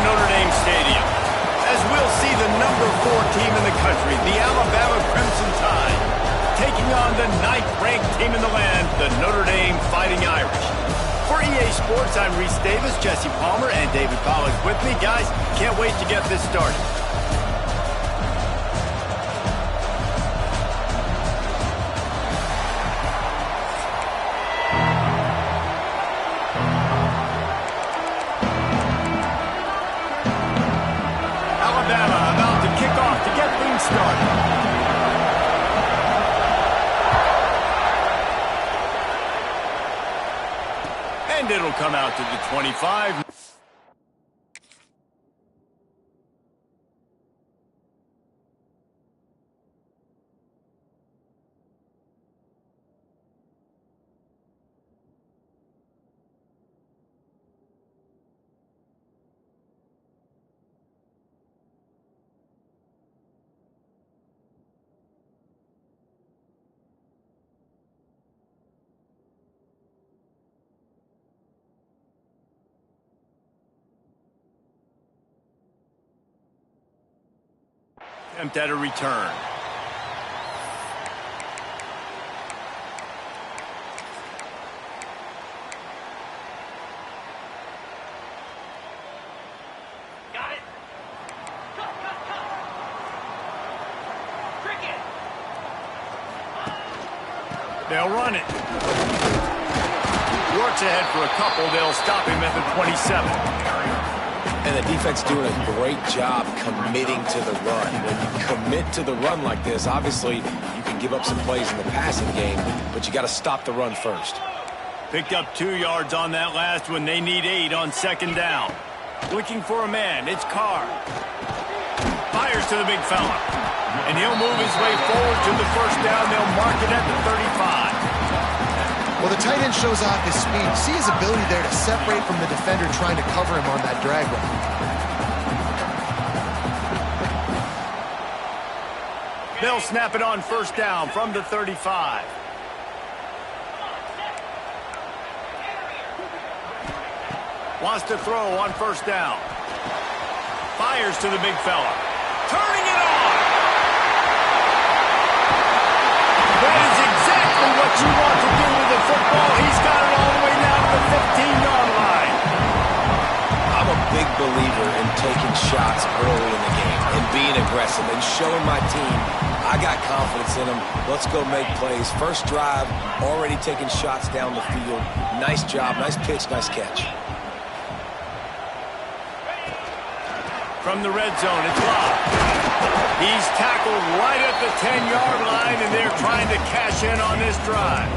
Notre Dame Stadium, as we'll see the number 4 team in the country, the Alabama Crimson Tide, taking on the 9th-ranked team in the land, the Notre Dame Fighting Irish. For EA Sports, I'm Reese Davis, Jesse Palmer, and David Pollack with me. Guys, can't wait to get this started. And it'll come out to the 25. Attempt at a return. Got it. Cut. Cricket. They'll run it. Works ahead for a couple. They'll stop him at the 27. And the defense doing a great job committing to the run. When you commit to the run like this, obviously you can give up some plays in the passing game, but you got to stop the run first. Picked up 2 yards on that last one. They need 8 on 2nd down. Looking for a man. It's Carr. Fires to the big fella. And he'll move his way forward to the 1st down. They'll mark it at the 35. Well, the tight end shows off his speed. See his ability there to separate from the defender trying to cover him on that drag route. They'll snap it on 1st down from the 35. Wants to throw on 1st down. Fires to the big fella. Turning it on! That is exactly what you want to do with the football. He's got it all the way down to the 15-yard line. I'm a big believer in taking shots early in the game and being aggressive and showing my team I got confidence in them. Let's go make plays. First drive, already taking shots down the field. Nice job, nice pitch, nice catch. From the red zone, it's Love. He's tackled right at the 10-yard line, and they're trying to cash in on this drive.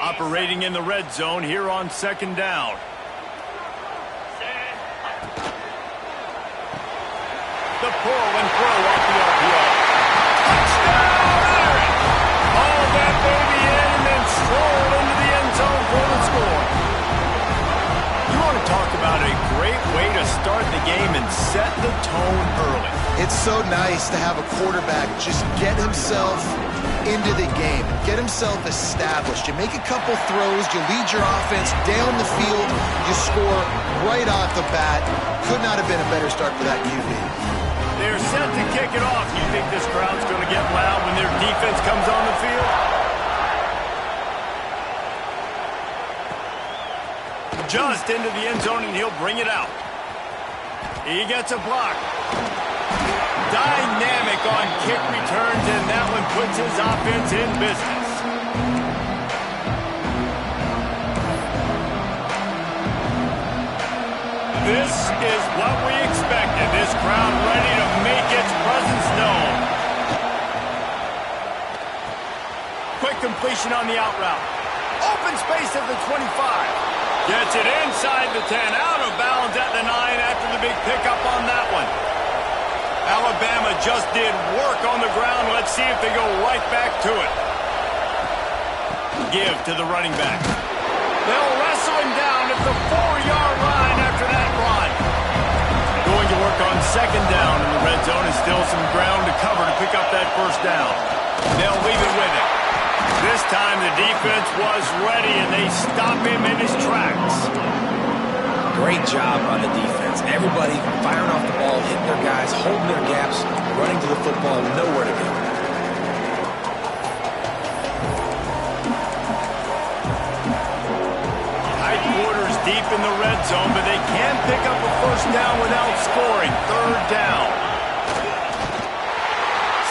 Operating in the red zone here on 2nd down. The pull and throw off the RPO. Touchdown, Aaron! Haul that baby in and then stroll into the end zone for the score. You want to talk about a great way to start the game and set the tone early. It's so nice to have a quarterback just get himself into the game, get himself established. You make a couple throws, you lead your offense down the field, you score right off the bat. Could not have been a better start for that QB. They're set to kick it off. You think this crowd's going to get loud when their defense comes on the field? Just into the end zone, and he'll bring it out. He gets a block. Dynamic on kick returns, and that one puts his offense in business. This is what we expected. This crowd ready to make its presence known. Quick completion on the out route. Open space at the 25. Gets it inside the 10. Out of bounds at the 9 after the big pickup on that one. Alabama just did work on the ground. Let's see if they go right back to it. Give to the running back. They'll wrestle him down at the 4-yard line after that run. Going to work on 2nd down in the red red zone and still some ground to cover to pick up that first down. They'll leave it with him. This time the defense was ready, and they stop him in his tracks. Great job on the defense. Everybody firing off the ball, hitting their guys, holding their gaps, running to the football, nowhere to go. Tight quarters deep in the red zone, but they can pick up a first down without scoring. Third down.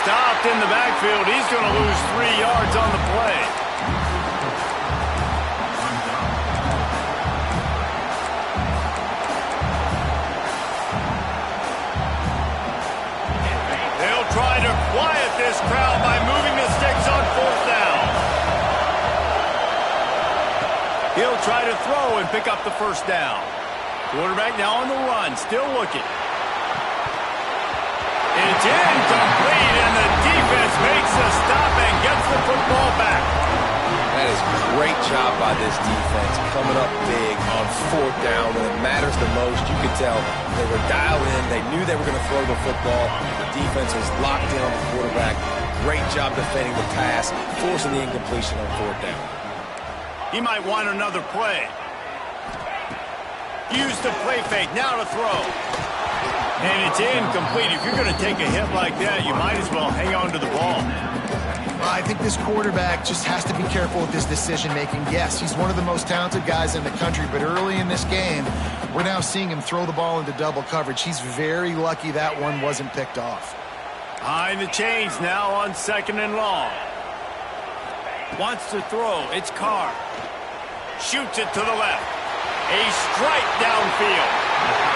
Stopped in the backfield. He's going to lose 3 yards on the play. They'll try to quiet this crowd by moving the sticks on fourth down. He'll try to throw and pick up the first down. Quarterback now on the run, still looking. It's incomplete, and the defense makes a stop and gets the football back. That is a great job by this defense, coming up big on fourth down when it matters the most. You could tell they were dialed in. They knew they were going to throw the football. The defense was locked in on the quarterback. Great job defending the pass, forcing the incompletion on fourth down. He might want another play. Use the play fake, now to throw. And it's incomplete. If you're going to take a hit like that, you might as well hang on to the ball. I think this quarterback just has to be careful with his decision-making. Yes, he's one of the most talented guys in the country, but early in this game, we're now seeing him throw the ball into double coverage. He's very lucky that one wasn't picked off. Behind the chains now on second and long. Wants to throw. It's Carr. Shoots it to the left. A strike downfield.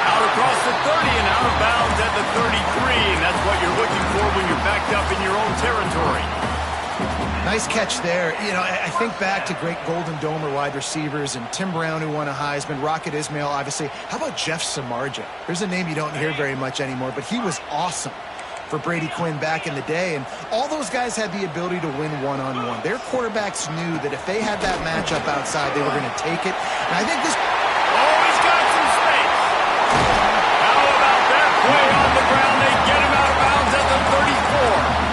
Out across the 30 and out of bounds at the 33. And that's what you're looking for when you're backed up in your own territory. Nice catch there. You know, I think back to great Golden Domer wide receivers and Tim Brown, who won a Heisman, Rocket Ismail, obviously. How about Jeff Samardzija? There's a name you don't hear very much anymore, but he was awesome for Brady Quinn back in the day, and all those guys had the ability to win one-on-one. Their quarterbacks knew that if they had that matchup outside, they were going to take it. And I think this... Oh, he's got some space. How about that play on the ground? They get him out of bounds at the 34.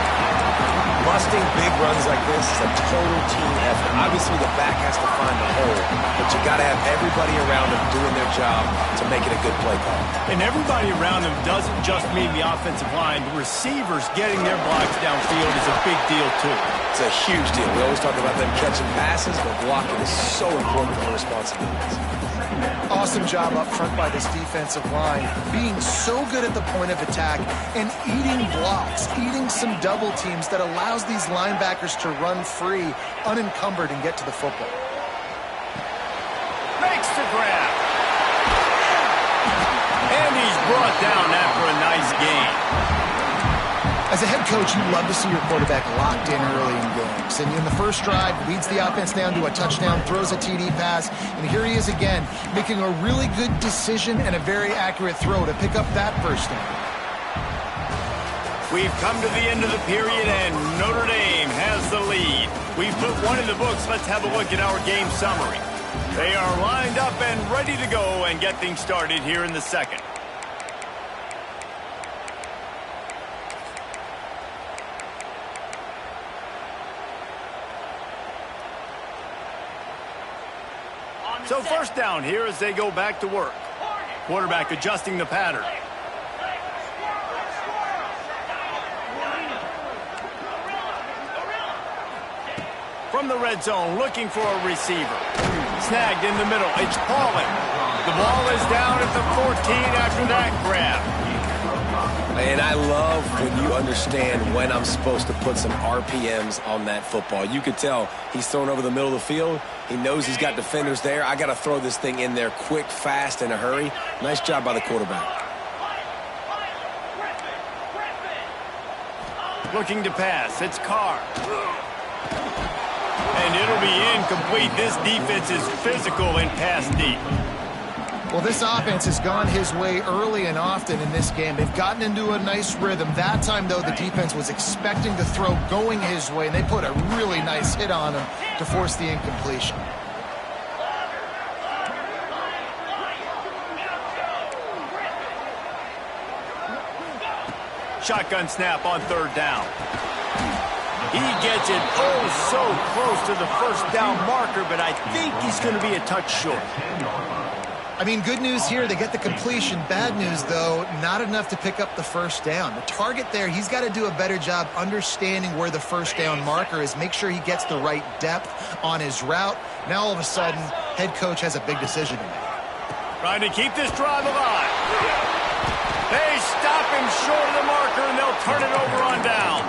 Busting big runs like this is a total team effort. Obviously, the back has to find the hole, but you got to have everybody around them doing their job to make it a good play call. And everybody around them doesn't just mean the offensive line. The receivers getting their blocks downfield is a big deal, too. It's a huge deal. We always talk about them catching passes, but blocking is so important for responsibilities. Awesome job up front by this defensive line, being so good at the point of attack and eating blocks, eating some double teams that allows these linebackers to run free, unencumbered, and get to the football. Makes the grab. And he's brought down after a nice gain. As a head coach, you love to see your quarterback locked in early in games. And in the first drive, leads the offense down to a touchdown, throws a TD pass, and here he is again, making a really good decision and a very accurate throw to pick up that first down. We've come to the end of the period, and Notre Dame has the lead. We've put one in the books. Let's have a look at our game summary. They are lined up and ready to go and get things started here in the second. So first down here as they go back to work. Quarterback adjusting the pattern. From the red zone, looking for a receiver. Snagged in the middle. It's Coolin. The ball is down at the 14 after that grab. And I love when you understand when I'm supposed to put some RPMs on that football. You could tell he's thrown over the middle of the field. He knows he's got defenders there. I got to throw this thing in there quick, fast, in a hurry. Nice job by the quarterback. Looking to pass. It's Carr. And it'll be incomplete. This defense is physical and pass deep. Well, this offense has gone his way early and often in this game. They've gotten into a nice rhythm. That time, though, the defense was expecting the throw going his way, and they put a really nice hit on him to force the incompletion. shotgun snap on third down. He gets it so close to the first down marker, but I think he's going to be a touch short. I mean, good news here, they get the completion. Bad news, though, not enough to pick up the first down. The target there, he's got to do a better job understanding where the first down marker is, make sure he gets the right depth on his route. Now, all of a sudden, head coach has a big decision to make. Trying to keep this drive alive. They stop him short of the marker, and they'll turn it over on downs.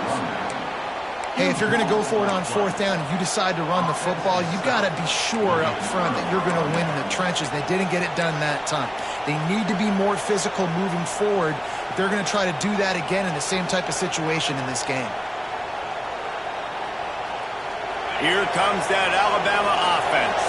Hey, if you're going to go for it on fourth down and you decide to run the football, you've got to be sure up front that you're going to win in the trenches. They didn't get it done that time. They need to be more physical moving forward if they're going to try to do that again in the same type of situation in this game. Here comes that Alabama offense.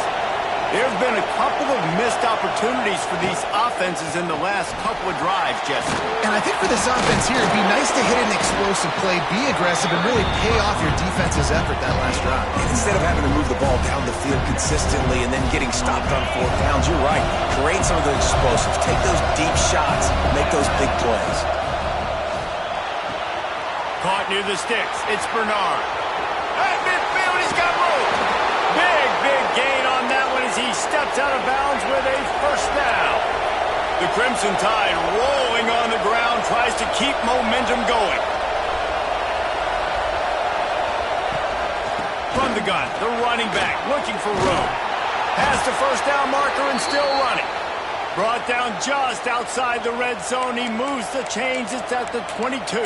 There have been a couple of missed opportunities for these offenses in the last couple of drives, Jesse. And I think for this offense here, it'd be nice to hit an explosive play, be aggressive, and really pay off your defense's effort that last drive. Instead of having to move the ball down the field consistently and then getting stopped on fourth downs, you're right. Create some of those explosives. Take those deep shots. Make those big plays. Caught near the sticks. It's Bernard. At midfield, he's got room. Big gain on that one as he steps out of bounds with a first down. The Crimson Tide rolling on the ground, tries to keep momentum going. From the gun, the running back looking for room. Past the first down marker and still running. Brought down just outside the red zone. He moves the chains. It's at the 22.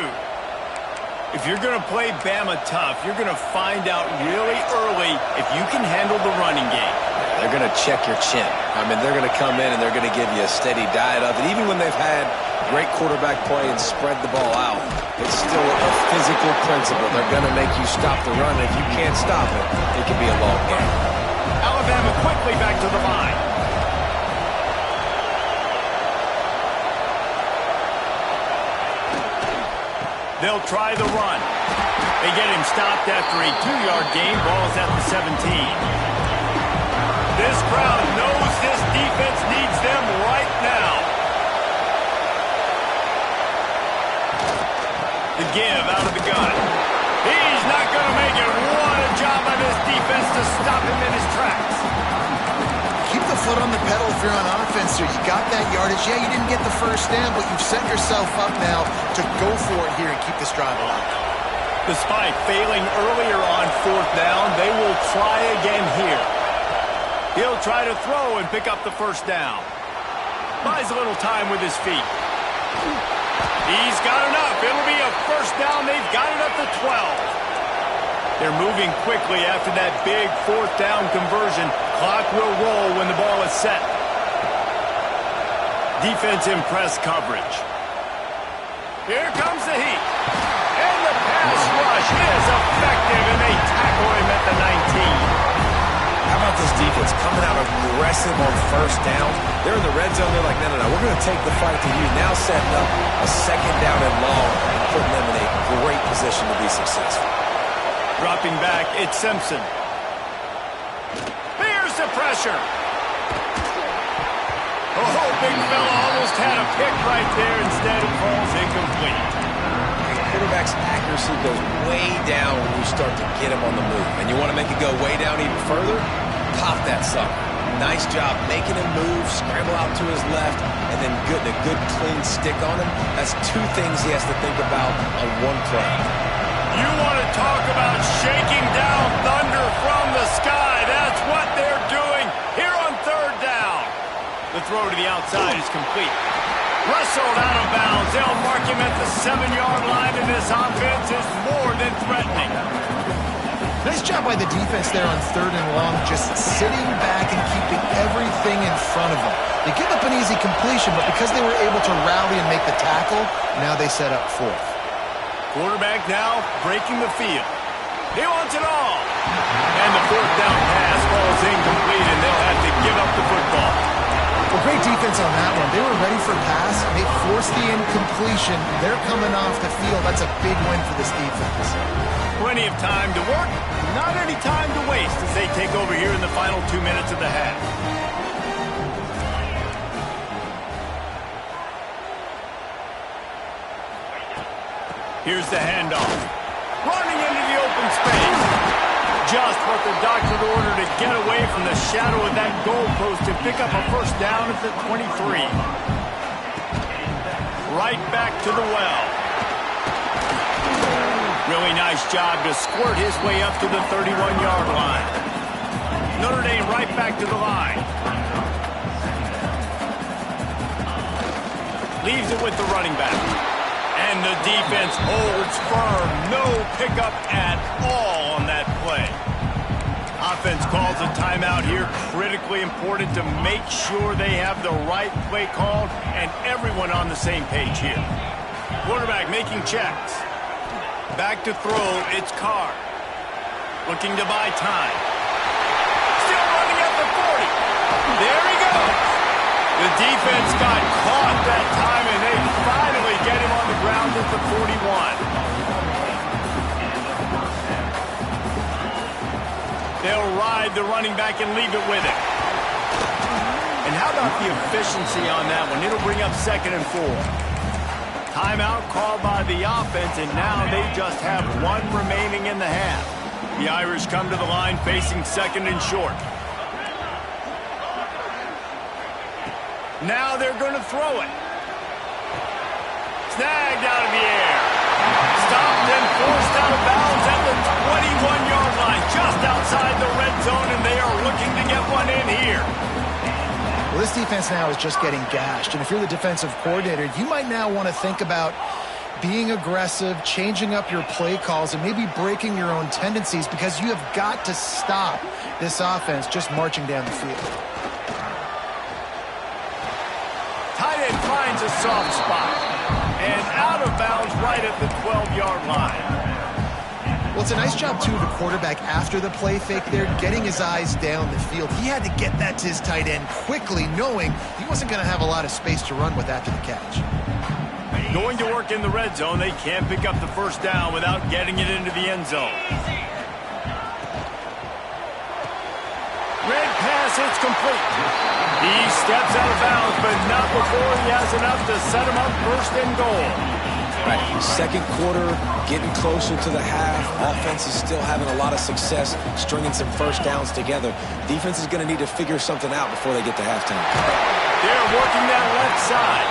If you're going to play Bama tough, you're going to find out really early if you can handle the running game. They're going to check your chin. I mean, they're going to come in and they're going to give you a steady diet of it. Even when they've had great quarterback play and spread the ball out, it's still a physical principle. They're going to make you stop the run. If you can't stop it, it can be a long game. Alabama quickly back to the line. They'll try the run. They get him stopped after a 2-yard gain. Ball's at the 17. This crowd knows this defense needs them right now. The give out of the gun. He's not going to make it. What a job by this defense to stop him in his tracks. Keep the foot on the pedal if you're on offense here. You got that yardage. Yeah, you didn't get the first down, but you've set yourself up now to go for it here and keep this drive alive. Despite failing earlier on fourth down, they will try again here. He'll try to throw and pick up the first down. Buys a little time with his feet. He's got enough. It'll be a first down. They've got it up to 12. They're moving quickly after that big fourth down conversion. Clock will roll when the ball is set. Defense in press coverage. Here comes the heat. And the pass rush is effective, and they tackle him at the 19. How about this defense coming out aggressive on first down? They're in the red zone. They're like, no, we're going to take the fight to you. Now setting up a second down and long and putting them in a great position to be successful. Dropping back, it's Simpson. Here's the pressure. Oh, big fella almost had a pick right there. Instead, it falls incomplete. The quarterback's accuracy goes way down when you start to get him on the move. And you want to make it go way down even further? Pop that sucker. Nice job making him move, scramble out to his left, and then getting a good clean stick on him. That's two things he has to think about on one play. You want to talk about shaking down thunder from the sky. That's what they're doing here on third down. The throw to the outside is complete. Wrestled out of bounds. They'll mark him at the 7-yard line, and this offense is more than threatening. Nice job by the defense there on third and long, just sitting back and keeping everything in front of them. They give up an easy completion, but because they were able to rally and make the tackle, now they set up fourth. Quarterback now breaking the field. He wants it all. And the fourth down pass falls incomplete, and they'll have to give up the football. Well, great defense on that one. They were ready for pass. They forced the incompletion. They're coming off the field. That's a big win for this defense. Plenty of time to work, not any time to waste as they take over here in the final 2 minutes of the half. Here's the handoff. Running into the open space. Just what the doctor ordered to get away from the shadow of that goalpost and pick up a first down at the 23. Right back to the well. Really nice job to squirt his way up to the 31-yard line. Notre Dame right back to the line. Leaves it with the running back. And the defense holds firm. No pickup at all on that play. Offense calls a timeout here. Critically important to make sure they have the right play called and everyone on the same page here. Quarterback making checks. Back to throw, it's Carr. Looking to buy time. Still running at the 40. There he goes. The defense got caught that time, and they finally get him on the ground at the 41. They'll ride the running back and leave it with him. And how about the efficiency on that one? It'll bring up 2nd and 4. Timeout called by the offense, and now they just have one remaining in the half. The Irish come to the line facing 2nd and short. Now they're going to throw it. Snagged out of the air. Stopped and forced out of bounds at the 21-yard line, just outside the red zone, and they are looking to get one in here. Well, this defense now is just getting gashed, and if you're the defensive coordinator, you might now want to think about being aggressive, changing up your play calls, and maybe breaking your own tendencies, because you have got to stop this offense just marching down the field. Tight end finds a soft spot, and out of bounds right at the 12-yard line. Well, it's a nice job, too, of the quarterback after the play fake there, getting his eyes down the field. He had to get that to his tight end quickly, knowing he wasn't going to have a lot of space to run with after the catch. Going to work in the red zone, they can't pick up the first down without getting it into the end zone. Red pass, it's complete. He steps out of bounds, but not before he has enough to set him up 1st and goal. Right. 2nd quarter, getting closer to the half. Offense is still having a lot of success stringing some first downs together. Defense is going to need to figure something out before they get to halftime. They're working that left side.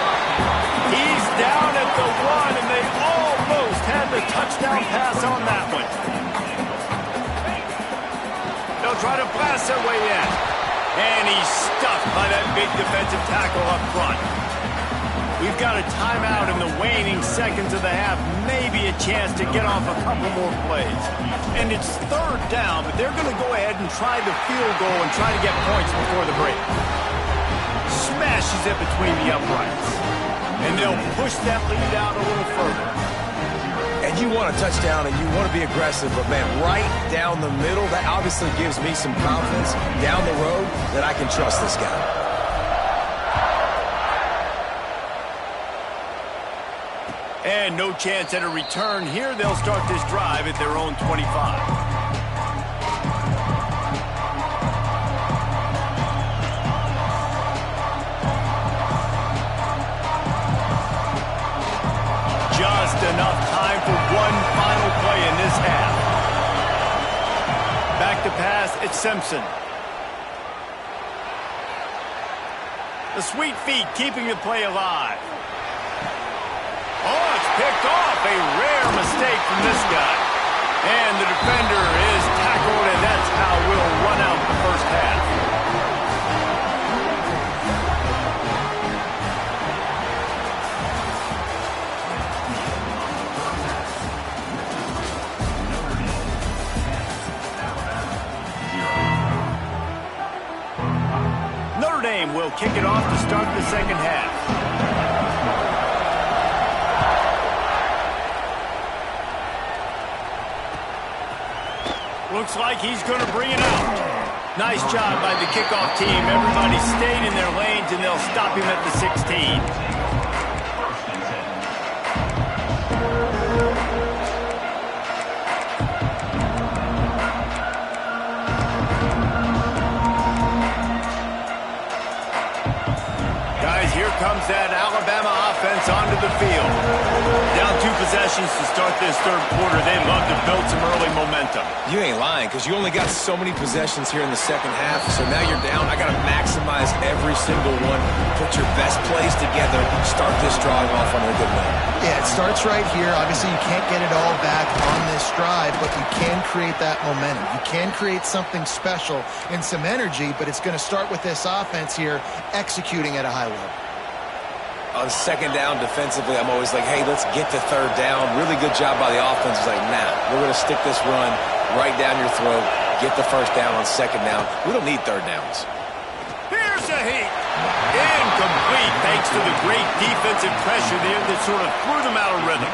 He's down at the 1, and they almost had the touchdown pass on that one. They'll try to blast their way in. And he's stuffed by that big defensive tackle up front. We've got a timeout in the waning seconds of the half. Maybe a chance to get off a couple more plays. And it's 3rd down, but they're going to go ahead and try the field goal and try to get points before the break. Smashes it between the uprights. And they'll push that lead out a little further. And you want a touchdown and you want to be aggressive, but man, right down the middle, that obviously gives me some confidence down the road that I can trust this guy. And no chance at a return here. They'll start this drive at their own 25. Just enough time for one final play in this half. Back to pass, it's Simpson. The sweet feet keeping the play alive. Oh, it's picked off. A rare mistake from this guy. And the defender is tackled, and that's how we'll run out the first half. Notre Dame will kick it off to start the second half. Looks like he's going to bring it out. Nice job by the kickoff team. Everybody stayed in their lanes, and they'll stop him at the 16. Guys, here comes that Alabama offense onto the field. Down 2 possessions to start this third quarter. They'd love to build some early momentum. You ain't lying, because you only got so many possessions here in the second half, so now you're down. I got to maximize every single one. Put your best plays together. Start this drive off on a good note. Yeah, it starts right here. Obviously, you can't get it all back on this drive, but you can create that momentum. You can create something special and some energy, but it's going to start with this offense here executing at a high level. On second down defensively, I'm always like, hey, let's get to third down. Really good job by the offense. It's like, nah, we're going to stick this run right down your throat, get the first down on second down. We don't need third downs. Here's a heat. Incomplete thanks to the great defensive pressure there that sort of threw them out of rhythm.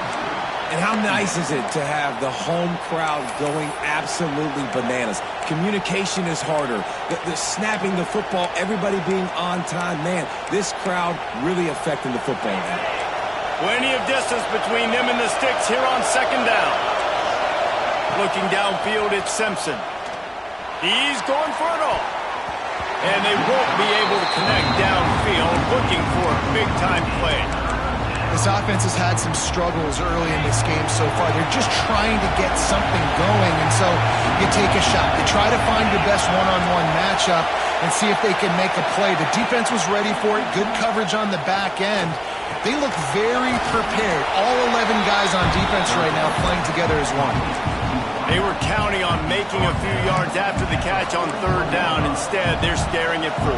And how nice is it to have the home crowd going absolutely bananas? Communication is harder. The snapping the football, everybody being on time. Man, this crowd really affecting the football game. Plenty of distance between them and the sticks here on second down. Looking downfield, it's Simpson. He's going for it all. And they won't be able to connect downfield, looking for a big-time play. This offense has had some struggles early in this game so far. They're just trying to get something going, and so you take a shot. You try to find your best one-on-one matchup and see if they can make a play. The defense was ready for it. Good coverage on the back end. They look very prepared. All 11 guys on defense right now playing together as one. They were counting on making a few yards after the catch on third down. Instead, they're staring at 4.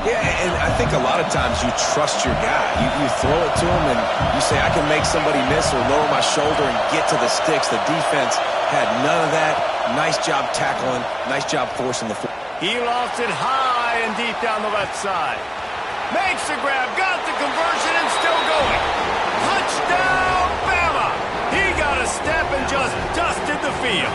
Yeah, and I think a lot of times you trust your guy. You throw it to him and you say, I can make somebody miss or lower my shoulder and get to the sticks. The defense had none of that. Nice job tackling. Nice job forcing the football. He lost it high and deep down the left side. Makes the grab, got the conversion, and still going. Touchdown, Bama! He got a step and just dusted the field.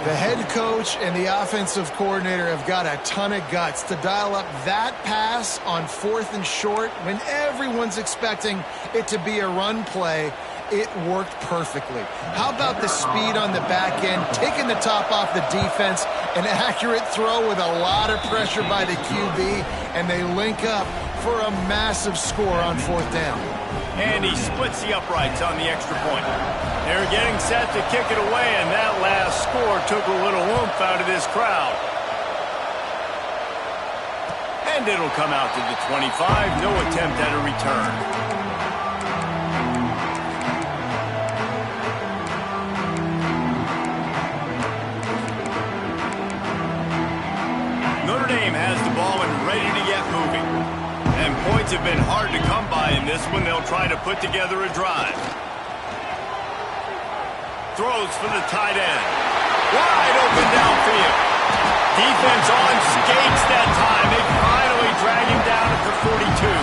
The head coach and the offensive coordinator have got a ton of guts to dial up that pass on 4th and short when everyone's expecting it to be a run play. It worked perfectly. How about the speed on the back end, taking the top off the defense, an accurate throw with a lot of pressure by the QB, and they link up for a massive score on 4th down. And he splits the uprights on the extra point. They're getting set to kick it away, and that last score took a little oomph out of this crowd. And it'll come out to the 25. No attempt at a return. Notre Dame has the ball and ready to get moving. And points have been hard to come by in this one. They'll try to put together a drive. Throws for the tight end. Wide open downfield. Defense on skates that time. They finally drag him down at the 42.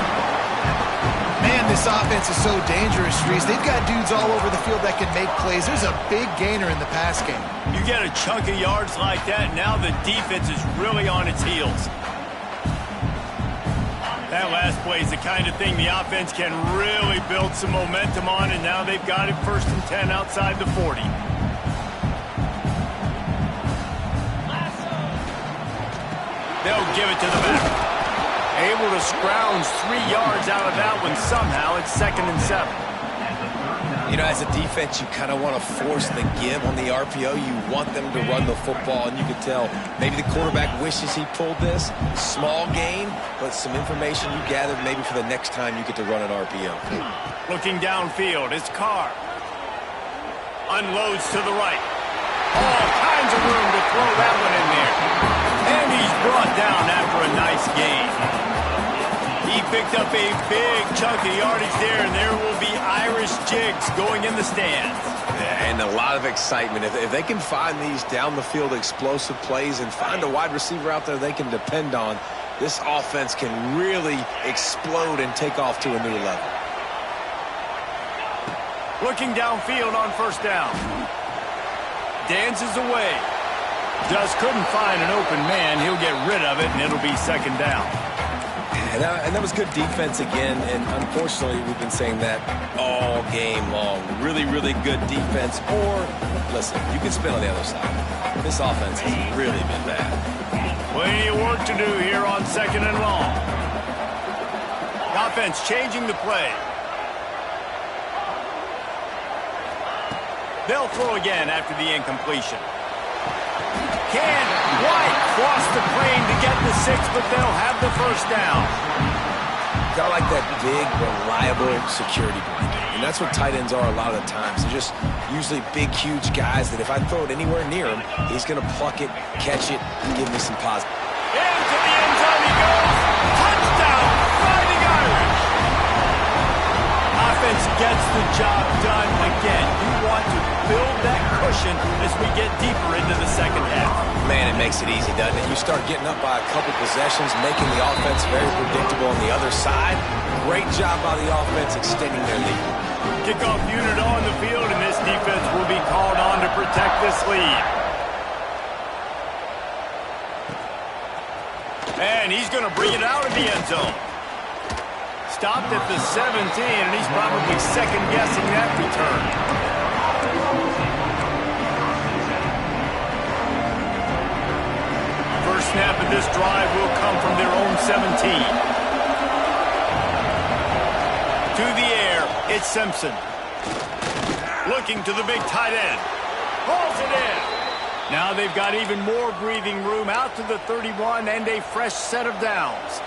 Man, this offense is so dangerous, Reese. They've got dudes all over the field that can make plays. There's a big gainer in the pass game. You get a chunk of yards like that, now the defense is really on its heels. That last play is the kind of thing the offense can really build some momentum on, and now they've got it 1st and 10 outside the 40. They'll give it to the back. Able to scrounge 3 yards out of that one somehow. It's 2nd and 7. You know, as a defense, you kind of want to force the give on the RPO. You want them to run the football, and you can tell maybe the quarterback wishes he pulled this. Small gain, but some information you gathered maybe for the next time you get to run an RPO. Looking downfield, it's Carr. Unloads to the right. All kinds of room to throw that one in there. And he's brought down after a nice gain. He picked up a big chunk of yardage there, and there will be Irish jigs going in the stands. And a lot of excitement. If they can find these down-the-field explosive plays and find a wide receiver out there they can depend on, this offense can really explode and take off to a new level. Looking downfield on 1st down. Dances away. Just couldn't find an open man. He'll get rid of it, and it'll be 2nd down. And that was good defense again, and unfortunately we've been saying that all game long. Really, really good defense, or, listen, you can spin on the other side. This offense has really been bad. Plenty of work to do here on 2nd and long. defense changing the play. They'll throw again after the incompletion. Can White cross the plane to get the 6, but they'll have the first down. Got like that big, reliable security blanket. And that's what tight ends are a lot of the times. They're just usually big, huge guys that if I throw it anywhere near him, he's going to pluck it, catch it, and give me some positive. Into the end zone he goes. Touchdown, Fighting Irish. Offense gets the job done again. You want to build that cushion as we get deeper into the second half. Man, it makes it easy, doesn't it? You start getting up by a couple possessions, making the offense very predictable on the other side. Great job by the offense extending their lead. Kickoff unit on the field, and this defense will be called on to protect this lead. And he's going to bring it out of the end zone. Stopped at the 17, and he's probably second-guessing that return. First snap of this drive will come from their own 17. To the air, it's Simpson. Looking to the big tight end. Hauls it in. Now they've got even more breathing room out to the 31 and a fresh set of downs.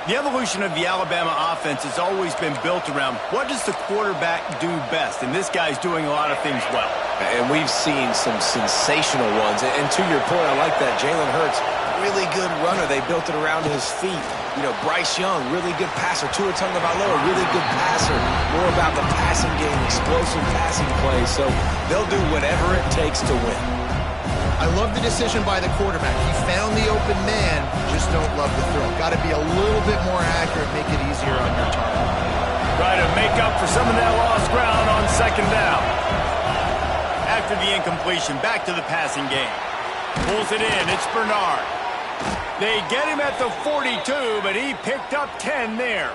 The evolution of the Alabama offense has always been built around what does the quarterback do best, and this guy's doing a lot of things well. And we've seen some sensational ones. And to your point, I like that. Jalen Hurts, really good runner. They built it around his feet. You know, Bryce Young, really good passer. Tua Tagovailoa, really good passer. More about the passing game, explosive passing plays. So they'll do whatever it takes to win. I love the decision by the quarterback. He found the open man, just don't love the throw. Got to be a little bit more accurate, make it easier on your target. Try to make up for some of that lost ground on second down. After the incompletion, back to the passing game. Pulls it in, it's Bernard. They get him at the 42, but he picked up 10 there.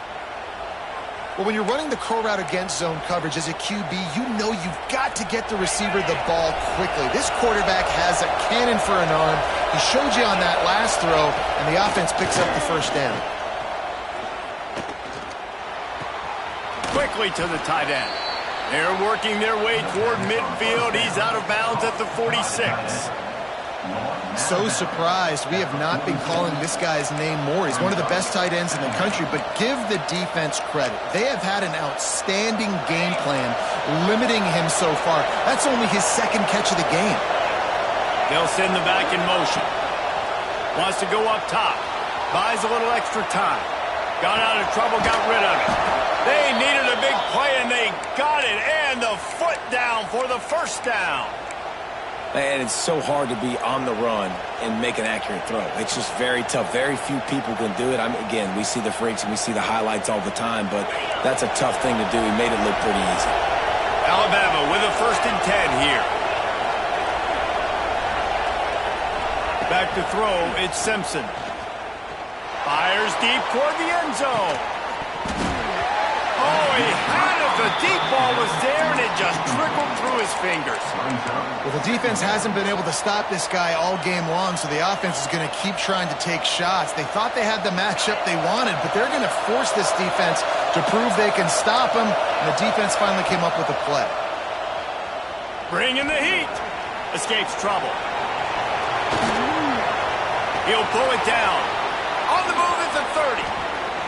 Well, when you're running the curl route against zone coverage as a QB, you know you've got to get the receiver the ball quickly. This quarterback has a cannon for an arm. He showed you on that last throw, and the offense picks up the first down. Quickly to the tight end. They're working their way toward midfield. He's out of bounds at the 46. So surprised we have not been calling this guy's name more. He's one of the best tight ends in the country, but give the defense credit. They have had an outstanding game plan limiting him so far. That's only his second catch of the game. They'll send the back in motion. Wants to go up top. Buys a little extra time. Got out of trouble, got rid of it. They needed a big play, and they got it. And the foot down for the first down. And it's so hard to be on the run and make an accurate throw. It's just very tough. Very few people can do it. Again, we see the freaks and we see the highlights all the time, but that's a tough thing to do. He made it look pretty easy. Alabama with a 1st and 10 here. Back to throw, it's Simpson. Fires deep toward the end zone. Oh, he had it. The deep ball was there, and it just trickled through his fingers. Well, the defense hasn't been able to stop this guy all game long, so the offense is going to keep trying to take shots. They thought they had the matchup they wanted, but they're going to force this defense to prove they can stop him, and the defense finally came up with a play. Bringing the heat. Escapes trouble. He'll pull it down. On the move at the 30.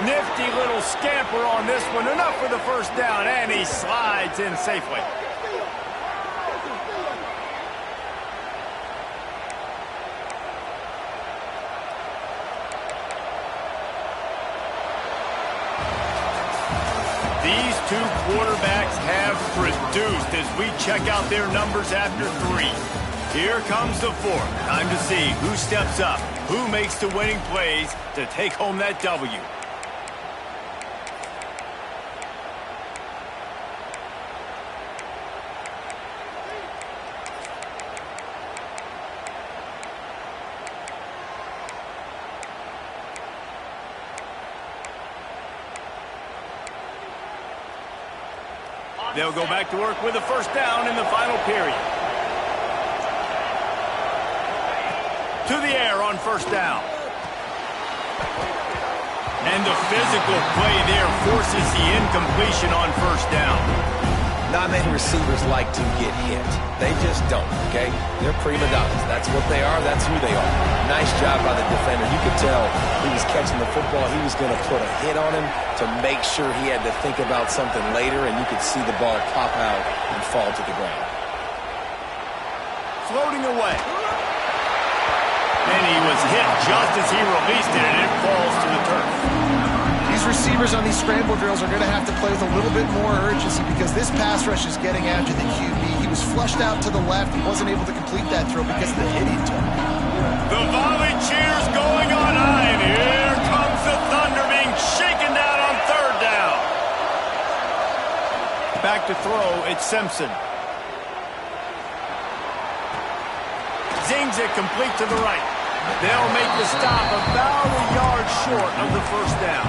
Nifty little scamper on this one. Enough for the first down, and he slides in safely. These two quarterbacks have produced as we check out their numbers after 3. Here comes the 4th. Time to see who steps up, who makes the winning plays to take home that W. They'll go back to work with a first down in the final period. To the air on first down. And the physical play there forces the incompletion on first down. Not many receivers like to get hit. They just don't, okay? They're prima donnas. That's what they are. That's who they are. Nice job by the defender. You could tell he was catching the football. He was going to put a hit on him to make sure he had to think about something later, and you could see the ball pop out and fall to the ground. Floating away. And he was hit just as he released it, and it falls to the turf. These receivers on these scramble drills are going to have to play with a little bit more urgency because this pass rush is getting after the QB. He was flushed out to the left. He wasn't able to complete that throw because of the hit he took. The volley cheers going on high, and here comes the Thunder being shaken down on third down. Back to throw, it's Simpson. Zings it complete to the right. They'll make the stop about a yard short of the first down.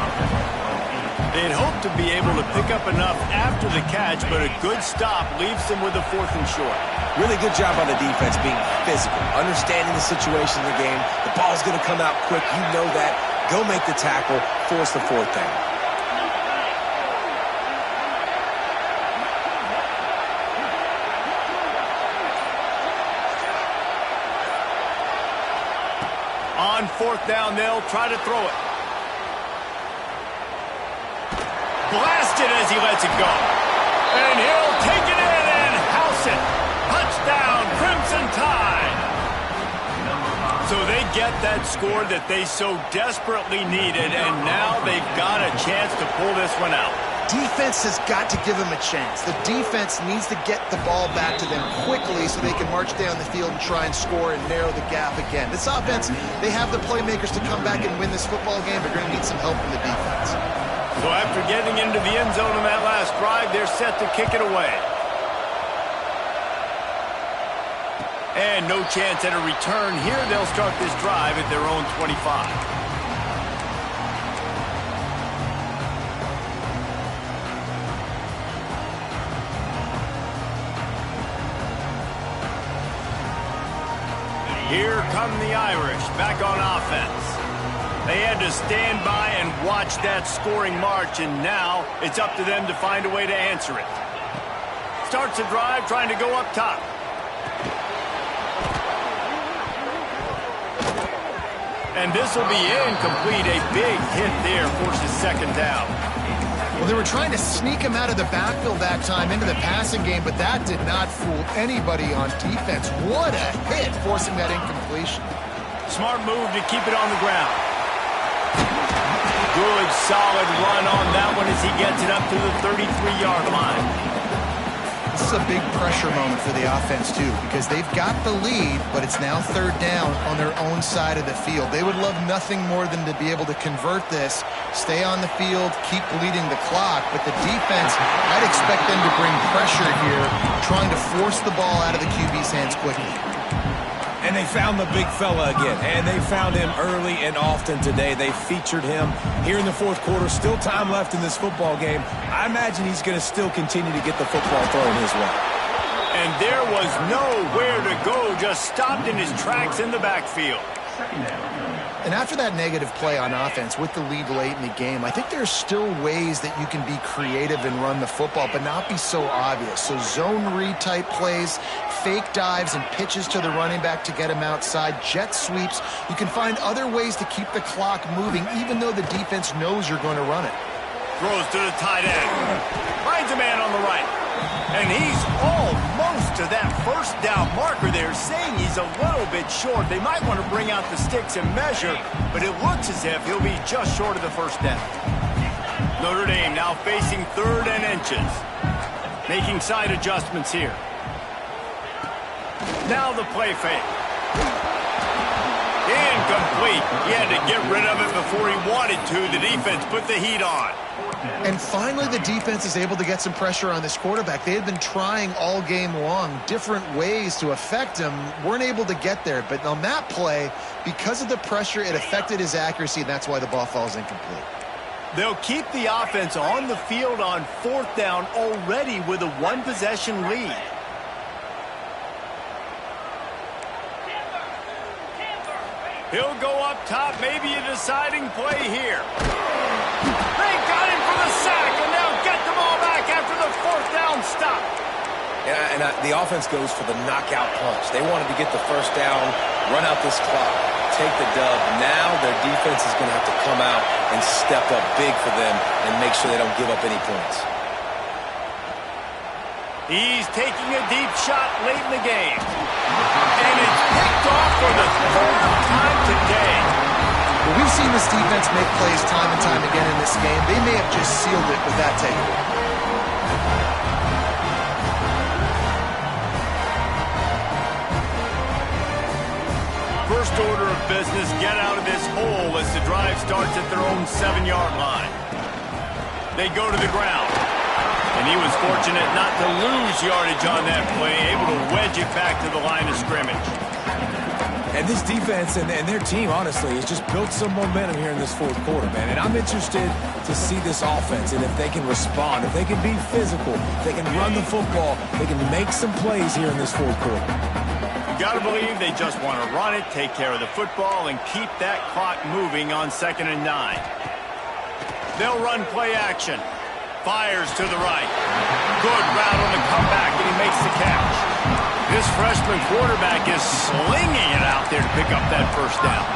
They'd hope to be able to pick up enough after the catch, but a good stop leaves them with a 4th and short. Really good job on the defense being physical, understanding the situation of the game. The ball's going to come out quick. You know that. Go make the tackle, force the 4th down. On 4th down, they'll try to throw it. Blasted as he lets it go. And he'll take it in and house it. Touchdown, Crimson Tide. So they get that score that they so desperately needed, and now they've got a chance to pull this one out. Defense has got to give them a chance. The defense needs to get the ball back to them quickly so they can march down the field and try and score and narrow the gap again. This offense, they have the playmakers to come back and win this football game. They're going to need some help from the defense. So after getting into the end zone on that last drive, they're set to kick it away. And no chance at a return here. They'll start this drive at their own 25. Here come the Irish back on offense. They had to stand by and watch that scoring march, and now it's up to them to find a way to answer it. Starts the drive trying to go up top. And this will be incomplete. A big hit there forces 2nd down. Well, they were trying to sneak him out of the backfield that time into the passing game, but that did not fool anybody on defense. What a hit, forcing that incompletion. Smart move to keep it on the ground. Good, solid run on that one as he gets it up to the 33-yard line. This is a big pressure moment for the offense, too, because they've got the lead, but it's now 3rd down on their own side of the field. They would love nothing more than to be able to convert this, stay on the field, keep bleeding the clock, but the defense, I'd expect them to bring pressure here, trying to force the ball out of the QB's hands quickly. And they found the big fella again, and they found him early and often today. They featured him here in the 4th quarter. Still time left in this football game. I imagine he's going to still continue to get the football thrown his way. And there was nowhere to go, just stopped in his tracks in the backfield. And after that negative play on offense with the lead late in the game, I think there's still ways that you can be creative and run the football, but not be so obvious. So zone read type plays, fake dives and pitches to the running back to get him outside, jet sweeps. You can find other ways to keep the clock moving, even though the defense knows you're going to run it. Throws to the tight end. Finds a man on the right. And he's almost to that 1st down marker there, saying he's a little bit short. They might want to bring out the sticks and measure, but it looks as if he'll be just short of the 1st down. Notre Dame now facing 3rd and inches. Making side adjustments here. Now the play fake. Incomplete. He had to get rid of it before he wanted to. The defense put the heat on. And finally, the defense is able to get some pressure on this quarterback. They had been trying all game long different ways to affect him, weren't able to get there. But on that play, because of the pressure, it affected his accuracy, and that's why the ball falls incomplete. They'll keep the offense on the field on 4th down already with a 1-possession lead. He'll go up top, maybe a deciding play here. fourth down stop. And the offense goes for the knockout punch. They wanted to get the first down, run out this clock, take the dub. Now their defense is going to have to come out and step up big for them and make sure they don't give up any points. He's taking a deep shot late in the game. And it's picked off for the third time today. Well, we've seen this defense make plays time and time again in this game. They may have just sealed it with that takeaway. First order of business, get out of this hole as the drive starts at their own 7-yard line. They go to the ground. And he was fortunate not to lose yardage on that play, able to wedge it back to the line of scrimmage. And this defense and their team, honestly, has just built some momentum here in this fourth quarter, man. And I'm interested to see this offense and if they can respond, if they can be physical, if they can run the football, they can make some plays here in this fourth quarter. You got to believe they just want to run it, take care of the football, and keep that clock moving on 2nd and 9. They'll run play action. Fires to the right. Good route on the comeback, and he makes the catch. This freshman quarterback is slinging it out there to pick up that first down.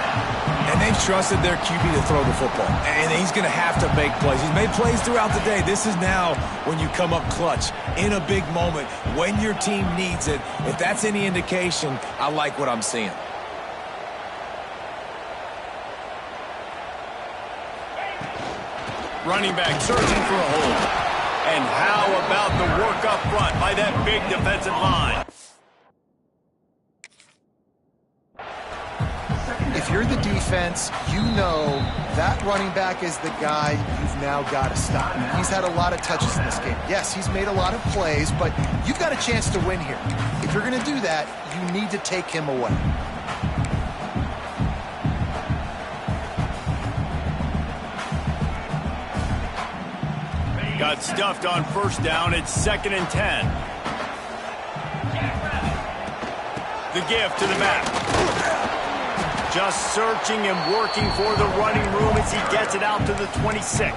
And they've trusted their QB to throw the football. And he's going to have to make plays. He's made plays throughout the day. This is now when you come up clutch in a big moment when your team needs it. If that's any indication, I like what I'm seeing. Running back searching for a hole. And how about the work up front by that big defensive line? If you're the defense, you know that running back is the guy you've now got to stop. He's had a lot of touches in this game. Yes, he's made a lot of plays, but you've got a chance to win here. If you're going to do that, you need to take him away. Got stuffed on first down. It's 2nd and 10. The give to the back. Just searching and working for the running room as he gets it out to the 26.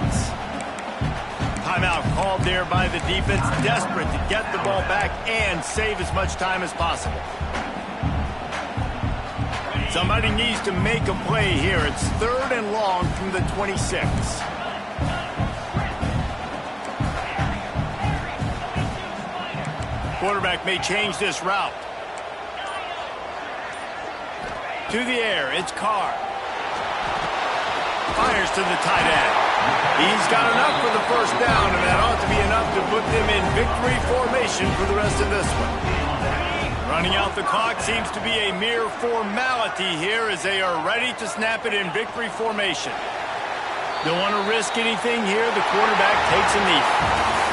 Timeout called there by the defense, desperate to get the ball back and save as much time as possible. Somebody needs to make a play here. It's 3rd and long from the 26. Quarterback may change this route. To the air, it's Carr. Fires to the tight end. He's got enough for the first down, and that ought to be enough to put them in victory formation for the rest of this one. Running out the clock seems to be a mere formality here as they are ready to snap it in victory formation. Don't want to risk anything here. The quarterback takes a knee.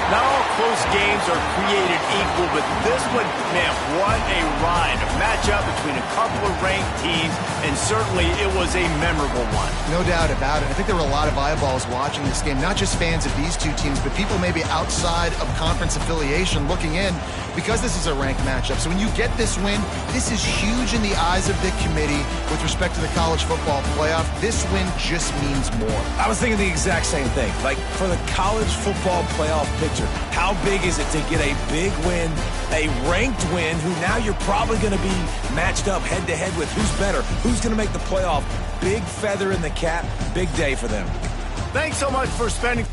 Not all close games are created equal, but this one, man, what a ride. A matchup between a couple of ranked teams, and certainly it was a memorable one. No doubt about it. I think there were a lot of eyeballs watching this game, not just fans of these two teams, but people maybe outside of conference affiliation looking in because this is a ranked matchup. So when you get this win, this is huge in the eyes of the committee with respect to the college football playoff. This win just means more. I was thinking the exact same thing. Like, for the college football playoff picture, how big is it to get a big win, a ranked win, who now you're probably going to be matched up head-to-head with who's better, who's going to make the playoff. Big feather in the cap, big day for them. Thanks so much for spending...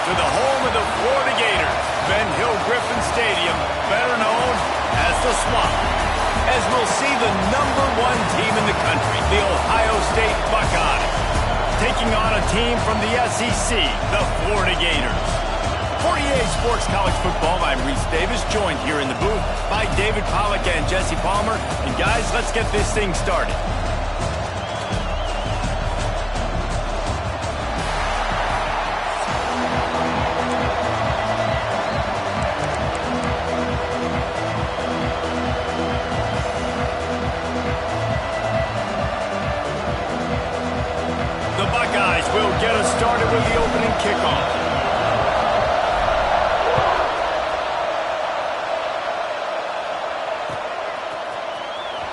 to the home of the Florida Gators, Ben Hill Griffin Stadium, better known as the Swamp, as we'll see the #1 team in the country, the Ohio State Buckeyes. taking on a team from the SEC, the Florida Gators. For EA Sports College Football, I'm Reese Davis, joined here in the booth by David Pollack and Jesse Palmer. And guys, let's get this thing started. The Buckeyes will get us started with the opening kickoff.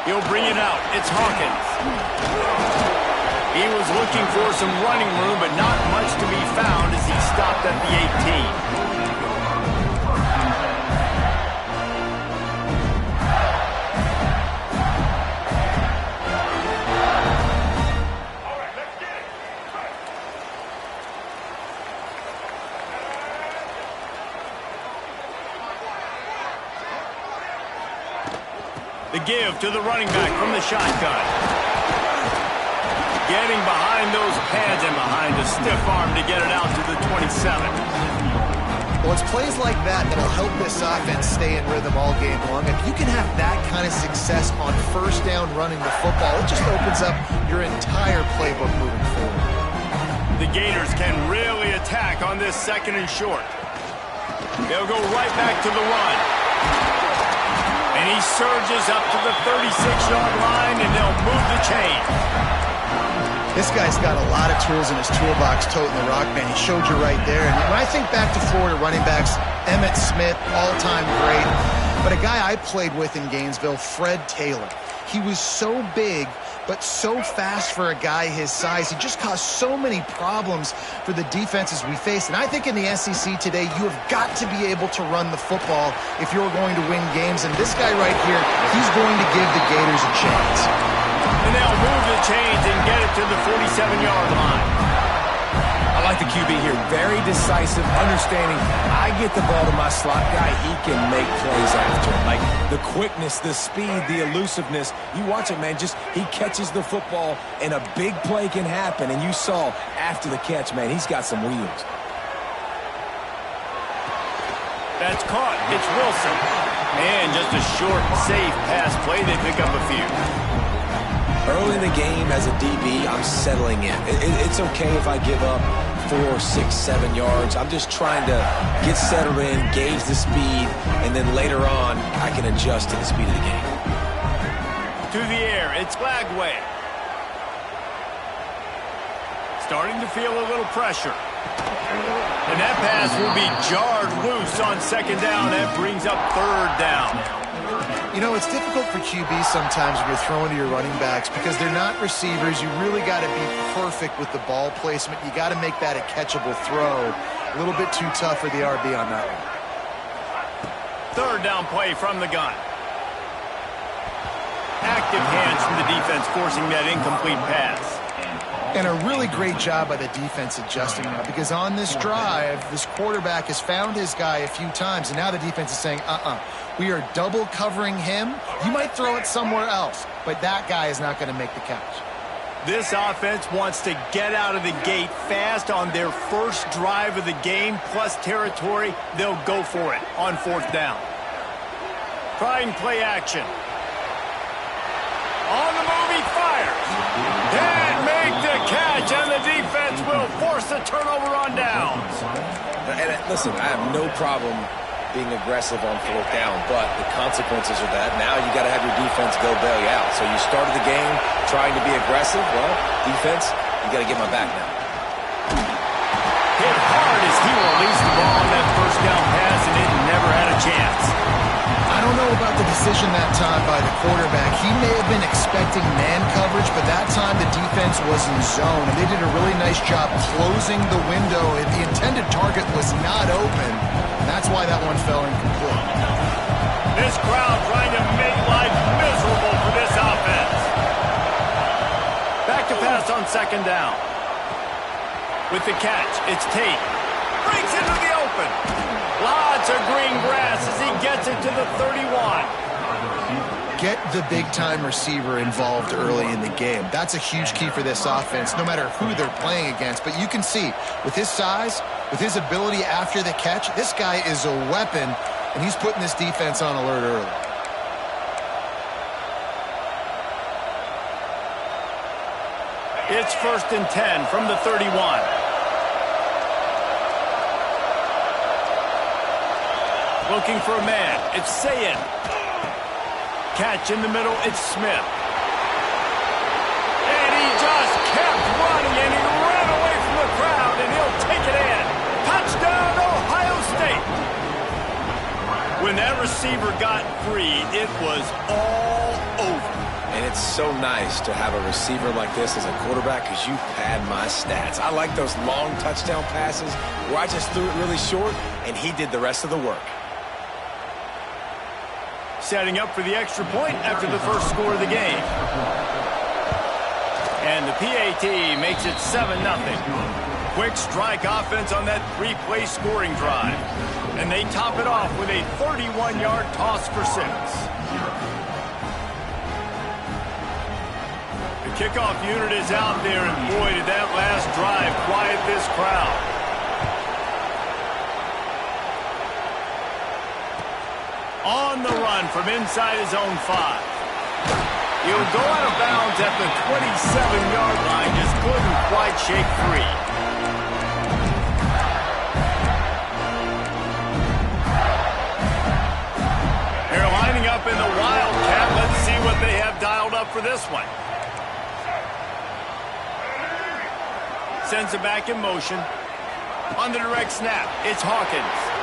He'll bring it out. It's Hawkins. He was looking for some running room, but not much to be found as he stopped at the 18. The give to the running back from the shotgun. Getting behind those pads and behind a stiff arm to get it out to the 27. Well, it's plays like that that'll help this offense stay in rhythm all game long. If you can have that kind of success on first down running the football, it just opens up your entire playbook moving forward. The Gators can really attack on this second and short. They'll go right back to the run. And he surges up to the 36-yard line, and they'll move the chain. This guy's got a lot of tools in his toolbox toting the rock, man. He showed you right there. And when I think back to Florida running backs, Emmitt Smith, all-time great. But a guy I played with in Gainesville, Fred Taylor. He was so big, but so fast for a guy his size. He just caused so many problems for the defenses we faced. And I think in the SEC today, you have got to be able to run the football if you're going to win games. And this guy right here, he's going to give the Gators a chance. And they'll move the chains and get it to the 47-yard line. I like the QB here. Very decisive, understanding. I get the ball to my slot guy. He can make plays after. Like the quickness, the speed, the elusiveness. You watch it, man. Just he catches the football, and a big play can happen. And you saw after the catch, man, he's got some wheels. That's caught. It's Wilson. And just a short, safe pass play. They pick up a few. Early in the game as a DB, I'm settling in. It's okay if I give up 4, 6, 7 yards. I'm just trying to get settled in, gauge the speed, and then later on, I can adjust to the speed of the game. To the air, it's Lagway. Starting to feel a little pressure. And that pass will be jarred loose on second down. That brings up third down. You know, it's difficult for QB sometimes when you're throwing to your running backs because they're not receivers. You really got to be perfect with the ball placement. You got to make that a catchable throw. A little bit too tough for the RB on that one. Third down play from the gun. Active hands from the defense forcing that incomplete pass. And a really great job by the defense adjusting now because on this drive, this quarterback has found his guy a few times, and now the defense is saying, we are double covering him. You might throw it somewhere else, but that guy is not going to make the catch. This offense wants to get out of the gate fast on their first drive of the game, plus territory. They'll go for it on fourth down. Trying play action. On the move, he fires. And make the catch, and the defense will force the turnover on downs. And listen, I have no problem being aggressive on fourth down, but the consequences of that, now you got to have your defense go bail you out. So you started the game trying to be aggressive. Well, defense, you got to get my back now. Hit hard as he released the ball on that first down pass, and it never had a chance. I don't know about the decision that time by the quarterback. He may have been expecting man coverage, but that time the defense was in zone, and they did a really nice job closing the window. The intended target was not open, and that's why that one fell incomplete. This crowd trying to make life miserable for this offense. Back to pass on second down. With the catch, it's Tate. Breaks into the open. Lots of green grass as he gets it to the 31. Get the big-time receiver involved early in the game. That's a huge key for this offense, no matter who they're playing against. But you can see, with his size, with his ability after the catch, this guy is a weapon, and he's putting this defense on alert early. It's 1st and 10 from the 31. Looking for a man. It's Sayin. Catch in the middle. It's Smith. And he just kept running, and he ran away from the crowd, and he'll take it in. Touchdown, Ohio State. When that receiver got free, it was all over. And it's so nice to have a receiver like this as a quarterback because you pad my stats. I like those long touchdown passes where I just threw it really short, and he did the rest of the work. Setting up for the extra point after the first score of the game. And the PAT makes it 7-0. Quick strike offense on that 3-play scoring drive. And they top it off with a 31-yard toss for 6. The kickoff unit is out there, and boy, did that last drive quiet this crowd. On the run from inside his own 5. He'll go out of bounds at the 27-yard line. Just couldn't quite shake free. They're lining up in the Wildcat. Let's see what they have dialed up for this one. Sends it back in motion. On the direct snap, it's Hawkins.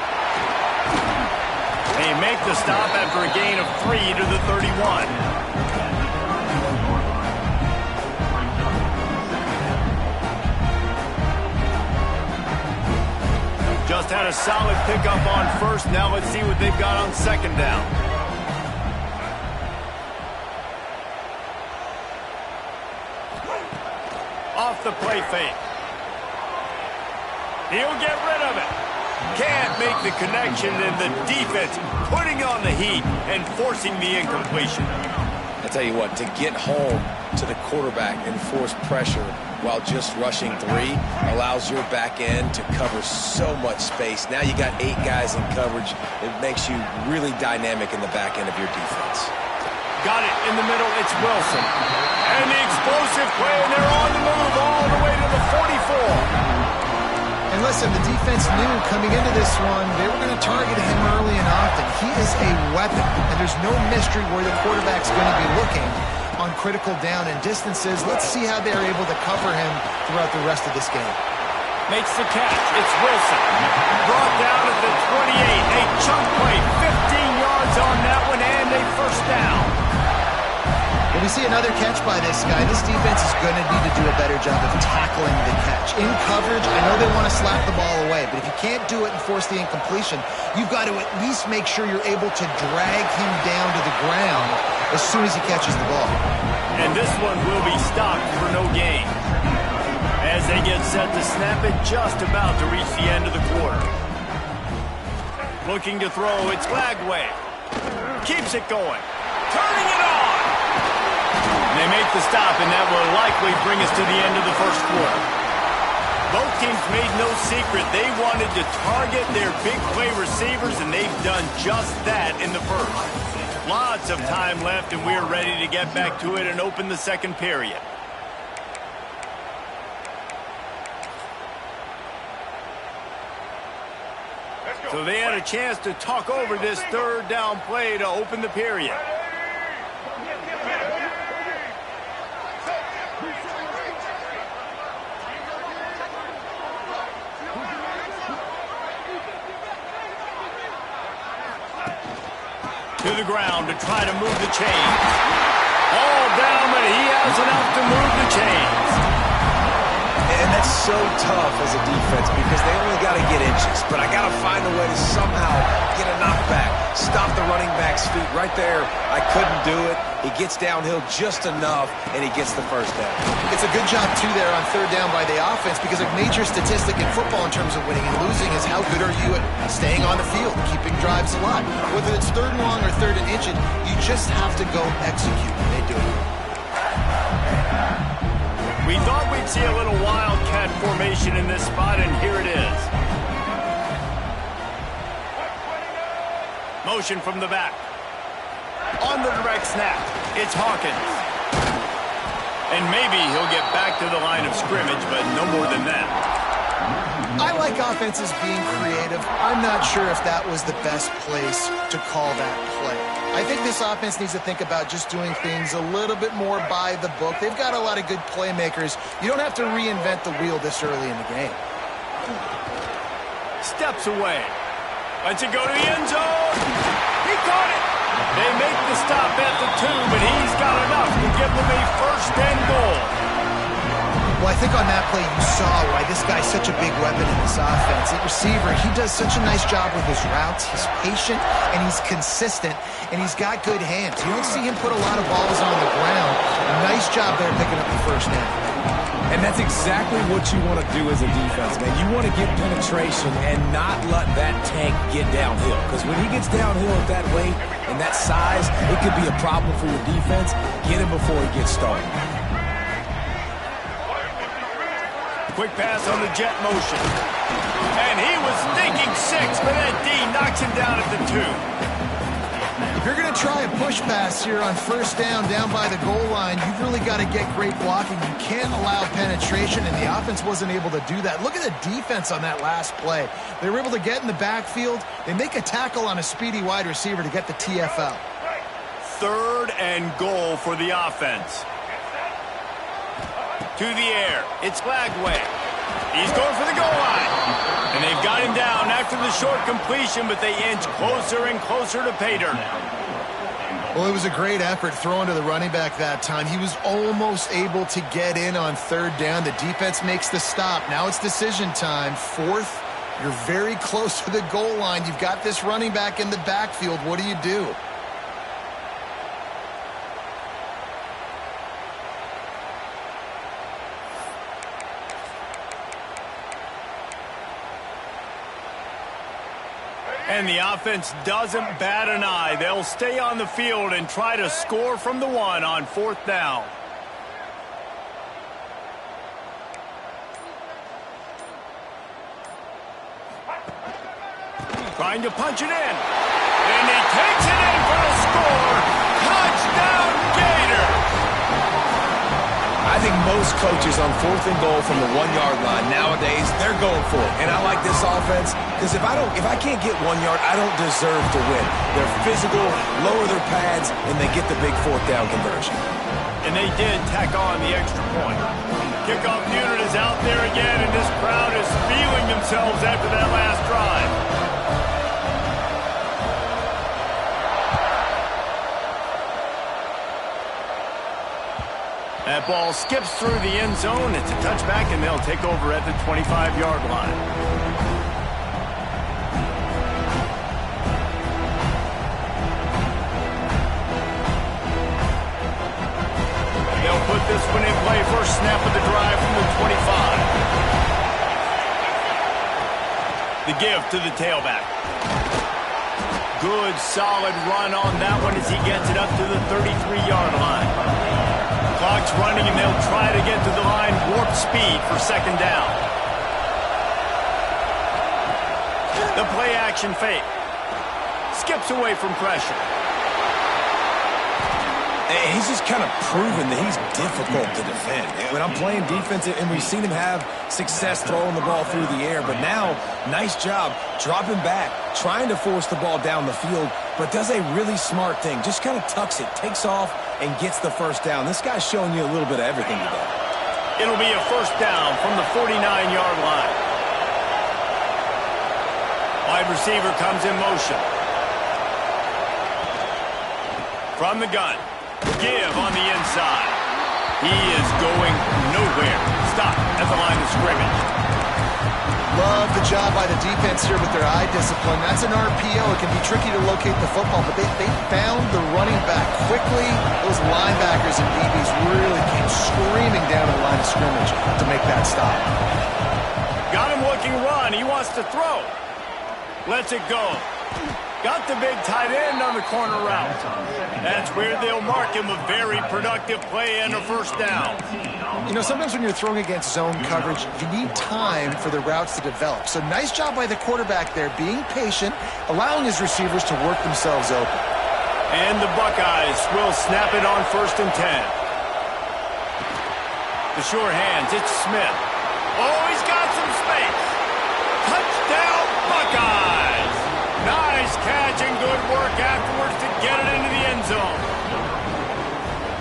They make the stop after a gain of 3 to the 31. Just had a solid pickup on first. Now let's see what they've got on 2nd down. Off the play fake. He'll get rid of it. Can't make the connection, and the defense putting on the heat and forcing the incompletion. I tell you what, to get home to the quarterback and force pressure while just rushing 3 allows your back end to cover so much space. Now you got 8 guys in coverage. It makes you really dynamic in the back end of your defense. Got it in the middle. It's Wilson. And the explosive play, and they're on the move all the way to the 44. And listen, the defense knew coming into this one, they were going to target him early and often. He is a weapon, and there's no mystery where the quarterback's going to be looking on critical down and distances. Let's see how they're able to cover him throughout the rest of this game. Makes the catch. It's Wilson. Brought down at the 28. A chunk play. 15 yards on that one, and a first down. When we see another catch by this guy, this defense is going to need to do a better job of tackling the catch. In coverage, I know they want to slap the ball away, but if you can't do it and force the incompletion, you've got to at least make sure you're able to drag him down to the ground as soon as he catches the ball. And this one will be stopped for no gain. As they get set to snap it, just about to reach the end of the quarter. Looking to throw, it's Lagway. Keeps it going. Turning it on. They make the stop, and that will likely bring us to the end of the first quarter. Both teams made no secret. They wanted to target their big play receivers, and they've done just that in the first. Lots of time left, and we're ready to get back to it and open the second period. So they had a chance to talk over this 3rd down play to open the period. To the ground to try to move the chains. All down, but he has enough to move the chains. And that's so tough as a defense because they only got to get inches. But I got to find a way to somehow get a knockback, Stop the running back's feet right there. I couldn't do it. He gets downhill just enough, and he gets the first down. It's a good job, too, there on third down by the offense, because a major statistic in football in terms of winning and losing is how good are you at staying on the field, keeping drives alive. Whether it's third and long or third and inches, you just have to go execute. They do it. We thought we'd see a little wildcat formation in this spot, and here it is. Motion from the back. On the direct snap, it's Hawkins. And maybe he'll get back to the line of scrimmage, but no more than that. I like offenses being creative. I'm not sure if that was the best place to call that play. I think this offense needs to think about just doing things a little bit more by the book. They've got a lot of good playmakers. You don't have to reinvent the wheel this early in the game. Steps away. Lets it go to the end zone. He caught it. They make the stop at the 2, but he's got enough to give them a first and goal. Well, I think on that play you saw why this guy's such a big weapon in this offense. At receiver, he does such a nice job with his routes. He's patient, and he's consistent, and he's got good hands. You don't see him put a lot of balls on the ground. Nice job there picking up the first down. And that's exactly what you want to do as a defense, man. You want to get penetration and not let that tank get downhill. Because when he gets downhill at that weight and that size, it could be a problem for your defense. Get him before he gets started. Quick pass on the jet motion. And he was thinking 6, but that D knocks him down at the 2. If you're going to try a push pass here on first down by the goal line, you've really got to get great blocking. You can't allow penetration, and the offense wasn't able to do that. Look at the defense on that last play. They were able to get in the backfield. They make a tackle on a speedy wide receiver to get the TFL. Third and goal for the offense. To the air. It's Lagway. He's going for the goal line. And they've got him down after the short completion, but they inch closer and closer to pay dirt. Well, it was a great effort throwing to the running back that time. He was almost able to get in on third down. The defense makes the stop. Now it's decision time. Fourth, you're very close to the goal line. You've got this running back in the backfield. What do you do? And the offense doesn't bat an eye. They'll stay on the field and try to score from the 1 on fourth down. Trying to punch it in. And he takes it in for the score. Touchdown, Gator! I think most coaches on fourth and goal from the 1-yard line nowadays, they're going for it. And I like this offense because if I can't get 1 yard, I don't deserve to win. They're physical, lower their pads, and they get the big fourth down conversion. And they did tack on the extra point. Kickoff unit is out there again, and this crowd is feeling themselves after that last drive. That ball skips through the end zone. It's a touchback, and they'll take over at the 25-yard line. They'll put this one in play. First snap of the drive from the 25. The give to the tailback. Good, solid run on that one as he gets it up to the 33-yard line. Clock's running, and they'll try to get to the line warp speed for second down. The play action fake. Skips away from pressure. And he's just kind of proven that he's difficult to defend. When I'm playing defense, and we've seen him have success throwing the ball through the air, but now, nice job dropping back, trying to force the ball down the field, but does a really smart thing. Just kind of tucks it, takes off, and gets the first down. This guy's showing you a little bit of everything today. It'll be a first down from the 49-yard line. Wide receiver comes in motion. From the gun. Give on the inside. He is going nowhere. Stop at the line of scrimmage. Love the job by the defense here with their eye discipline. That's an RPO. It can be tricky to locate the football, but they found the running back quickly. Those linebackers and DBs really came screaming down to the line of scrimmage to make that stop. Got him looking run. He wants to throw. Lets it go. Got the big tight end on the corner route. That's where they'll mark him. A very productive play and a first down. You know, sometimes when you're throwing against zone coverage, you need time for the routes to develop. So nice job by the quarterback there, being patient, allowing his receivers to work themselves open. And the Buckeyes will snap it on 1st and 10. The sure hands, it's Smith. Oh, he's got some space. Touchdown, Buckeyes. Nice catch and good work afterwards to get it into the end zone.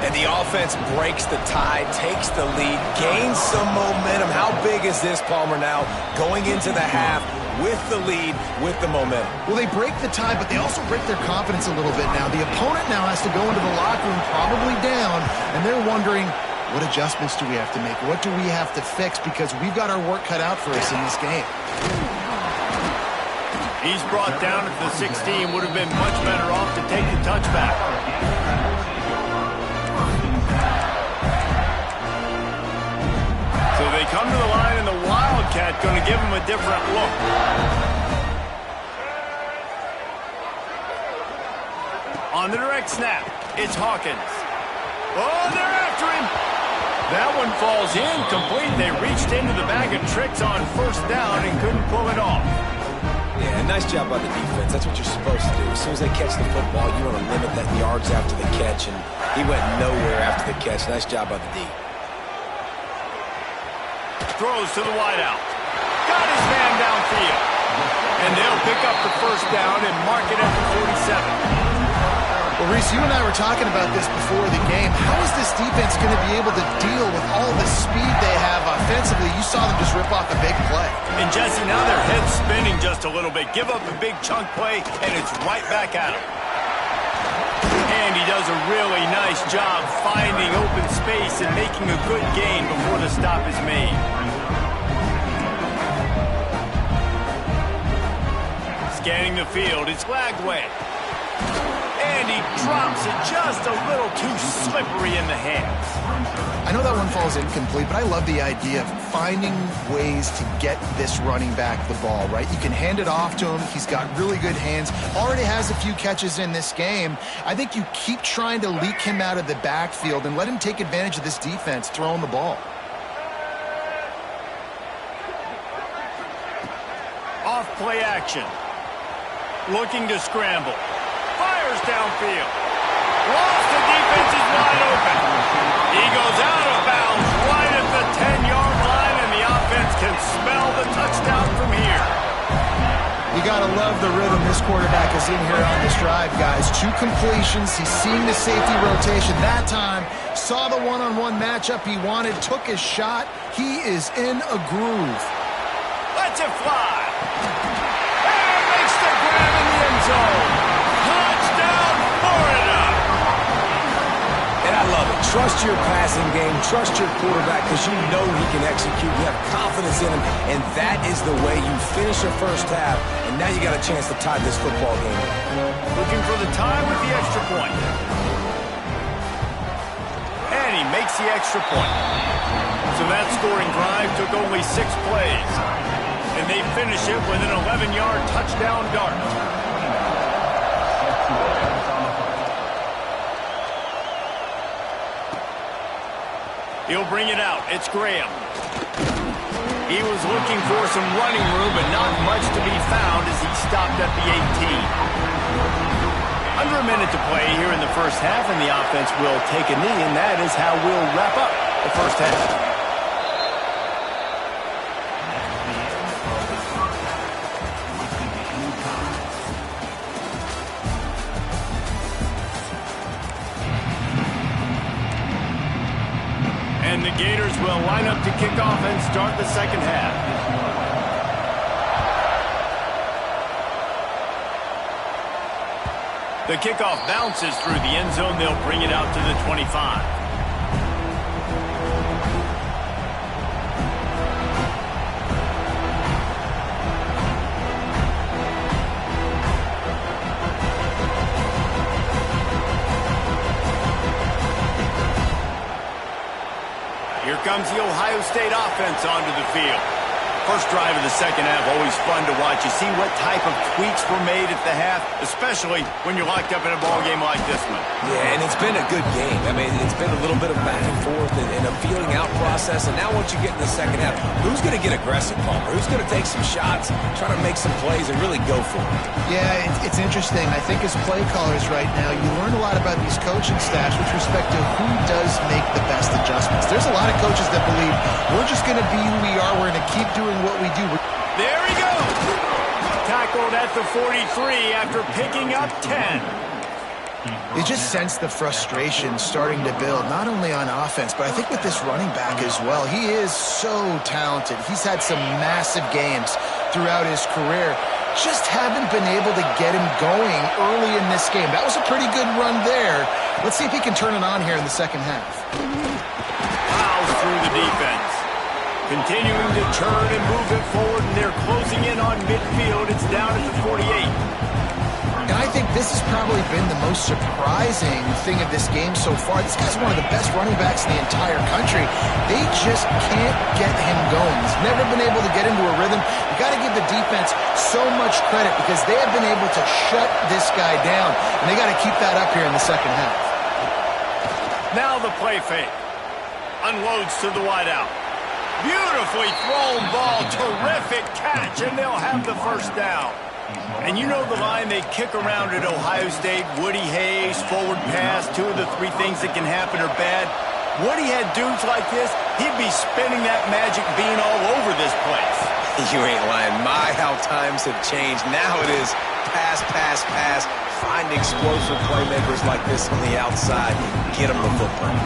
And the offense breaks the tie, takes the lead, gains some momentum. How big is this, Palmer, now going into the half with the lead, with the momentum? Well, they break the tie, but they also break their confidence a little bit now. The opponent now has to go into the locker room probably down, and they're wondering, what adjustments do we have to make? What do we have to fix? Because we've got our work cut out for us in this game. He's brought down at the 16. Would have been much better off to take the touchback. So they come to the line, and the Wildcat going to give him a different look. On the direct snap, it's Hawkins. Oh, they're after him. That one falls incomplete. They reached into the bag of tricks on 1st down and couldn't pull it off. Yeah, nice job by the defense. That's what you're supposed to do. As soon as they catch the football, you want to limit that yards after the catch, and he went nowhere after the catch. Nice job by the D. Throws to the wideout. Got his man downfield. And they'll pick up the 1st down and mark it at the 47. Well, Reese, you and I were talking about this before the game. How is this defense going to be able to deal with all the speed they have offensively? You saw them just rip off a big play. And, Jesse, now their head's spinning just a little bit. Give up a big chunk play, and it's right back at him. And he does a really nice job finding open space and making a good gain before the stop is made. Scanning the field, it's Lagway. And he drops it just a little too slippery in the hands. I know that one falls incomplete, but I love the idea of finding ways to get this running back the ball, right? You can hand it off to him. He's got really good hands. Already has a few catches in this game. I think you keep trying to leak him out of the backfield and let him take advantage of this defense throwing the ball. Off play action. Looking to scramble. Fires downfield. Lost, the defense is wide open. He goes out of bounds right at the 10-yard line, and the offense can smell the touchdown from here. You got to love the rhythm this quarterback is in here on this drive, guys. 2 completions. He's seeing the safety rotation that time. Saw the one-on-one matchup he wanted. Took his shot. He is in a groove. Lets it fly. And makes the grab in the end zone. Touchdown, Florida. And I love it. Trust your passing game. Trust your quarterback because you know he can execute. You have confidence in him, and that is the way you finish your first half. And now you got a chance to tie this football game. Looking for the tie with the extra point. And he makes the extra point. So that scoring drive took only 6 plays. And they finish it with an 11-yard touchdown dart. He'll bring it out. It's Graham. He was looking for some running room, but not much to be found as he stopped at the 18. Under a minute to play here in the first half, and the offense will take a knee, and that is how we'll wrap up the first half. And the Gators will line up to kick off and start the second half. The kickoff bounces through the end zone. They'll bring it out to the 25. comes the Ohio State offense onto the field. First drive of the second half, always fun to watch. You see what type of tweaks were made at the half, especially when you're locked up in a ball game like this one. Yeah, and it's been a good game. I mean, it's been a little bit of back and forth and a feeling out process. And now once you get in the second half, who's going to get aggressive, Palmer? Who's going to take some shots, try to make some plays, and really go for it? Yeah, it's interesting. I think as play callers right now, you learn a lot about these coaching staffs with respect to who does make the best adjustments. There's a lot of coaches that believe we're just going to be who we are. We're going to keep doing what we do. There he goes! Tackled at the 43 after picking up 10. You just sense the frustration starting to build, not only on offense, but I think with this running back as well. He is so talented. He's had some massive games throughout his career. Just haven't been able to get him going early in this game. That was a pretty good run there. Let's see if he can turn it on here in the second half. Plows through the defense. Continuing to turn and move it forward, and they're closing in on midfield. It's down at the 48. And I think this has probably been the most surprising thing of this game so far. This guy's one of the best running backs in the entire country. They just can't get him going. He's never been able to get into a rhythm. You got to give the defense so much credit because they have been able to shut this guy down, and they got to keep that up here in the second half. Now the play fake. Unloads to the wideout. Beautifully thrown ball. Terrific catch, and they'll have the first down. And you know the line they kick around at Ohio State, Woody Hayes, forward pass, 2 of the 3 things that can happen are bad. Woody had dudes like this, he'd be spinning that magic bean all over this place. You ain't lying. My, how times have changed. Now it is pass, pass, pass. Find explosive playmakers like this on the outside. Get them the football.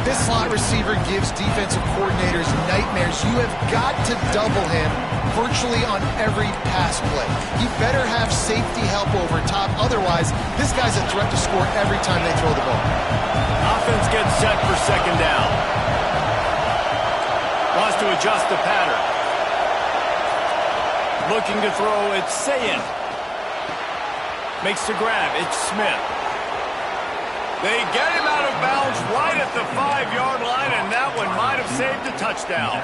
This slot receiver gives defensive coordinators nightmares. You have got to double him virtually on every pass play. He better have safety help over top. Otherwise, this guy's a threat to score every time they throw the ball. Offense gets set for second down. Wants to adjust the pattern. Looking to throw, it's Sayin. Makes the grab, it's Smith. They get him out of bounds right at the 5-yard line, and that one might have saved a touchdown.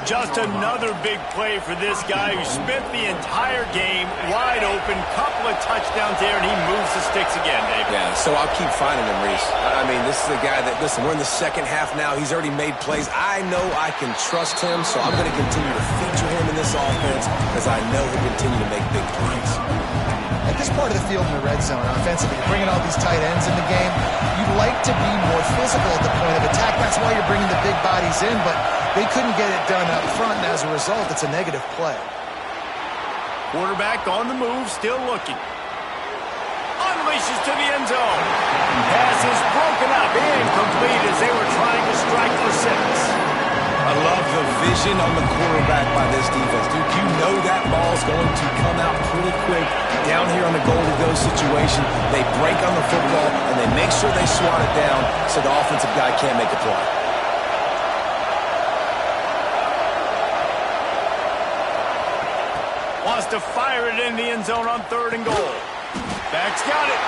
Just another big play for this guy who spent the entire game wide open, couple of touchdowns there, and he moves the sticks again, Dave. Yeah, so I'll keep finding him, Reese. I mean, this is a guy that, listen, we're in the second half now. He's already made plays. I know I can trust him, so I'm going to continue to feature him in this offense because I know he'll continue to make big plays. At this part of the field in the red zone, offensively, you're bringing all these tight ends in the game. You'd like to be more physical at the point of attack. That's why you're bringing the big bodies in, but they couldn't get it done up front, and as a result, it's a negative play. Quarterback on the move, still looking. Unleashes to the end zone. Pass is broken up, incomplete as they were trying to strike for 6. I love the vision on the quarterback by this defense. Dude, you know that ball's going to come out pretty quick down here on the goal-to-go situation. They break on the football, and they make sure they swat it down so the offensive guy can't make a play. Wants to fire it in the end zone on 3rd and goal. Back's got it.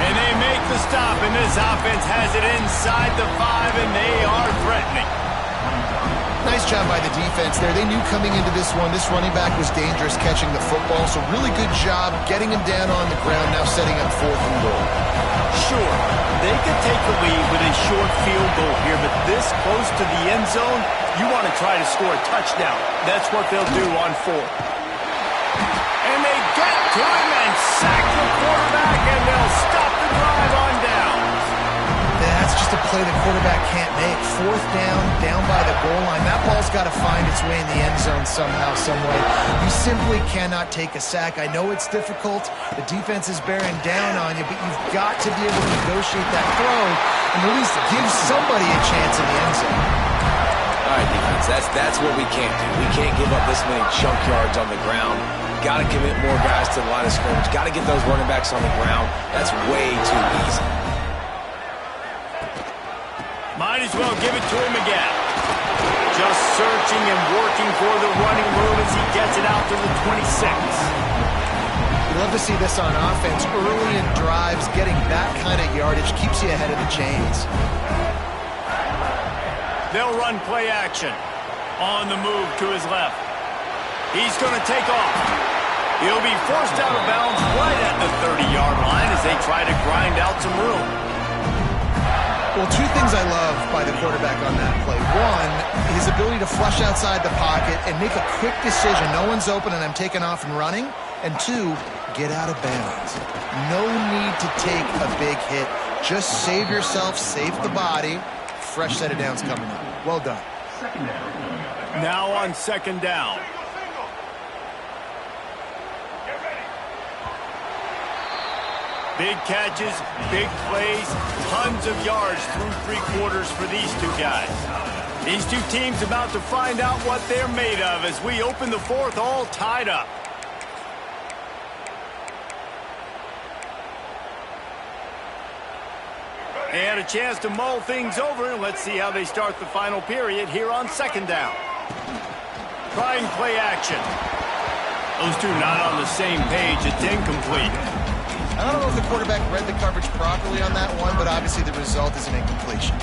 And they make the stop, and this offense has it inside the 5, and they are threatening. Nice job by the defense there. They knew coming into this one, this running back was dangerous catching the football, so really good job getting him down on the ground, now setting up 4th and goal. Sure, they could take the lead with a short field goal here, but this close to the end zone, you want to try to score a touchdown. That's what they'll do on 4th. And they get to him and sack the quarterback, and they'll stop the drive on down. That's just a play the quarterback can't make. 4th down, down by the goal line. That ball's got to find its way in the end zone somehow, some way. You simply cannot take a sack. I know it's difficult. The defense is bearing down on you, but you've got to be able to negotiate that throw and at least give somebody a chance in the end zone. All right, defense, that's what we can't do. We can't give up this many chunk yards on the ground. Got to commit more guys to the line of scrimmage. Got to get those running backs on the ground. That's way too easy. Might as well give it to him again. Just searching and working for the running room as he gets it out to the 26. You love to see this on offense. Early in drives, getting that kind of yardage keeps you ahead of the chains. They'll run play action. On the move to his left. He's going to take off. He'll be forced out of bounds right at the 30-yard line as they try to grind out some room. Well, two things I love by the quarterback on that play. One, his ability to flush outside the pocket and make a quick decision. No one's open and I'm taking off and running. And two, get out of bounds. No need to take a big hit. Just save yourself, save the body. Fresh set of downs coming up. Well done. Now on second down. Big catches, big plays, tons of yards through three quarters for these two guys. These two teams about to find out what they're made of as we open the fourth all tied up. They had a chance to mull things over. Let's see how they start the final period here on second down. Trying play action. Those two not on the same page. It's incomplete. I don't know if the quarterback read the coverage properly on that one, but obviously the result is an incompletion.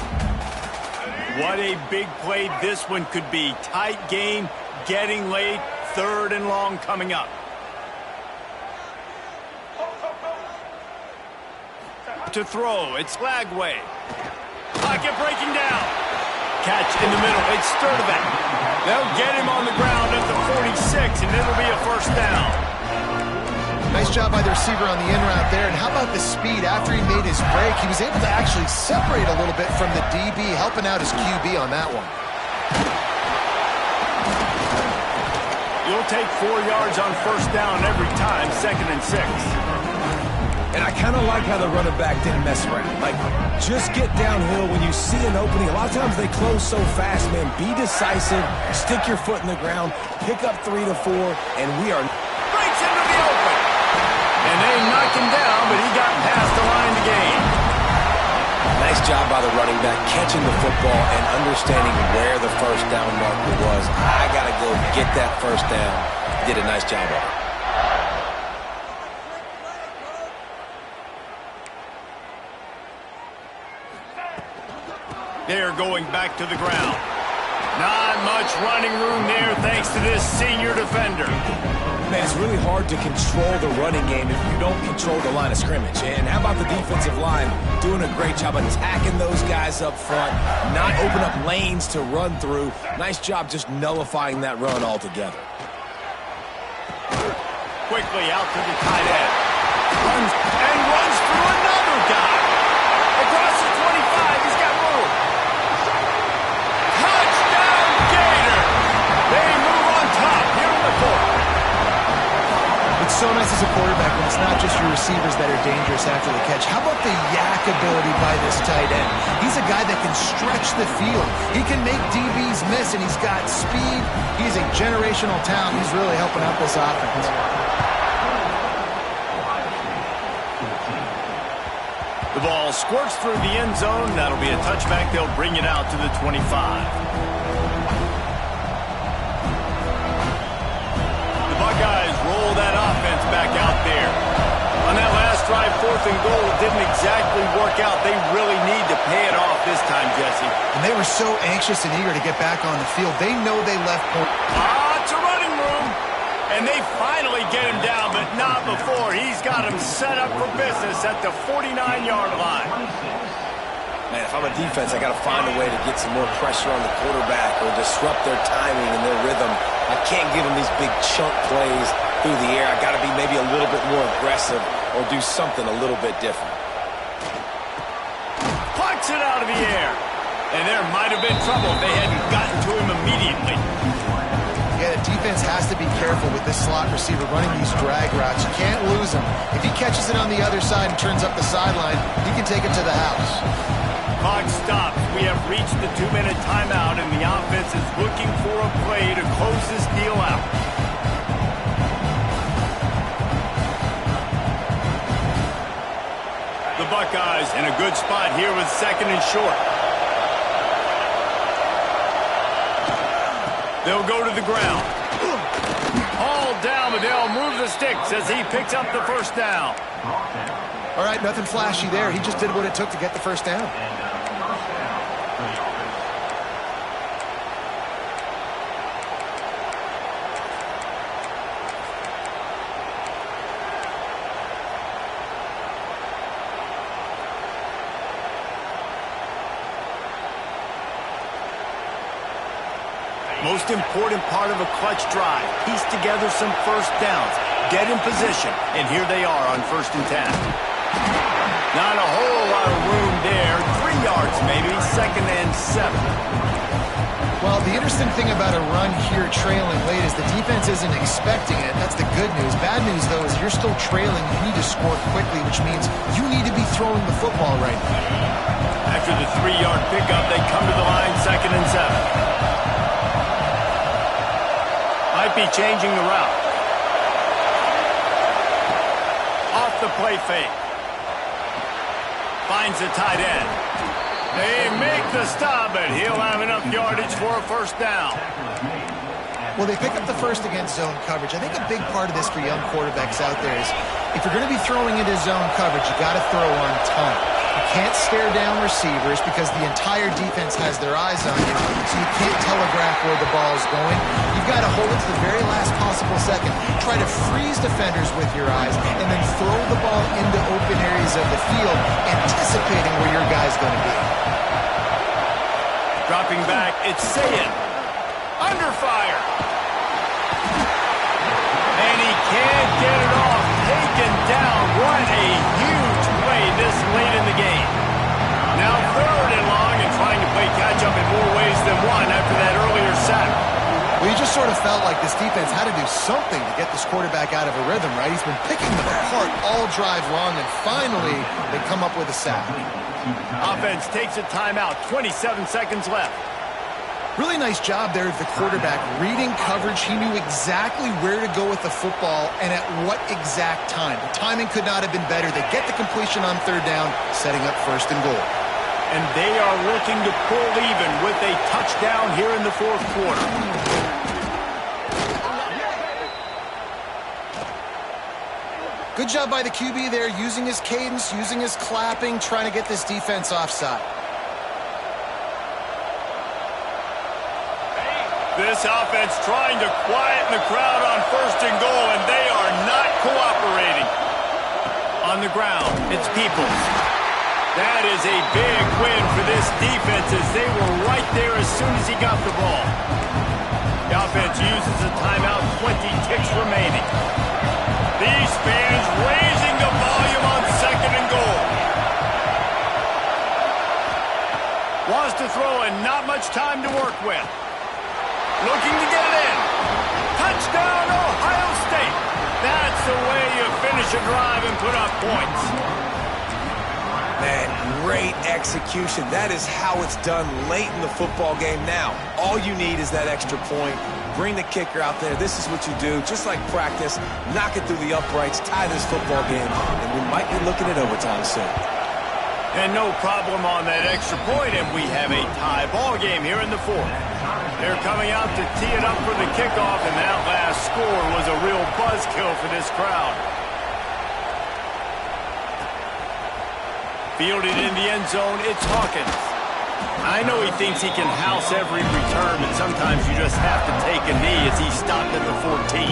What a big play this one could be. Tight game, getting late, third and long coming up. To throw, it's Lagway. Pocket breaking down. Catch in the middle, it's Sturdivant. They'll get him on the ground at the 46, and it'll be a first down. Nice job by the receiver on the in route there. And how about the speed? After he made his break, he was able to actually separate a little bit from the DB, helping out his QB on that one. You'll take 4 yards on first down every time, 2nd and 6. And I kind of like how the running back didn't mess around. Like, just get downhill when you see an opening. A lot of times they close so fast, man. Be decisive, stick your foot in the ground, pick up 3 to 4, and we are... Breaks into the open. And they knocked him down, but he got past the line to gain. Nice job by the running back, catching the football and understanding where the first down marker was. I got to go get that first down. Did a nice job of it. They're going back to the ground. Not much running room there thanks to this senior defender. Man, it's really hard to control the running game if you don't control the line of scrimmage. And how about the defensive line doing a great job attacking those guys up front, not open up lanes to run through. Nice job just nullifying that run altogether. Quickly out to the tight end. Runs through another guy. Across the 25, he's got room. Touchdown, Gator! They move on top here in the fourth. It's so nice as a quarterback when it's not just your receivers that are dangerous after the catch. How about the yak ability by this tight end? He's a guy that can stretch the field. He can make DBs miss, and he's got speed. He's a generational talent. He's really helping out this offense. The ball squirts through the end zone. That'll be a touchback. They'll bring it out to the 25. The Buckeyes roll that offense back out there. On that last drive, 4th and goal, didn't exactly work out. They really need to pay it off this time, Jesse. And they were so anxious and eager to get back on the field. They know they left point. It's a running room. And they finally get him down, but not before. He's got him set up for business at the 49-yard line. Man, if I'm a defense, I got to find a way to get some more pressure on the quarterback or disrupt their timing and their rhythm. I can't give them these big chunk plays through the air. I got to be maybe a little bit more aggressive or do something a little bit different. Plucks it out of the air. And there might have been trouble if they hadn't gotten to him immediately. Yeah, the defense has to be careful with this slot receiver running these drag routes. You can't lose him. If he catches it on the other side and turns up the sideline, he can take it to the house. Clock stops. We have reached the 2-minute timeout, and the offense is looking for a play to close this deal out. The Buckeyes in a good spot here with 2nd and short. They'll go to the ground. All down, but they'll move the sticks as he picks up the first down. All right, nothing flashy there. He just did what it took to get the first down. Most important part of a clutch drive. Piece together some first downs. Get in position. And here they are on 1st and 10. Not a whole lot of room there. 3 yards maybe. 2nd and 7. Well, the interesting thing about a run here trailing late is the defense isn't expecting it. That's the good news. Bad news, though, is you're still trailing. You need to score quickly, which means you need to be throwing the football right now. After the 3-yard pickup, they come to the line 2nd and 7. Might be changing the route. Off the play fake. Finds the tight end. They make the stop, but he'll have enough yardage for a 1st down. Well, they pick up the first against zone coverage. I think a big part of this for young quarterbacks out there is if you're going to be throwing into zone coverage, you got to throw on time. You can't stare down receivers because the entire defense has their eyes on you, so you can't telegraph where the ball is going. You've got to hold it to the very last possible second. Try to freeze defenders with your eyes, and then throw the ball into open areas of the field, anticipating where your guy's going to be. Dropping back, it's Sayin. Under fire. And he can't get it off. Taken down. What a huge play this late in the game. Now 3rd and long and trying to play catch-up in more ways than one after that earlier sack. Well, you just sort of felt like this defense had to do something to get this quarterback out of a rhythm, right? He's been picking them apart all drive long, and finally they come up with a sack. Offense takes a timeout. 27 seconds left. Really nice job there of the quarterback. Reading coverage, he knew exactly where to go with the football and at what exact time. The timing could not have been better. They get the completion on 3rd down, setting up 1st and goal. And they are looking to pull even with a touchdown here in the 4th quarter. Good job by the QB there, using his cadence, using his clapping, trying to get this defense offside. This offense trying to quieten the crowd on 1st and goal, and they are not cooperating. On the ground, it's Peoples. That is a big win for this defense as they were right there as soon as he got the ball. The offense uses a timeout, 20 ticks remaining. These fans raising the volume on 2nd and goal. Wants to throw and not much time to work with. Looking to get it in. Touchdown, Ohio State. That's the way you finish a drive and put up points. Man, great execution. That is how it's done late in the football game now. All you need is that extra point. Bring the kicker out there. This is what you do. Just like practice, knock it through the uprights, tie this football game, and we might be looking at overtime soon. And no problem on that extra point, and we have a tie ball game here in the 4th. They're coming out to tee it up for the kickoff, and that last score was a real buzzkill for this crowd. Fielded in the end zone, it's Hawkins. I know he thinks he can house every return, but sometimes you just have to take a knee as he stopped at the 14.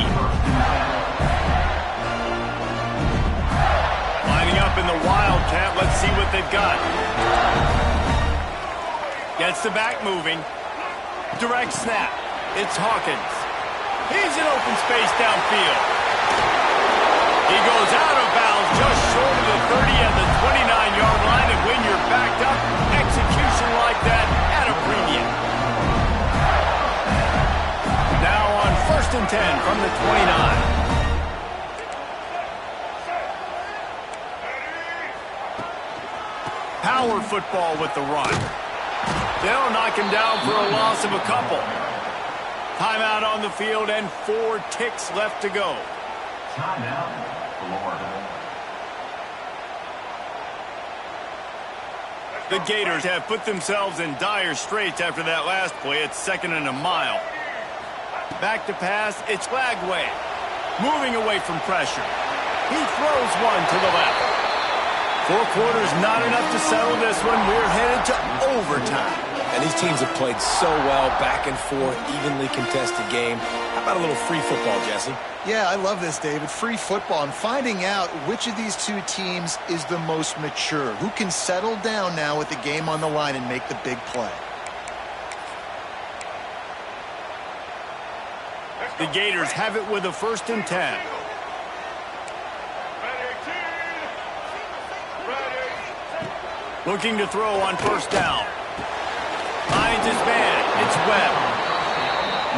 Lining up in the Wildcat, let's see what they've got. Gets the back moving. Direct snap. It's Hawkins. He's in open space downfield. He goes out of bounds just short of the 30 at the 29-yard line, and when you're backed up, execution like that at a premium. Now on 1st and 10 from the 29. Power football with the run. They'll knock him down for a loss of a couple. Timeout on the field and 4 ticks left to go. Timeout, Florida. The Gators have put themselves in dire straits after that last play. It's 2nd and a mile. Back to pass, it's Lagway. Moving away from pressure. He throws one to the left. 4 quarters, not enough to settle this one. We're headed to overtime. And these teams have played so well, back and forth, evenly contested game. How about a little free football, Jesse? Yeah, I love this, David. Free football and finding out which of these two teams is the most mature. Who can settle down now with the game on the line and make the big play. The Gators have it with a 1st and 10. Looking to throw on 1st down. Finds his man. It's Webb.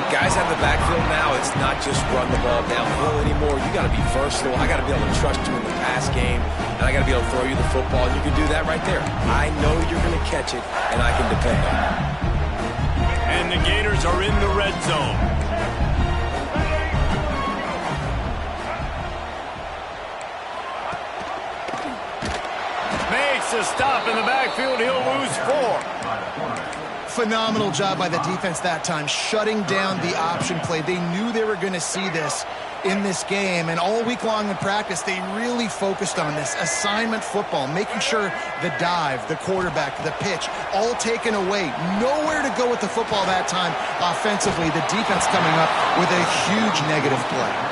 Guys out of the backfield now, it's not just run the ball downfield anymore. You got to be versatile. I got to be able to trust you in the pass game, and I got to be able to throw you the football, and you can do that right there. I know you're going to catch it, and I can depend on it. And the Gators are in the red zone. Makes a stop in the backfield. He'll lose 4. Phenomenal job by the defense that time, shutting down the option play. They knew they were going to see this in this game, and all week long in practice, they really focused on this assignment football, making sure the dive, the quarterback, the pitch, all taken away. Nowhere to go with the football that time offensively. The defense coming up with a huge negative play.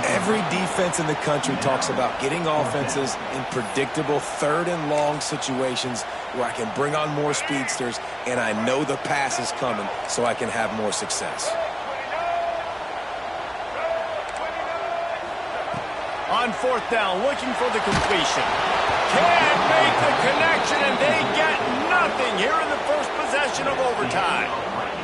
Every defense in the country talks about getting offenses in predictable 3rd and long situations where I can bring on more speedsters and I know the pass is coming so I can have more success. On 4th down, looking for the completion. Can't make the connection, and they get nothing here in the first possession of overtime.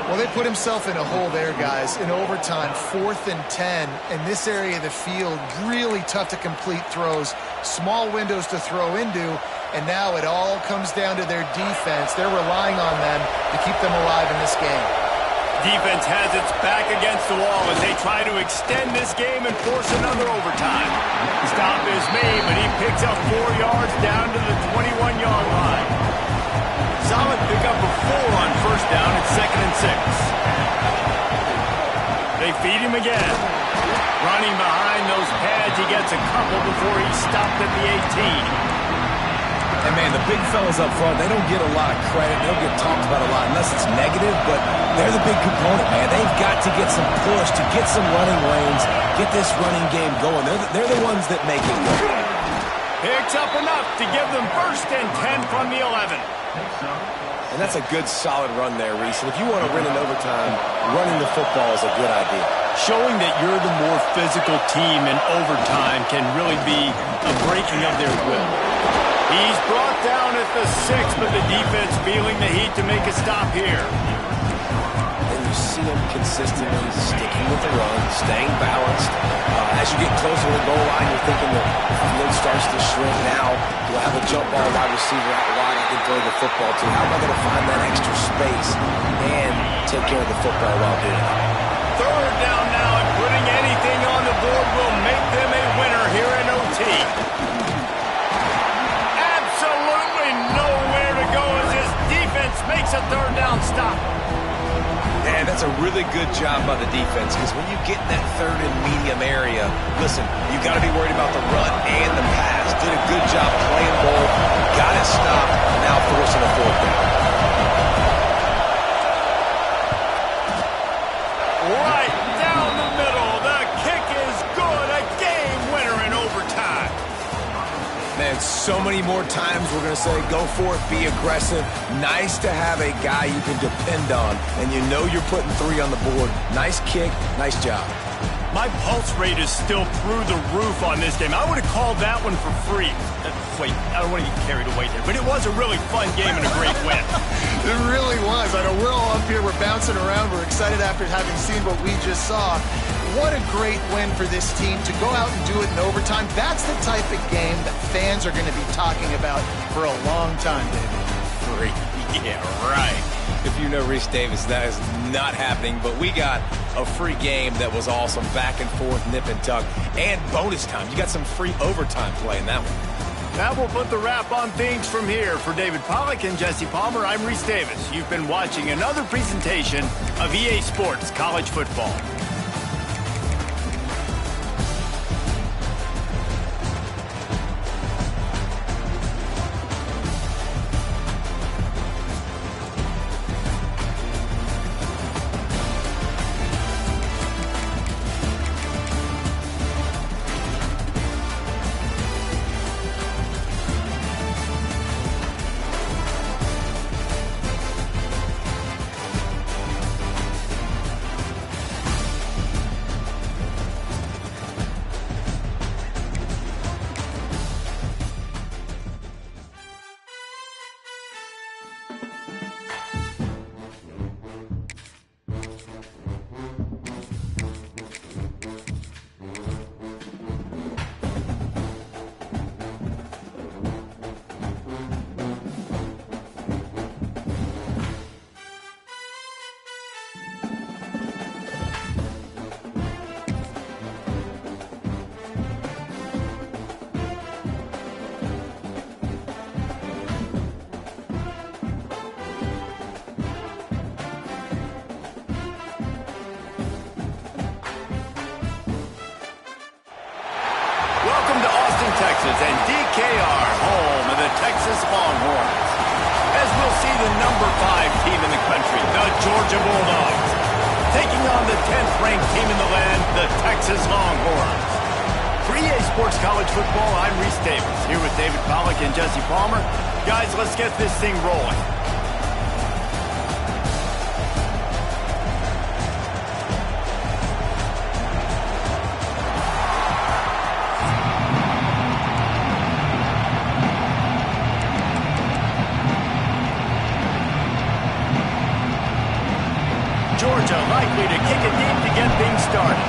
Well, they put himself in a hole there, guys. In overtime, 4th and 10. In this area of the field, really tough to complete throws. Small windows to throw into, and now it all comes down to their defense. They're relying on them to keep them alive in this game. Defense has its back against the wall as they try to extend this game and force another overtime. Stop is made, but he picks up 4 yards down to the 21-yard line. Solid pickup of 4 on 1st down at 2nd and 6. They feed him again. Running behind those pads, he gets a couple before he's stopped at the 18. And, man, the big fellas up front, they don't get a lot of credit. They don't get talked about a lot unless it's negative, but they're the big component, man. They've got to get some push, to get some running lanes, get this running game going. They're the ones that make it go. Picks up enough to give them 1st and 10 from the 11. And that's a good, solid run there, Reese. And if you want to win in overtime, running the football is a good idea. Showing that you're the more physical team in overtime can really be a breaking of their will. He's brought down at the 6, but the defense feeling the heat to make a stop here. And you see him consistently sticking with the run, staying balanced. As you get closer to the goal line, you're thinking the field starts to shrink now. You'll have a jump ball wide receiver out wide I can throw the football to. How am I going to find that extra space and take care of the football while doing it? 3rd down now, and putting anything on the board will make them a winner here in OT. Absolutely nowhere to go as his defense makes a 3rd down stop. And that's a really good job by the defense, because when you get in that 3rd and medium area, listen, you got to be worried about the run and the pass. Did a good job playing both, got it stopped, now forcing a 4th down. Right down the middle. The kick is good. A game winner in overtime. Man, so many more times we're going to say, go for it, be aggressive. Nice to have a guy you can depend on, and you know you're putting 3 on the board. Nice kick, nice job. My pulse rate is still through the roof on this game. I would have called that one for free. Wait, I don't want to get carried away there, but it was a really fun game and a great win. It really was. I know we're all up here, we're bouncing around, we're excited after having seen what we just saw. What a great win for this team to go out and do it in overtime. That's the type of game that fans are going to be talking about for a long time, David. Free. Yeah, right. If you know Reese Davis, that is not happening, but we got a free game that was awesome. Back and forth, nip and tuck, and bonus time. You got some free overtime play in that one. That will put the wrap on things from here. For David Pollack and Jesse Palmer, I'm Reese Davis. You've been watching another presentation of EA Sports College Football. Houston, Texas, and DKR, home of the Texas Longhorns. As we'll see the number 5 team in the country, the Georgia Bulldogs, taking on the 10th ranked team in the land, the Texas Longhorns. For EA Sports College Football, I'm Reese Davis, here with David Pollack and Jesse Palmer. Guys, let's get this thing rolling. Georgia likely to kick it deep to get things started.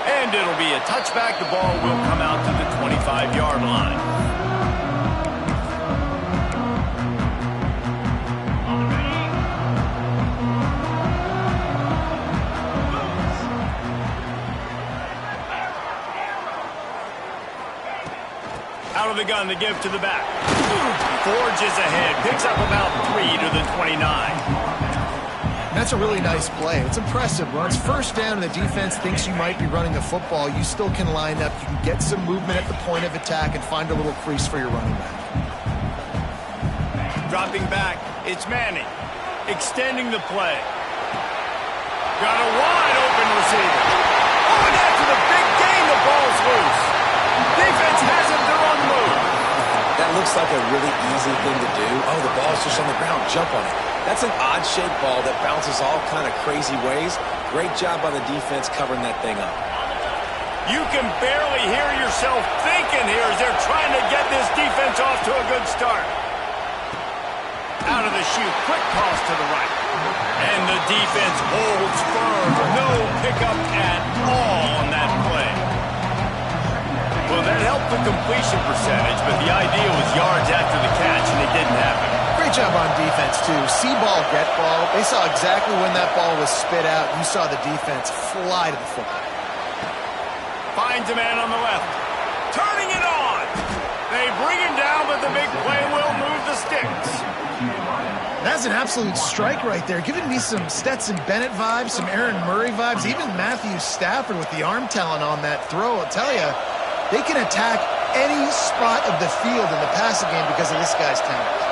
And it'll be a touchback. The ball will come out to the 25-yard line. Out of the gun to give to the back. Forges ahead. Picks up about 3 to the 29. That's a really nice play. It's impressive. When it's first down and the defense thinks you might be running the football, you still can line up. You can get some movement at the point of attack and find a little crease for your running back. Dropping back. It's Manning. Extending the play. Got a wide open receiver. Oh, and after the big gain, the ball's loose. Defense has him. They're on the move. That looks like a really easy thing to do. Oh, the ball's just on the ground. Jump on it. That's an odd-shaped ball that bounces all kind of crazy ways. Great job by the defense covering that thing up. You can barely hear yourself thinking here as they're trying to get this defense off to a good start. Out of the chute, quick toss to the right. And the defense holds firm. No pickup at all on that play. Well, that helped the completion percentage, but the idea was yards after the catch, and it didn't happen. Great job on defense, too. See ball, get ball. They saw exactly when that ball was spit out. You saw the defense fly to the football. Finds a man on the left. Turning it on. They bring him down, but the big play will move the sticks. That's an absolute strike right there. Giving me some Stetson Bennett vibes, some Aaron Murray vibes, even Matthew Stafford with the arm talent on that throw. I'll tell you, they can attack any spot of the field in the passing game because of this guy's talent.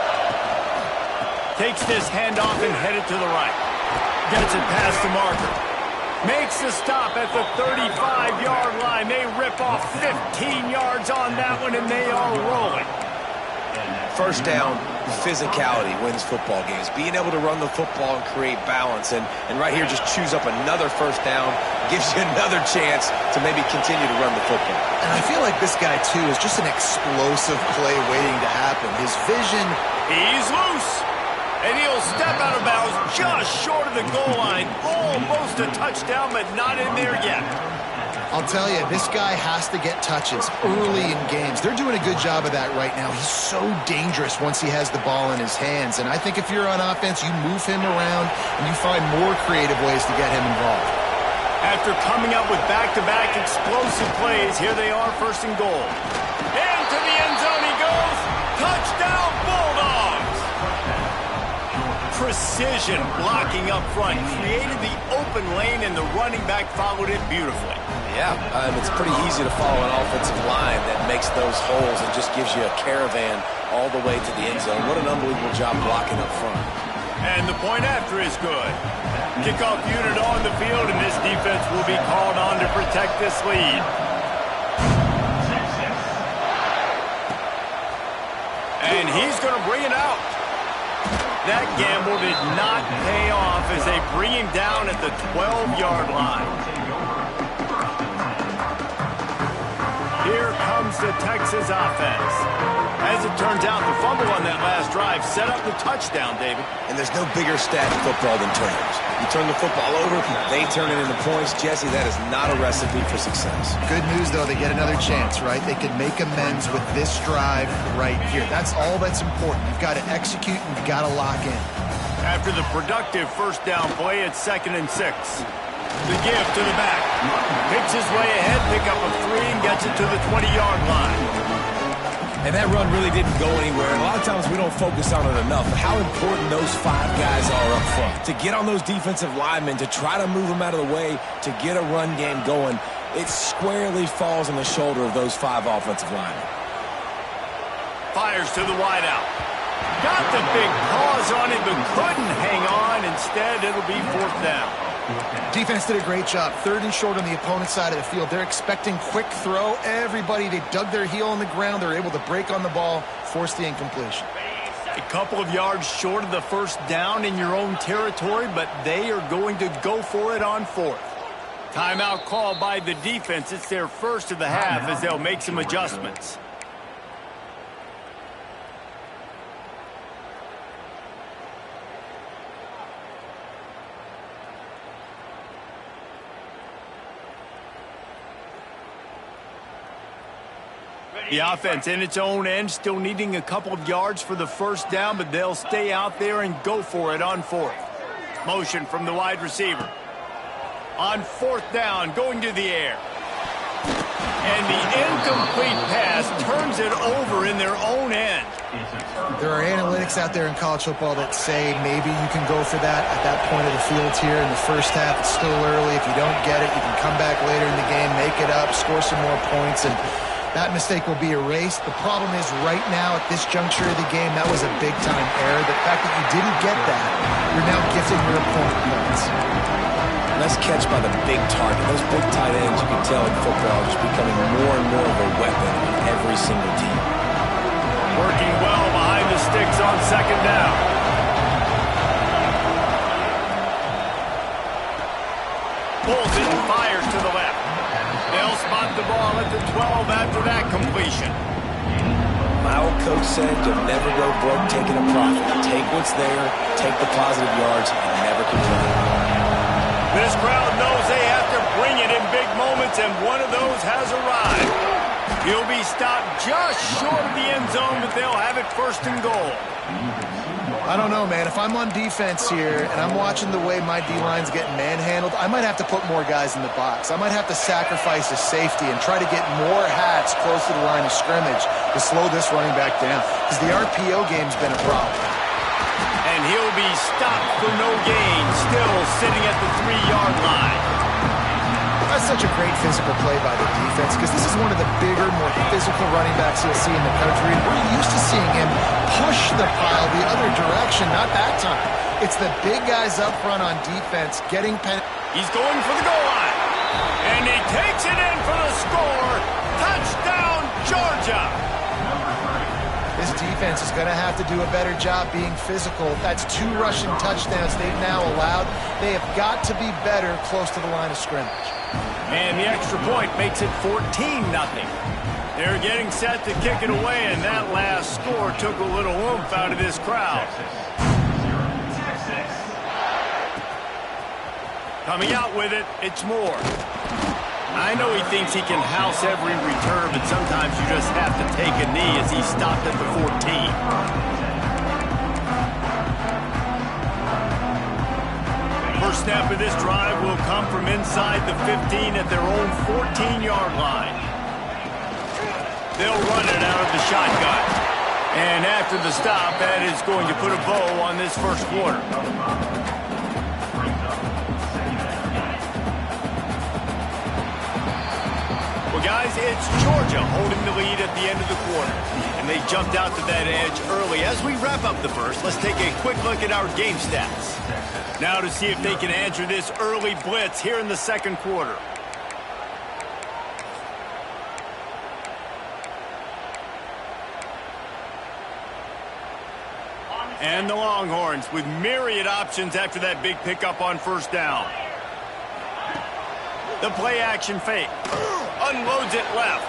Takes this handoff and headed to the right. Gets it past the marker. Makes the stop at the 35-yard line. They rip off 15 yards on that one, and they are rolling. First down, physicality wins football games. Being able to run the football and create balance. And right here, just choose up another first down. Gives you another chance to maybe continue to run the football. And I feel like this guy, too, is just an explosive play waiting to happen. His vision... He's loose. And he'll step out of bounds just short of the goal line. Almost a touchdown, but not in there yet. I'll tell you, this guy has to get touches early in games. They're doing a good job of that right now. He's so dangerous once he has the ball in his hands. And I think if you're on offense, you move him around and you find more creative ways to get him involved. After coming up with back-to-back explosive plays, here they are, first and goal. Into the end zone he goes. Touchdown, Bulldogs! Precision blocking up front. Created the open lane, and the running back followed it beautifully. Yeah, it's pretty easy to follow an offensive line that makes those holes and just gives you a caravan all the way to the end zone. What an unbelievable job blocking up front. And the point after is good. Kickoff unit on the field, and this defense will be called on to protect this lead. And he's going to bring it out. That gamble did not pay off as they bring him down at the 12-yard line. Here comes the Texas offense. As it turns out, the fumble on that last drive set up the touchdown, David. And there's no bigger stat in football than turnovers. You turn the football over, they turn it into points. Jesse, that is not a recipe for success. Good news, though, they get another chance, right? They can make amends with this drive right here. That's all that's important. You've got to execute and you've got to lock in. After the productive first down play, it's 2nd and 6. The give to the back. Picks his way ahead, pick up a 3, and gets it to the 20-yard line. And that run really didn't go anywhere. And a lot of times we don't focus on it enough. But how important those 5 guys are up front. To get on those defensive linemen, to try to move them out of the way, to get a run game going, it squarely falls on the shoulder of those 5 offensive linemen. Fires to the wideout. Got the big paws on it, but couldn't hang on. Instead, it'll be 4th down. Defense did a great job. 3rd and short on the opponent's side of the field. They're expecting quick throw. Everybody, they dug their heel on the ground. They're able to break on the ball, force the incompletion. A couple of yards short of the 1st down in your own territory, but they are going to go for it on 4th. Timeout called by the defense. It's their first of the half as they'll make some adjustments. The offense in its own end, still needing a couple of yards for the 1st down, but they'll stay out there and go for it on 4th. Motion from the wide receiver. On 4th down, going to the air. And the incomplete pass turns it over in their own end. There are analytics out there in college football that say maybe you can go for that at that point of the field here in the 1st half. It's still early. If you don't get it, you can come back later in the game, make it up, score some more points, and that mistake will be erased. The problem is right now at this juncture of the game, that was a big-time error. The fact that you didn't get that, you're now gifting your opponent points. Nice catch by the big target. Those big tight ends, you can tell in football, are just becoming more and more of a weapon on every single team. Working well behind the sticks on 2nd down. Pulls it and fires to the left. They'll spot the ball at the 12 after that completion. My old coach said you'll never go broke taking a profit. Take what's there, take the positive yards, and never complain. This crowd knows they have to bring it in big moments, and one of those has arrived. He'll be stopped just short of the end zone, but they'll have it 1st and goal. I don't know, man. If I'm on defense here and I'm watching the way my D-line's getting manhandled, I might have to put more guys in the box. I might have to sacrifice a safety and try to get more hats close to the line of scrimmage to slow this running back down, because the RPO game's been a problem. And he'll be stopped for no gain, still sitting at the 3-yard line. That's such a great physical play by the defense, because this is one of the bigger, more physical running backs you'll see in the country. We're used to seeing him push the pile the other direction, not that time. It's the big guys up front on defense getting He's going for the goal line. And he takes it in for the score. Touchdown, Georgia. This defense is going to have to do a better job being physical. That's 2 rushing touchdowns they've now allowed. They have got to be better close to the line of scrimmage. And the extra point makes it 14-0. They're getting set to kick it away, and that last score took a little oomph out of this crowd. Coming out with it, it's Moore. I know he thinks he can house every return, but sometimes you just have to take a knee as he stopped at the 14. First snap of this drive will come from inside the 15 at their own 14-yard line. They'll run it out of the shotgun. And after the stop, that is going to put a bow on this 1st quarter. Well, guys, it's Georgia holding the lead at the end of the quarter. And they jumped out to that edge early. As we wrap up the first, let's take a quick look at our game stats. Now to see if they can answer this early blitz here in the 2nd quarter. And the Longhorns with myriad options after that big pickup on 1st down. The play action fake. Unloads it left.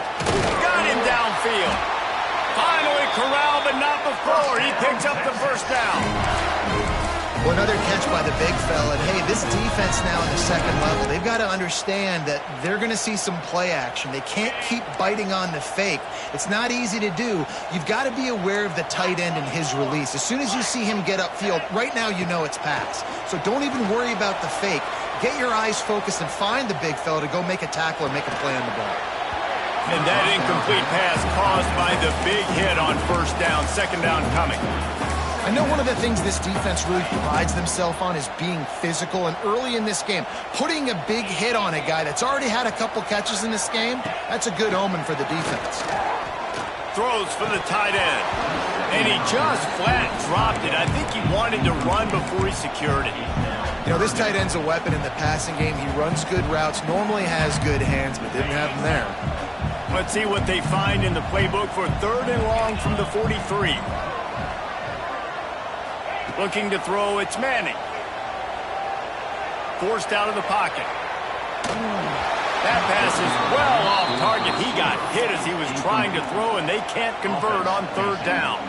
Got him downfield. Finally corralled, but not before. He picks up the 1st down. Well, another catch by the big fella. And, hey, this defense now in the 2nd level, they've got to understand that they're going to see some play action. They can't keep biting on the fake. It's not easy to do. You've got to be aware of the tight end and his release. As soon as you see him get upfield, right now you know it's pass. So don't even worry about the fake. Get your eyes focused and find the big fella to go make a tackle or make a play on the ball. And that incomplete pass caused by the big hit on first down, second down coming. I know one of the things this defense really prides themselves on is being physical, and early in this game, putting a big hit on a guy that's already had a couple catches in this game, that's a good omen for the defense. Throws for the tight end. And he just flat dropped it. I think he wanted to run before he secured it. You know, this tight end's a weapon in the passing game. He runs good routes, normally has good hands, but didn't have them there. Let's see what they find in the playbook for third and long from the 43. Looking to throw, it's Manning. Forced out of the pocket. That pass is well off target. He got hit as he was trying to throw, and they can't convert on third down.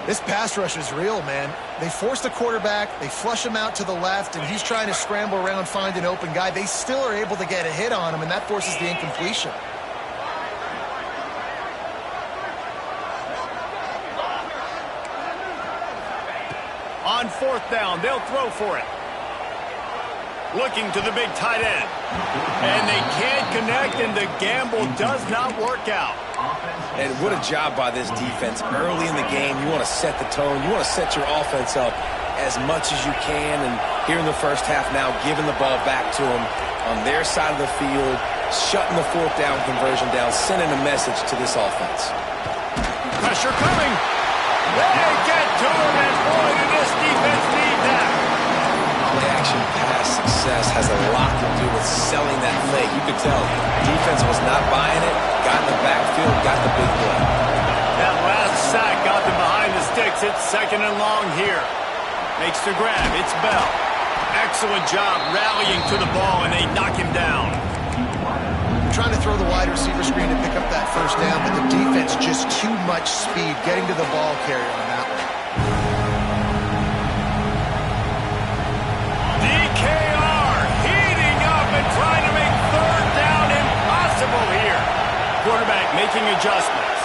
This pass rush is real, man. They force the quarterback, they flush him out to the left, and he's trying to scramble around, find an open guy. They still are able to get a hit on him, and that forces the incompletion. On fourth down, they'll throw for it. Looking to the big tight end. And they can't connect, and the gamble does not work out. And what a job by this defense. Early in the game, you want to set the tone. You want to set your offense up as much as you can. And here in the first half now, giving the ball back to them on their side of the field, shutting the fourth down conversion down, sending a message to this offense. Pressure coming. They get to him, and boy, did this defense need that. Play-action pass success has a lot to do with selling that fake. You could tell defense was not buying it, got in the backfield, got the big play. That last sack got them behind the sticks. It's second and long here. Makes the grab. It's Bell. Excellent job rallying to the ball, and they knock him down. Trying to throw the wide receiver screen to pick up that first down, but the defense just too much speed getting to the ball carrier on that one. DKR heating up and trying to make third down impossible here. Quarterback making adjustments.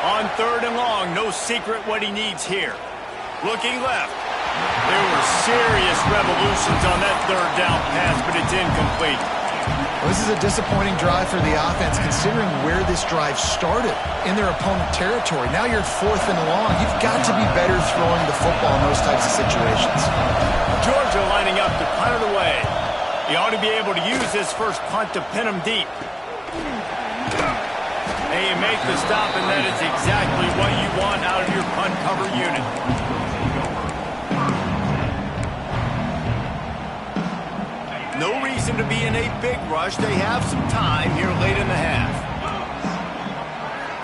On third and long, no secret what he needs here. Looking left. There were serious revolutions on that third down pass, but it's incomplete. Well, this is a disappointing drive for the offense, considering where this drive started, in their opponent territory. Now you're fourth and long. You've got to be better throwing the football in those types of situations. Georgia lining up to punt it away. He ought to be able to use this first punt to pin him deep. And you make the stop, and that is exactly what you want out of your punt cover unit. No reason to be in a big rush. They have some time here late in the half.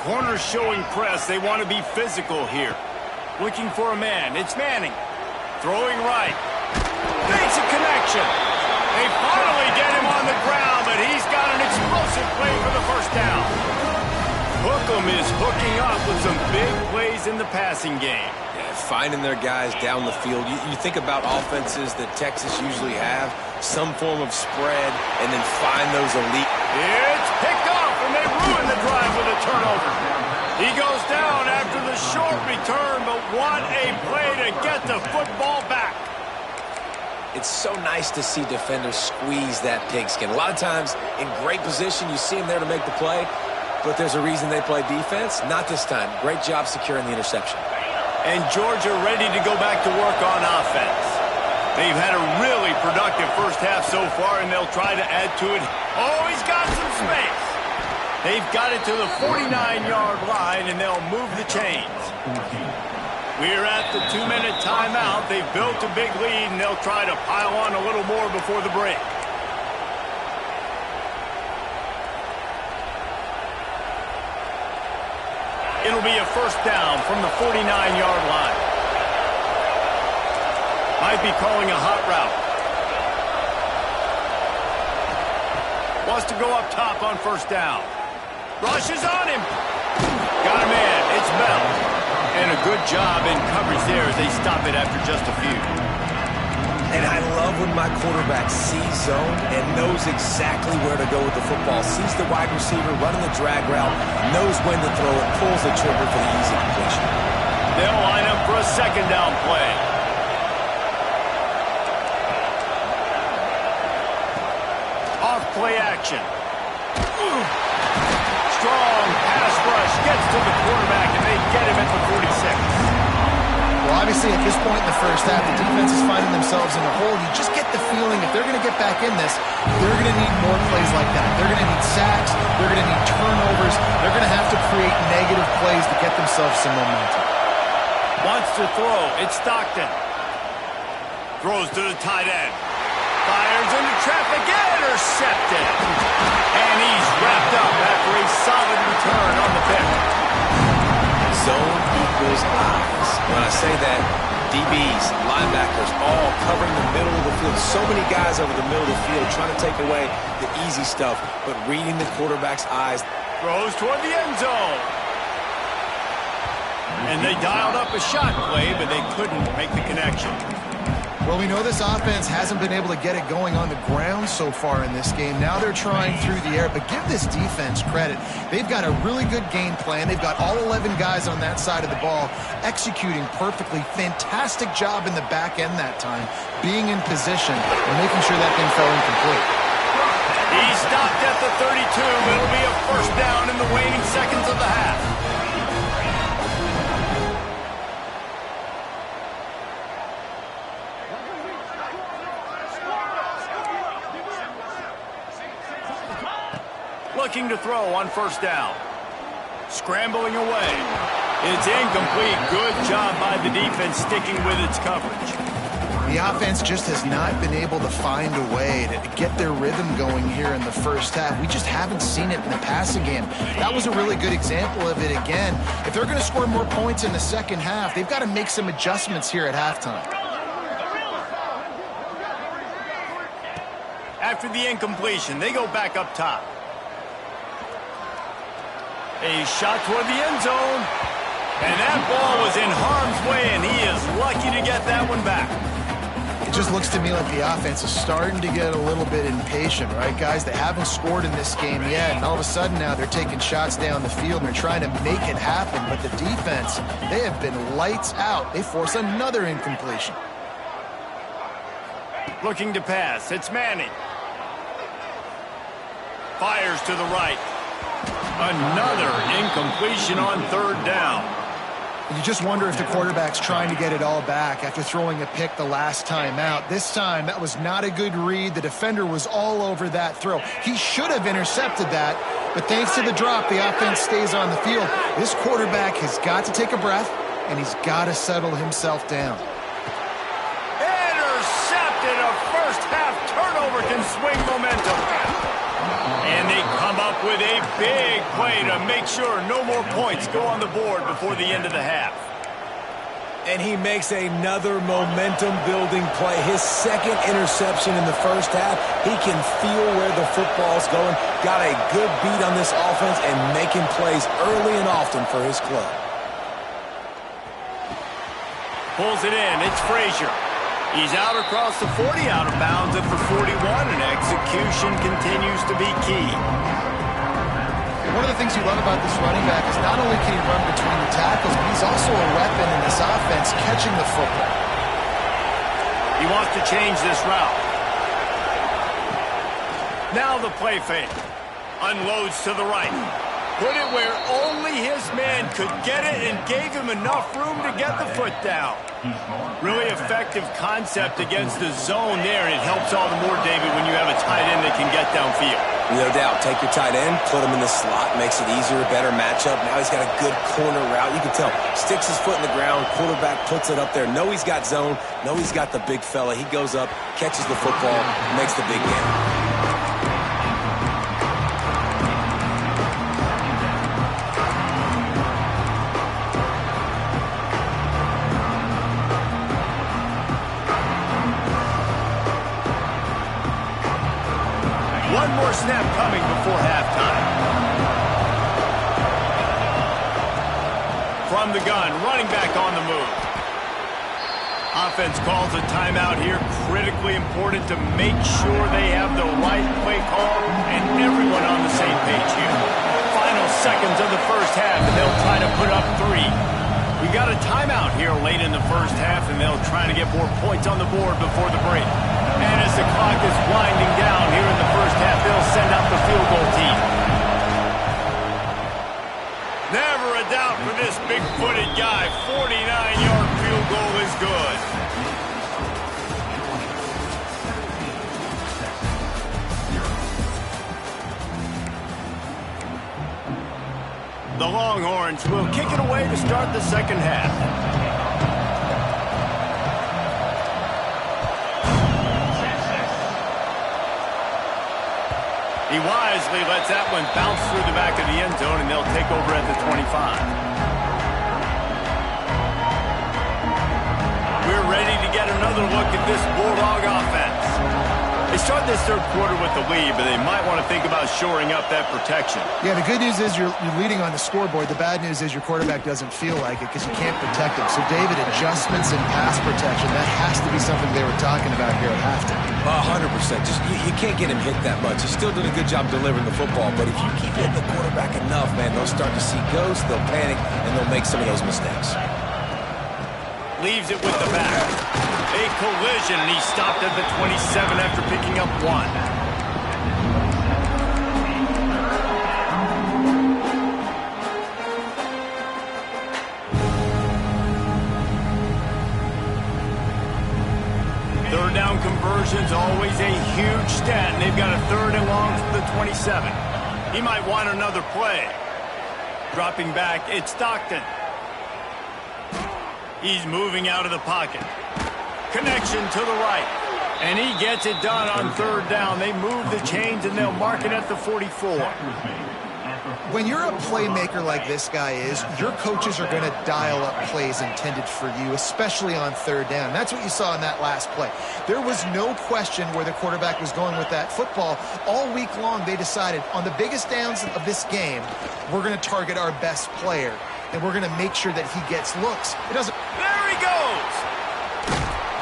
Corners showing press. They want to be physical here. Looking for a man. It's Manning. Throwing right. Makes a connection. They finally get him on the ground, but he's got an explosive play for the first down. Hookem is hooking up with some big plays in the passing game. Finding their guys down the field. You think about offenses that Texas usually have, some form of spread, and then find those elite. It's picked off, and they ruin the drive with a turnover. He goes down after the short return, but what a play to get the football back. It's so nice to see defenders squeeze that pigskin. A lot of times, in great position, you see them there to make the play, but there's a reason they play defense. Not this time. Great job securing the interception. And Georgia ready to go back to work on offense. They've had a really productive first half so far, and they'll try to add to it. Oh, he's got some space. They've got it to the 49-yard line, and they'll move the chains. We're at the 2-minute timeout. They've built a big lead, and they'll try to pile on a little more before the break. It'll be a first down from the 49-yard line. Might be calling a hot route. Wants to go up top on first down. Rushes on him. Got him in. It's Bell. And a good job in coverage there as they stop it after just a few. And I love when my quarterback sees zone and knows exactly where to go with the football. Sees the wide receiver running the drag route, knows when to throw it, pulls the trigger for the easy completion. They'll line up for a second down play. action. Strong pass rush gets to the quarterback, and they get him at the 46. Well, obviously, at this point in the first half, the defense is finding themselves in a hole. You just get the feeling if they're going to get back in this, they're going to need more plays like that. They're going to need sacks. They're going to need turnovers. They're going to have to create negative plays to get themselves some momentum. Wants to throw. It's Stockton. Throws to the tight end. Fires into traffic. Intercepted. And he's wrapped up after a solid return on the pick. Zone equals eyes. When I say that, DBs, linebackers, all covering the middle of the field. So many guys over the middle of the field trying to take away the easy stuff, but reading the quarterback's eyes. Throws toward the end zone. And they dialed up a shot play, but they couldn't make the connection. Well, we know this offense hasn't been able to get it going on the ground so far in this game. Now they're trying through the air, but give this defense credit. They've got a really good game plan. They've got all 11 guys on that side of the ball executing perfectly. Fantastic job in the back end that time, being in position and making sure that thing fell incomplete. He stopped at the 32. It'll be a first down in the waning seconds of the half. Looking to throw on first down. Scrambling away. It's incomplete. Good job by the defense sticking with its coverage. The offense just has not been able to find a way to get their rhythm going here in the first half. We just haven't seen it in the passing game. That was a really good example of it again. If they're going to score more points in the second half, they've got to make some adjustments here at halftime. After the incompletion, they go back up top. A shot toward the end zone. And that ball was in harm's way, and he is lucky to get that one back. It just looks to me like the offense is starting to get a little bit impatient, right, guys? They haven't scored in this game yet, and all of a sudden now they're taking shots down the field, and they're trying to make it happen. But the defense, they have been lights out. They force another incompletion. Looking to pass. It's Manning. Fires to the right. Another incompletion on third down. You just wonder if the quarterback's trying to get it all back after throwing a pick the last time out. This time, that was not a good read. The defender was all over that throw. He should have intercepted that, but thanks to the drop, the offense stays on the field. This quarterback has got to take a breath, and he's got to settle himself down. Intercepted. A first half turnover can swing momentum. And they come up with a big play to make sure no more points go on the board before the end of the half. And he makes another momentum-building play. His second interception in the first half. He can feel where the football's going. Got a good beat on this offense and making plays early and often for his club. Pulls it in. It's Frazier. He's out across the 40, out of bounds at the 41, and execution continues to be key. One of the things you love about this running back is not only can he run between the tackles, but he's also a weapon in this offense catching the football. He wants to change this route. Now the play fake. Unloads to the right. Put it where only his man could get it and gave him enough room to get the foot down. Really effective concept against the zone there, and it helps all the more, David, when you have a tight end that can get downfield. No doubt. Take your tight end, put him in the slot, makes it easier, better matchup. Now he's got a good corner route. You can tell. Sticks his foot in the ground, quarterback puts it up there. Know he's got zone, know he's got the big fella. He goes up, catches the football, makes the big game. One more snap coming before halftime. From the gun, running back on the move. Offense calls a timeout here. Critically important to make sure they have the right play call and everyone on the same page here. Final seconds of the first half, and they'll try to put up 3. We got a timeout here late in the first half, and they'll try to get more points on the board before the break. And as the clock is winding down here in the first half, they'll send out the field goal team. Never a doubt for this big-footed guy. 49-yard field goal is good. The Longhorns will kick it away to start the second half. He wisely lets that one bounce through the back of the end zone, and they'll take over at the 25. We're ready to get another look at this Bulldog offense. They start this third quarter with the lead, but they might want to think about shoring up that protection. Yeah, the good news is you're leading on the scoreboard. The bad news is your quarterback doesn't feel like it because you can't protect him. So, David, adjustments in pass protection, that has to be something they were talking about here at halftime. 100%. Just you can't get him hit that much. He's still doing a good job delivering the football, but if you keep hitting the quarterback enough, man, they'll start to see ghosts, they'll panic, and they'll make some of those mistakes. Leaves it with the back. A collision, and he stopped at the 27 after picking up 1. Third down conversions, always a huge stat, and they've got a third and long from the 27. He might want another play. Dropping back, it's Stockton. He's moving out of the pocket. Connection to the right. And he gets it done on third down. They move the chains, and they'll mark it at the 44. When you're a playmaker like this guy is, your coaches are going to dial up plays intended for you, especially on third down. That's what you saw in that last play. There was no question where the quarterback was going with that football. All week long, they decided on the biggest downs of this game, we're going to target our best player, and we're going to make sure that he gets looks. It doesn't. There he goes.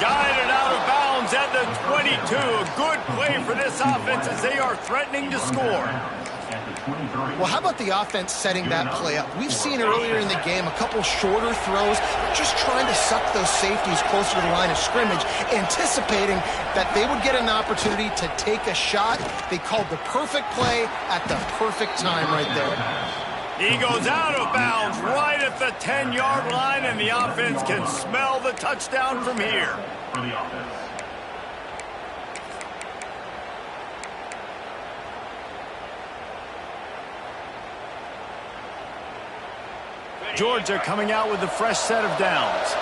Guided out of bounds at the 22. A good play for this offense as they are threatening to score. Well, how about the offense setting that play up? We've seen earlier in the game a couple shorter throws, just trying to suck those safeties closer to the line of scrimmage, anticipating that they would get an opportunity to take a shot. They called the perfect play at the perfect time right there. He goes out of bounds right at the 10-yard line, and the offense can smell the touchdown from here. Georgia coming out with a fresh set of downs.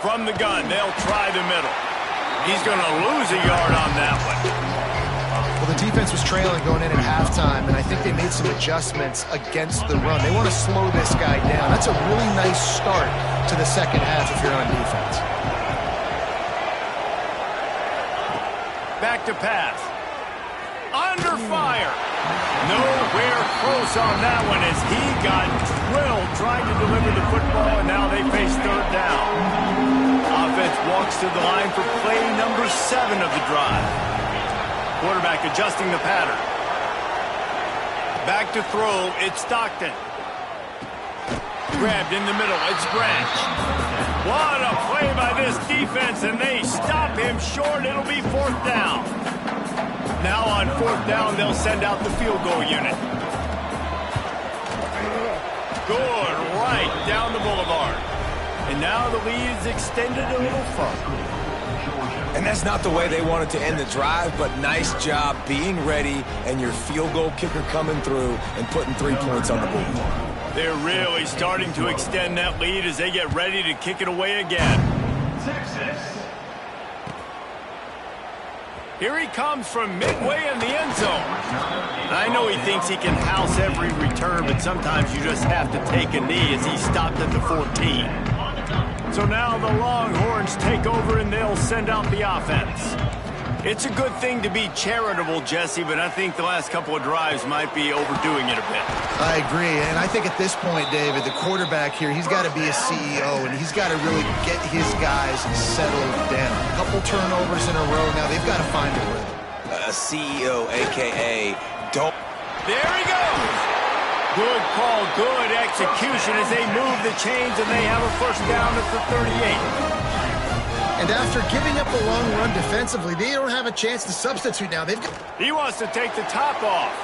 From the gun, they'll try the middle. He's going to lose a yard on that one. Well, the defense was trailing going in at halftime, and I think they made some adjustments against the run. They want to slow this guy down. That's a really nice start to the second half if you're on defense. Back to pass. Under fire. Nowhere close on that one as he got drilled trying to deliver the football, and now they face third down. Offense walks to the line for play number 7 of the drive. Quarterback adjusting the pattern. Back to throw, it's Stockton. Grabbed in the middle, it's Branch. What a play by this defense, and they stop him short. It'll be fourth down. Now on fourth down, they'll send out the field goal unit. Good, right down the boulevard. And now the lead is extended a little further. And that's not the way they wanted to end the drive, but nice job being ready and your field goal kicker coming through and putting 3 points on the board. They're really starting to extend that lead as they get ready to kick it away again. Here he comes from midway in the end zone. I know he thinks he can house every return, but sometimes you just have to take a knee as he stopped at the 14. So now the Longhorns take over and they'll send out the offense. It's a good thing to be charitable, Jesse, but I think the last couple of drives might be overdoing it a bit. I agree, and I think at this point, David, the quarterback here, he's got to be a CEO, and he's got to really get his guys settled down. A couple turnovers in a row now. They've got to find a rhythm. A CEO, a.k.a. don't. There he goes. Good call, good execution as they move the chains, and they have a first down at the 38. And after giving up a long run defensively, they don't have a chance to substitute now. He wants to take the top off.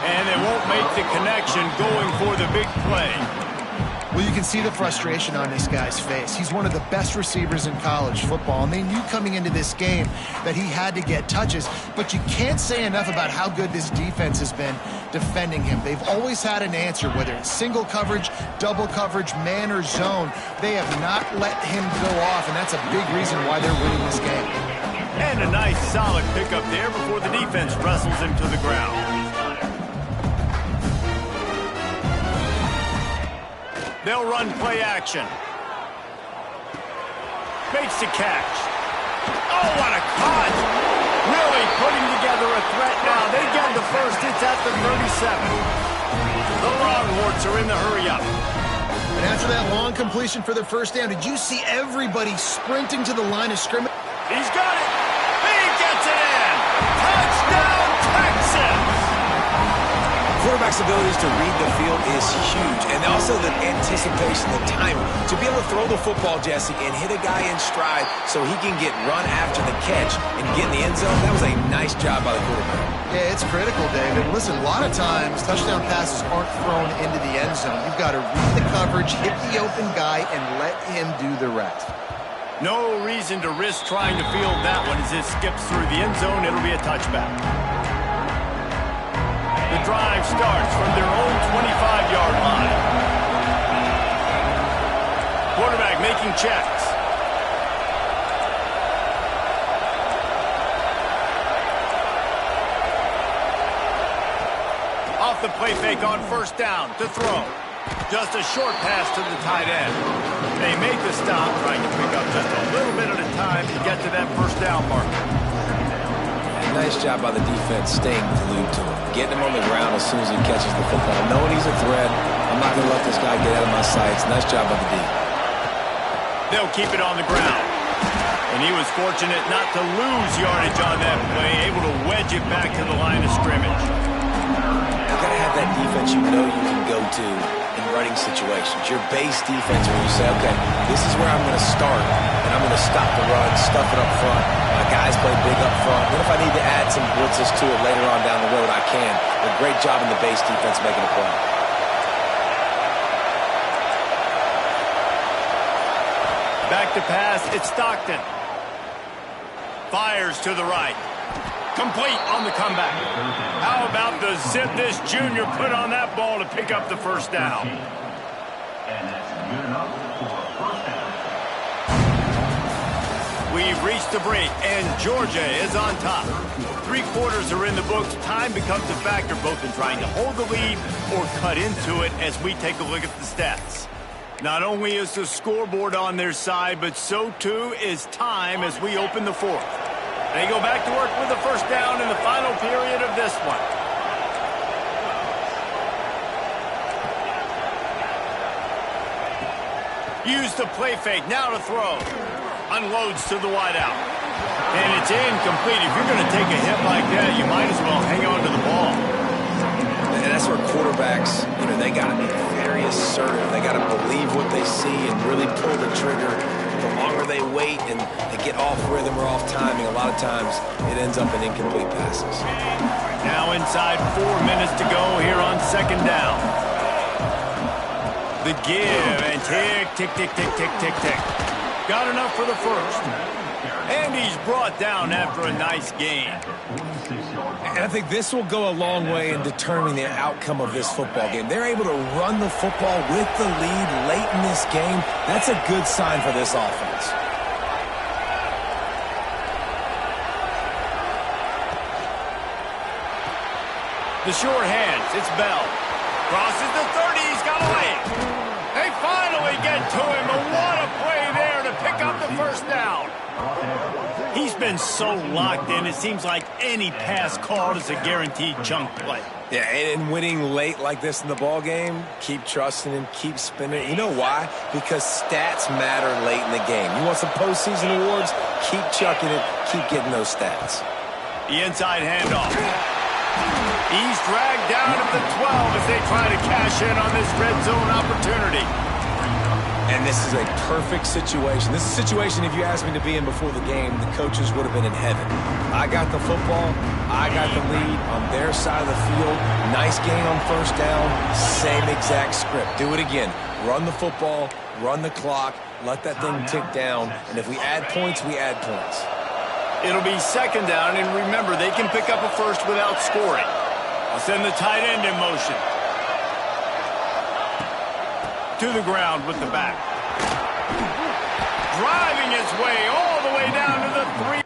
And they won't make the connection going for the big play. Well, you can see the frustration on this guy's face. He's one of the best receivers in college football, and they knew coming into this game that he had to get touches, but you can't say enough about how good this defense has been defending him. They've always had an answer, whether it's single coverage, double coverage, man or zone. They have not let him go off, and that's a big reason why they're winning this game. And a nice solid pickup there before the defense wrestles him to the ground. They'll run play action. Makes the catch. Oh, what a cut! Really putting together a threat now. They get the first. It's at the 37. The Longhorns are in the hurry-up. And after that long completion for the first down, did you see everybody sprinting to the line of scrimmage? He's got it. He gets it in. Touchdown, Texas! Quarterback's abilities to read the field is huge, and also the anticipation, the timing. To be able to throw the football, Jesse, and hit a guy in stride so he can get run after the catch and get in the end zone, that was a nice job by the quarterback. Yeah, it's critical, David. Listen, a lot of times touchdown passes aren't thrown into the end zone. You've got to read the coverage, hit the open guy, and let him do the rest. No reason to risk trying to field that one as it skips through the end zone. It'll be a touchback. The drive starts from their own 25-yard line. Quarterback making checks. Off the play fake on first down to throw. Just a short pass to the tight end. They make the stop, trying to pick up just a little bit at a time to get to that first down marker. Nice job by the defense staying glued to him. Getting him on the ground as soon as he catches the football. Knowing he's a threat, I'm not going to let this guy get out of my sights. Nice job by the D. They'll keep it on the ground. And he was fortunate not to lose yardage on that play, able to wedge it back to the line of scrimmage. You got to have that defense you know you can go to in running situations. Your base defense where you say, okay, this is where I'm going to start, and I'm going to stop the run, stuff it up front. My guys play big up front. Then if I need to add some blitzes to it later on down the road, I can. A great job in the base defense making a play. Back to pass, it's Stockton. Fires to the right. Complete on the comeback. How about the zip this junior put on that ball to pick up the first down? And that's good enough for a first down. We've reached the break, and Georgia is on top. 3 quarters are in the books. Time becomes a factor both in trying to hold the lead or cut into it as we take a look at the stats. Not only is the scoreboard on their side, but so too is time as we open the fourth. They go back to work with the first down in the final period of this one. Use the play fake, now to throw. Unloads to the wideout. And it's incomplete. If you're going to take a hit like that, you might as well hang on to the ball. And that's where quarterbacks, they got to be very assertive. They got to believe what they see and really pull the trigger. The longer they wait and they get off rhythm or off timing, a lot of times it ends up in incomplete passes. Now inside 4 minutes to go here on second down. The give and tick, tick, tick, tick, tick, tick, tick. Got enough for the first. And he's brought down after a nice gain. And I think this will go a long way in determining the outcome of this football game. They're able to run the football with the lead late in this game. That's a good sign for this offense. The short hands, it's Bell. Crosses the 30, he's got a leg. They finally get to him, but what a play there to pick up the first down. He's been so locked in, it seems like any pass called is a guaranteed chunk play. Yeah, and winning late like this in the ball game, keep trusting him, keep spinning. You know why? Because stats matter late in the game. You want some postseason awards? Keep chucking it, keep getting those stats. The inside handoff. He's dragged down at the 12 as they try to cash in on this red zone opportunity. And this is a perfect situation. This is a situation, if you asked me to be in before the game, the coaches would have been in heaven. I got the football. I got the lead on their side of the field. Nice gain on first down. Same exact script. Do it again. Run the football, run the clock, let that thing tick down. And if we add points, we add points. It'll be second down, and remember, they can pick up a first without scoring. I'll send the tight end in motion. To the ground with the back. Driving his way all the way down to the 3.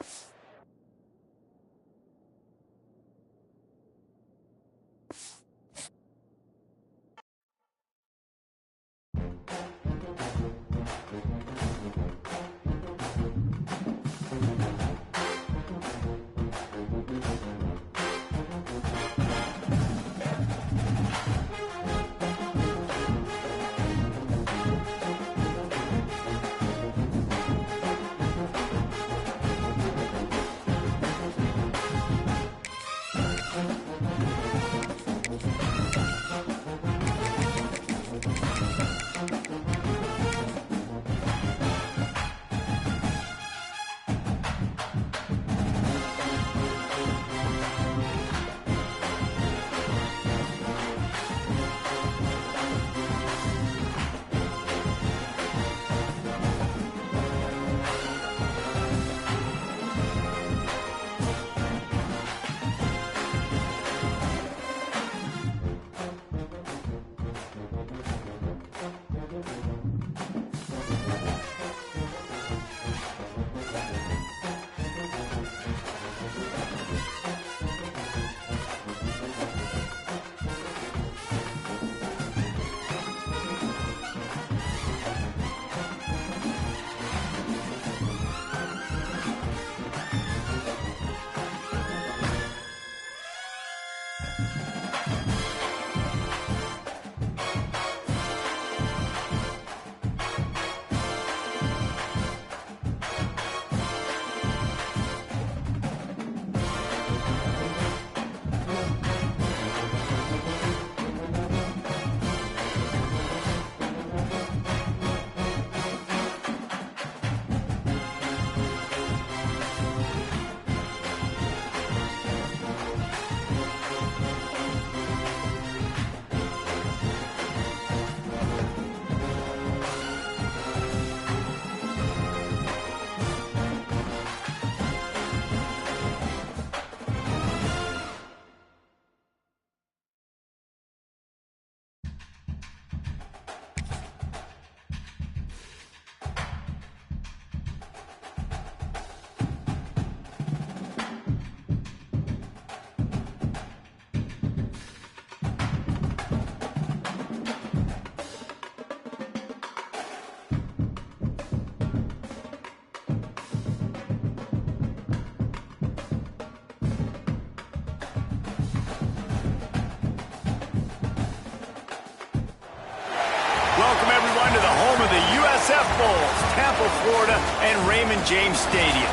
Welcome, everyone, to the home of the USF Bulls, Tampa, Florida, and Raymond James Stadium.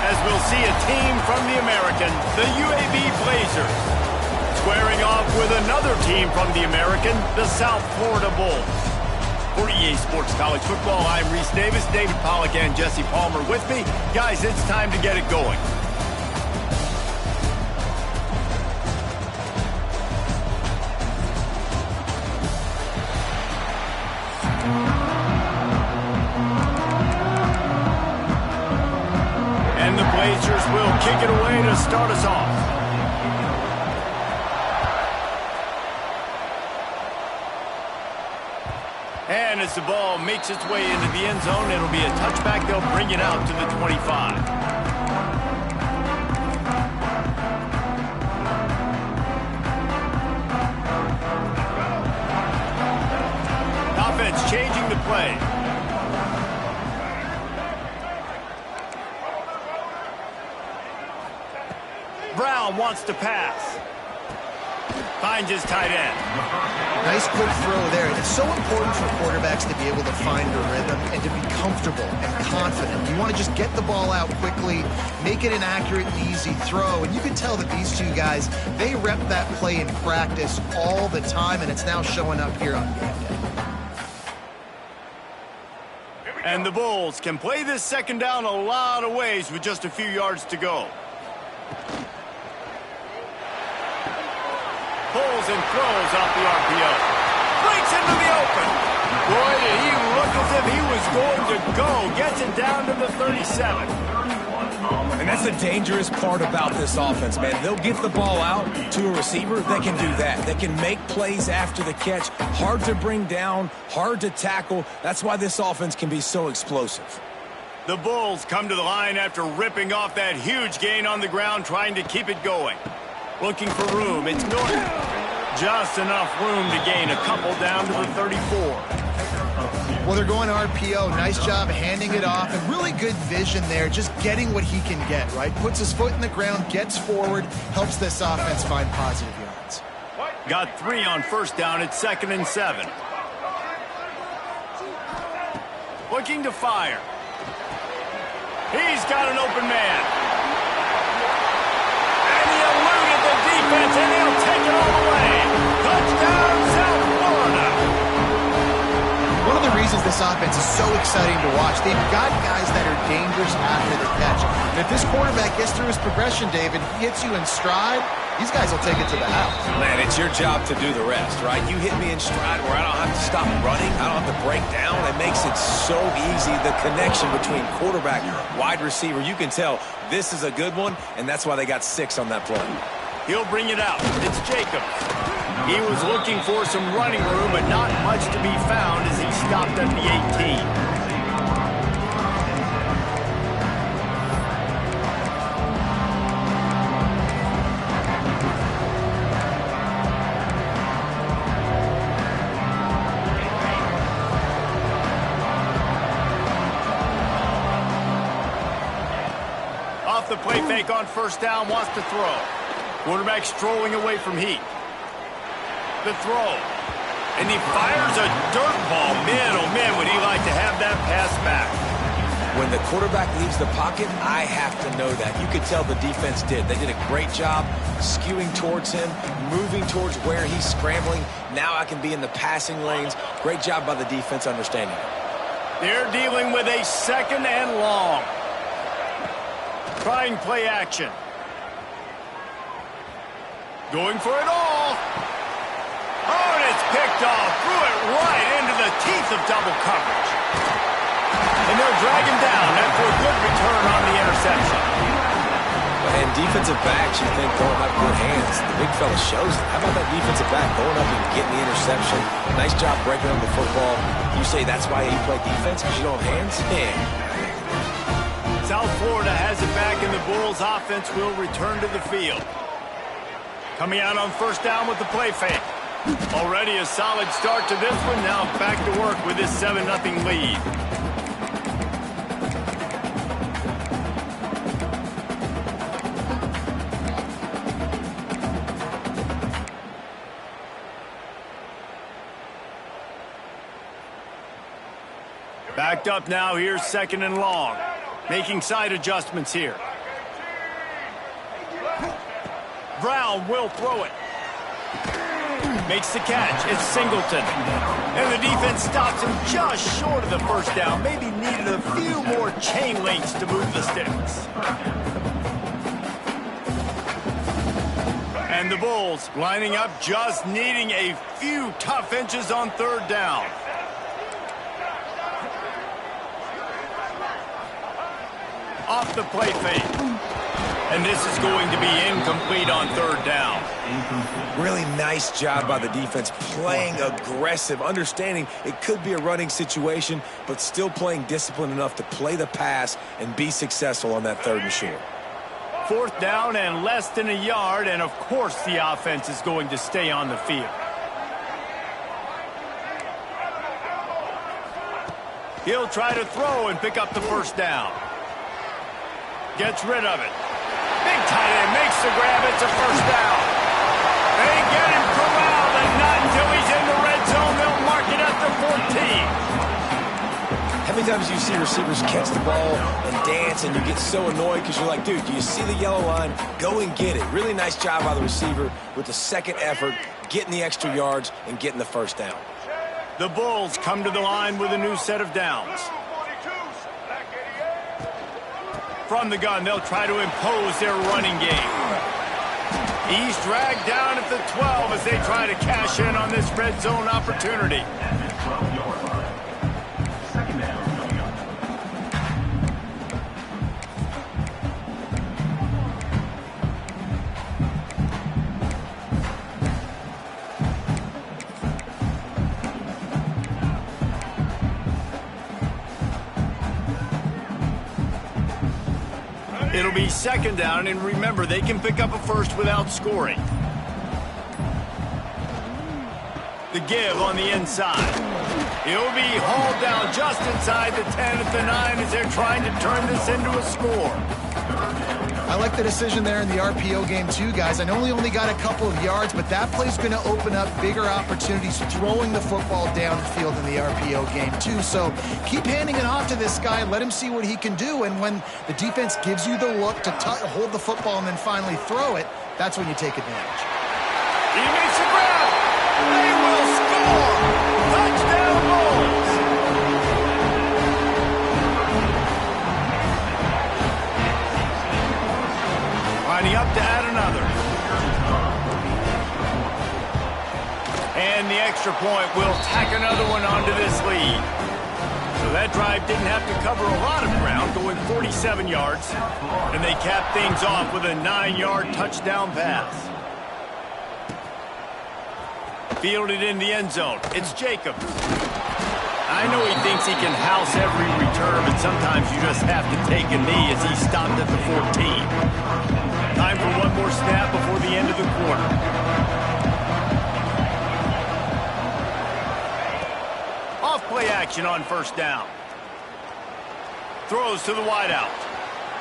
As we'll see a team from the American, the UAB Blazers, squaring off with another team from the American, the South Florida Bulls. For EA Sports College Football, I'm Reese Davis, David Pollack, and Jesse Palmer with me. Guys, it's time to get it going. And the Blazers will kick it away to start us off. And as the ball makes its way into the end zone, it'll be a touchback. They'll bring it out to the 25. Offense changing the play. Brown wants to pass. finds his tight end. Nice quick throw there. It's so important for quarterbacks to be able to find a rhythm and to be comfortable and confident. You want to just get the ball out quickly, make it an accurate and easy throw. And you can tell that these two guys, they rep that play in practice all the time, and it's now showing up here on game day. And the Bulls can play this second down a lot of ways with just a few yards to go. Pulls and throws off the RPO. Breaks into the open. Boy, did he look as if he was going to go. Gets it down to the 37. And that's the dangerous part about this offense, man. They'll get the ball out to a receiver. They can do that. They can make plays after the catch. Hard to bring down, hard to tackle. That's why this offense can be so explosive. The Bulls come to the line after ripping off that huge gain on the ground, trying to keep it going. Looking for room. It's Notre. Just enough room to gain a couple down to the 34. Well, they're going RPO. Nice job handing it off, and really good vision there, just getting what he can get, right? Puts his foot in the ground, gets forward, helps this offense find positive yards. Got 3 on first down. It's 2nd and 7. Looking to fire. He's got an open man. Defense, and he'll take it all the way. Touchdown, South Florida. One of the reasons this offense is so exciting to watch, they've got guys that are dangerous after the catch. And if this quarterback gets through his progression, David, he hits you in stride, these guys will take it to the house. Man, it's your job to do the rest, right? You hit me in stride where I don't have to stop running. I don't have to break down. It makes it so easy. The connection between quarterback, wide receiver, you can tell this is a good one, and that's why they got 6 on that play. He'll bring it out. It's Jacobs. He was looking for some running room, but not much to be found as he stopped at the 18. Off the play fake on first down, wants to throw. Quarterback strolling away from heat. The throw. And he fires a dirt ball. Man, oh man, would he like to have that pass back. When the quarterback leaves the pocket, I have to know that. You could tell the defense did. They did a great job skewing towards him, moving towards where he's scrambling. Now I can be in the passing lanes. Great job by the defense understanding it. They're dealing with a 2nd and long. Trying play action. Going for it all. Oh, and it's picked off. Threw it right into the teeth of double coverage. And they'll drag him down after a good return on the interception. And defensive backs, you think, don't have good hands. The big fella shows it. How about that defensive back going up and getting the interception? Nice job breaking up the football. You say that's why you play defense, because you don't have hands? Yeah. South Florida has it back, and the Bulls offense will return to the field. Coming out on first down with the play fake. Already a solid start to this one. Now back to work with this 7-0 lead. Backed up now. Here's 2nd and long. Making side adjustments here. Brown will throw it. Makes the catch. It's Singleton. And the defense stops him just short of the first down. Maybe needed a few more chain links to move the sticks. And the Bulls lining up, just needing a few tough inches on third down. Off the play fake. And this is going to be incomplete on third down. Really nice job by the defense, playing aggressive, understanding it could be a running situation, but still playing disciplined enough to play the pass and be successful on that 3rd and short. 4th down and less than a yard, and of course the offense is going to stay on the field. He'll try to throw and pick up the first down. Gets rid of it. Big tight end makes the grab. It's a first down. They get him from times you see receivers catch the ball and dance and you get so annoyed because you're like, dude, do you see the yellow line? Go and get it. Really nice job by the receiver with the second effort, getting the extra yards and getting the first down. The Bulls come to the line with a new set of downs. From the gun, they'll try to impose their running game. He's dragged down at the 12 as they try to cash in on this red zone opportunity. It'll be second down, and remember, they can pick up a first without scoring. The give on the inside. He'll be hauled down just inside the 10 at the 9 as they're trying to turn this into a score. I like the decision there in the RPO game too, guys. I know he only got a couple of yards, but that play's going to open up bigger opportunities throwing the football downfield in the RPO game too. So keep handing it off to this guy. Let him see what he can do. And when the defense gives you the look to hold the football and then finally throw it, that's when you take advantage. He makes a grab. They will score. Touchdown Bulls. Lining up to add another. And the extra point will tack another one onto this lead. So that drive didn't have to cover a lot of ground, going 47 yards. And they cap things off with a 9-yard touchdown pass. Fielded in the end zone. It's Jacobs. I know he thinks he can house every return, but sometimes you just have to take a knee as he stopped at the 14. Time for one more snap before the end of the quarter. Off play action on first down. Throws to the wideout.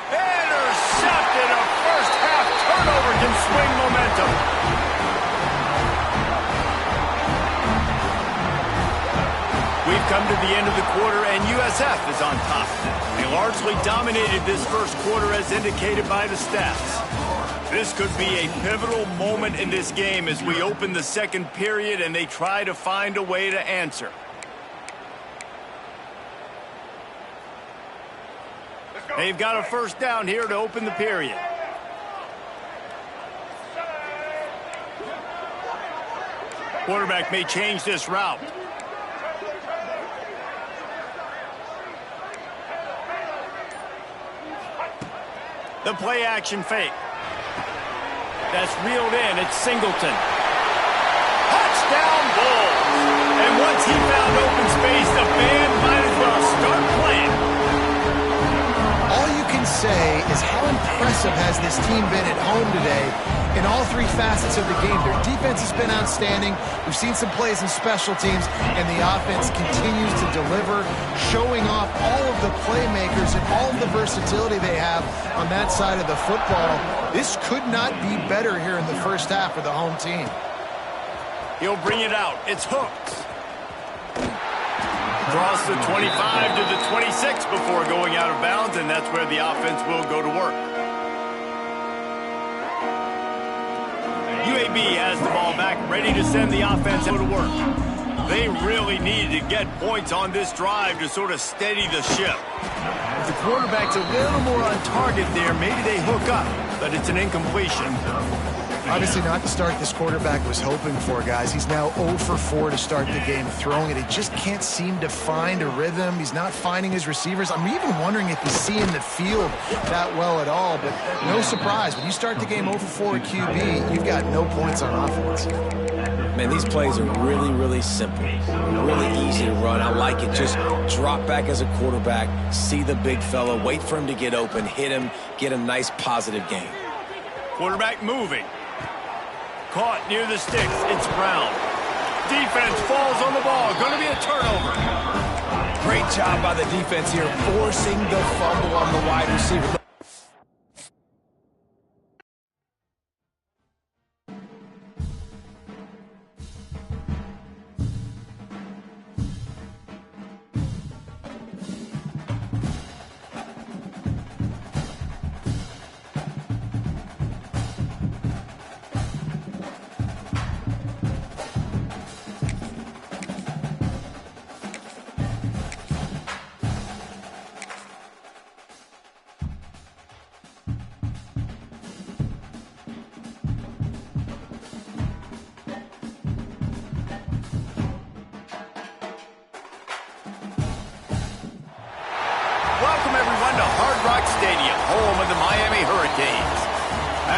Intercepted. A first half turnover can swing momentum. We've come to the end of the quarter, and USF is on top. They largely dominated this first quarter as indicated by the stats. This could be a pivotal moment in this game as we open the second period and they try to find a way to answer. They've got a first down here to open the period. Quarterback may change this route. The play action fake. That's reeled in. It's Singleton. Touchdown Bulls. And once he found open space, the band might as well start playing. All you can say is how impressive has this team been at home today in all three facets of the game. Their defense has been outstanding. We've seen some plays in special teams, and the offense continues to deliver, showing off all of the playmakers and all of the versatility they have on that side of the football. This could not be better here in the first half for the home team. He'll bring it out. It's Hooks. Cross the 25 to the 26 before going out of bounds, and that's where the offense will go to work. UAB has the ball back, ready to send the offense to work. They really needed to get points on this drive to sort of steady the ship. If the quarterback's a little more on target there, maybe they hook up, but it's an incompletion. Obviously not the start this quarterback was hoping for, guys. He's now 0 for 4 to start the game throwing it. He just can't seem to find a rhythm. He's not finding his receivers. I'm even wondering if he's seeing the field that well at all, but no surprise. When you start the game 0 for 4 at QB, you've got no points on offense. Man, these plays are really, really simple. Really easy to run. I like it. Just drop back as a quarterback, see the big fella, wait for him to get open, hit him, get a nice positive gain. Quarterback moving. Caught near the sticks. It's Brown. Defense falls on the ball. Going to be a turnover. Great job by the defense here, forcing the fumble on the wide receiver.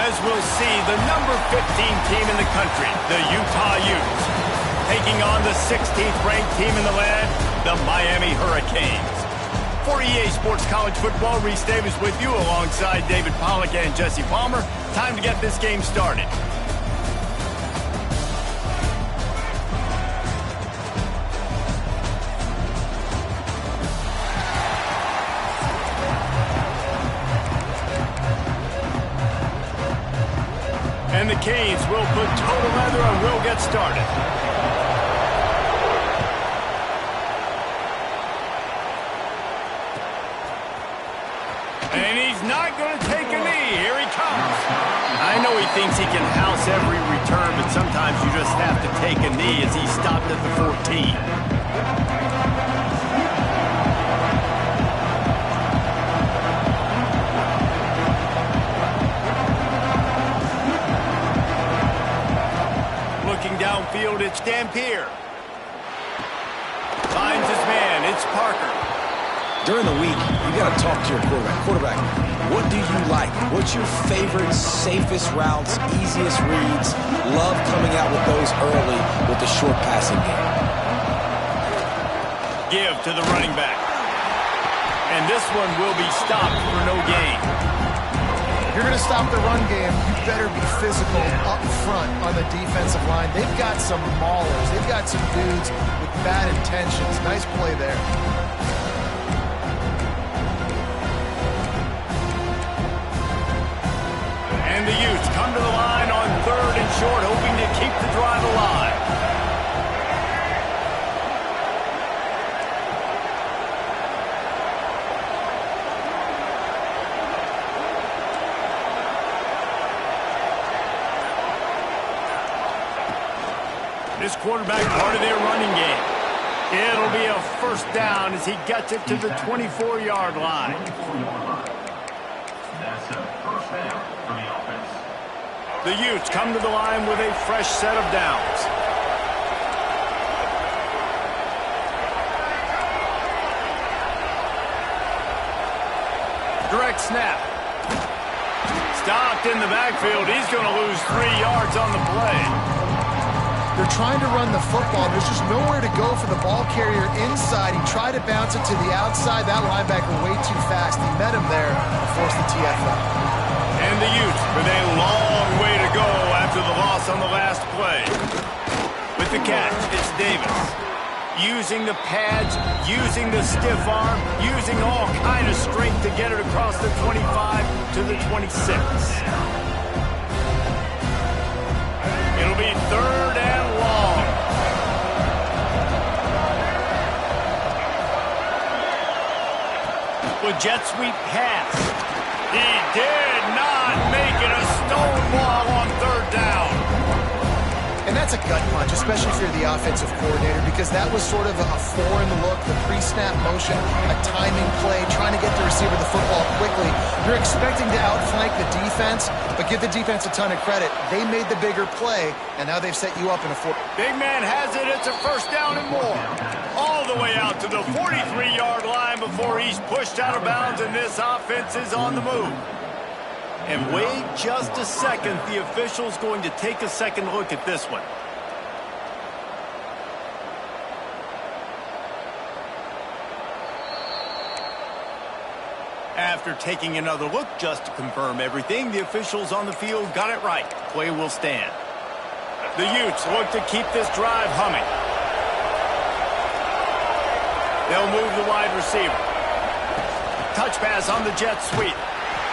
As we'll see, the number 15 team in the country, the Utah Utes, taking on the 16th ranked team in the land, the Miami Hurricanes. For EA Sports College Football, Reese Davis with you alongside David Pollack and Jesse Palmer. Time to get this game started. And the Canes will put total leather and will get started. And he's not going to take a knee. Here he comes. I know he thinks he can house every return, but sometimes you just have to take a knee as he stopped at the 14. Downfield, it's Dampier. Finds his man, it's Parker. During the week, you got to talk to your quarterback. Quarterback, what do you like? What's your favorite, safest routes, easiest reads? Love coming out with those early with the short passing game. Give to the running back. And this one will be stopped for no gain. If you're going to stop the run game, you better be physical up front on the defensive line. They've got some maulers. They've got some dudes with bad intentions. Nice play there. And the Utes come to the line on 3rd and short, hoping to keep the drive alive. This quarterback part of their running game. It'll be a first down as he gets it to the 24-yard line. That's a first down for the offense. The Utes come to the line with a fresh set of downs. Direct snap. Stopped in the backfield. He's going to lose 3 yards on the play. They're trying to run the football. There's just nowhere to go for the ball carrier inside. He tried to bounce it to the outside. That linebacker way too fast. He met him there and forced the TFL. And the Utes with a long way to go after the loss on the last play. With the catch, it's Davis. Using the pads, using the stiff arm, using all kind of strength to get it across the 25 to the 26. It'll be 3rd and long. With jet sweep pass. He did not make it a stonewall on 3rd down. And that's a gut punch, especially if you're the offensive coordinator, because that was sort of a foreign look, the pre-snap motion, a timing play, trying to get the receiver the football quickly. You're expecting to outflank the defense, but give the defense a ton of credit. They made the bigger play, and now they've set you up in a Big man has it. It's a first down and more. All the way out to the 43-yard line before he's pushed out of bounds, and this offense is on the move. And wait just a second. The official's going to take a second look at this one. After taking another look just to confirm everything, the officials on the field got it right. Play will stand. The Utes look to keep this drive humming. They'll move the wide receiver. Touch pass on the jet sweep.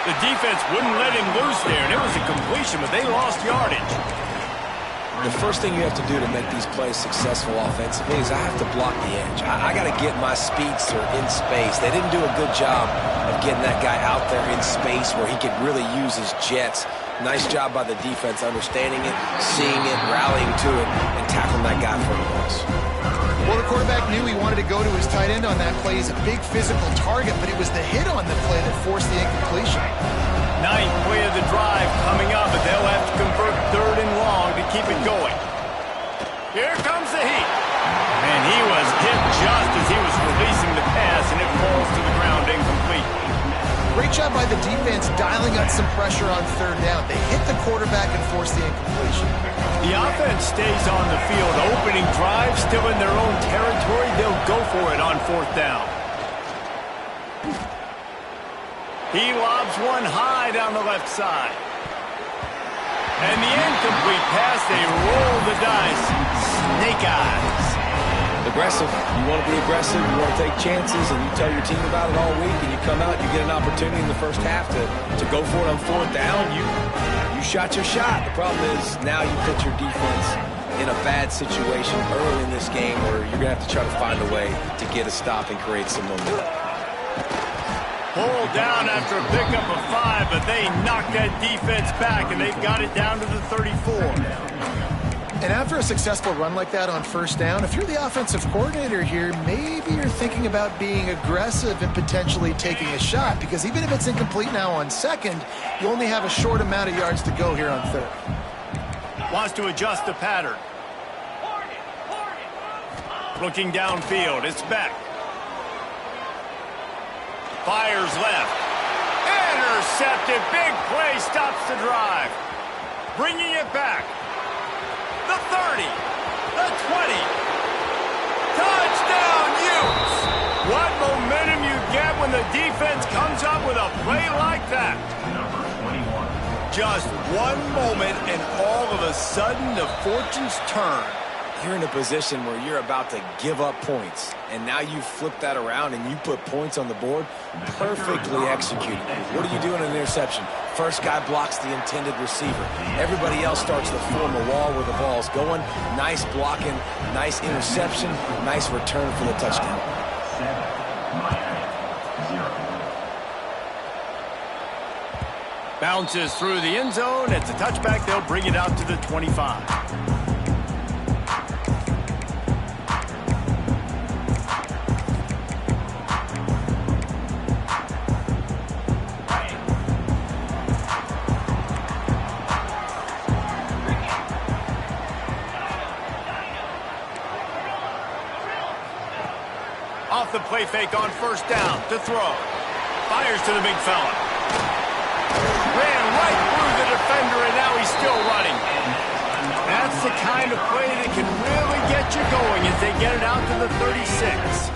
The defense wouldn't let him loose there, and it was a completion, but they lost yardage. The first thing you have to do to make these plays successful offensively is I have to block the edge. I got to get my speedster in space. They didn't do a good job of getting that guy out there in space where he could really use his jets. Nice job by the defense understanding it, seeing it, rallying to it, and tackling that guy for the loss. Well, the quarterback knew he wanted to go to his tight end on that play. He's a big physical target, but it was the hit on the play that forced the incompletion. 9th play of the drive coming up, but they'll have to convert 3rd and long to keep it going. Here comes the heat. And he was hit just as he was releasing the pass, and it falls to the ground incomplete. Great job by the defense dialing up some pressure on third down. They hit the quarterback and force the incompletion. The offense stays on the field. Opening drive, still in their own territory. They'll go for it on fourth down. He lobs one high down the left side. And the incomplete pass, they roll the dice. Snake eyes. Aggressive. You want to be aggressive. You want to take chances, and you tell your team about it all week, and you come out, you get an opportunity in the first half to go for it on fourth down. You shot your shot. The problem is now you put your defense in a bad situation early in this game where you're going to have to try to find a way to get a stop and create some momentum. Pulled down after a pickup of 5, but they knocked that defense back, and they've got it down to the 34. And after a successful run like that on first down, if you're the offensive coordinator here, maybe you're thinking about being aggressive and potentially taking a shot, because even if it's incomplete now on second, you only have a short amount of yards to go here on third. Wants to adjust the pattern. Looking downfield, it's Beck. Fires left. Intercepted. Big play stops the drive. Bringing it back. The 30. The 20. Touchdown, Utes. What momentum you get when the defense comes up with a play like that. Just one moment and all of a sudden the fortunes turn. You're in a position where you're about to give up points, and now you flip that around and you put points on the board. Perfectly executed. What do you do in an interception? First guy blocks the intended receiver. Everybody else starts to form a wall where the ball's going. Nice blocking, nice interception, nice return for the touchdown. 7, Miami, 0. Bounces through the end zone. It's a touchback. They'll bring it out to the 25. Off the play fake on first down to throw. Fires to the big fella. Ran right through the defender, and now he's still running. That's the kind of play that can really get you going as they get it out to the 36.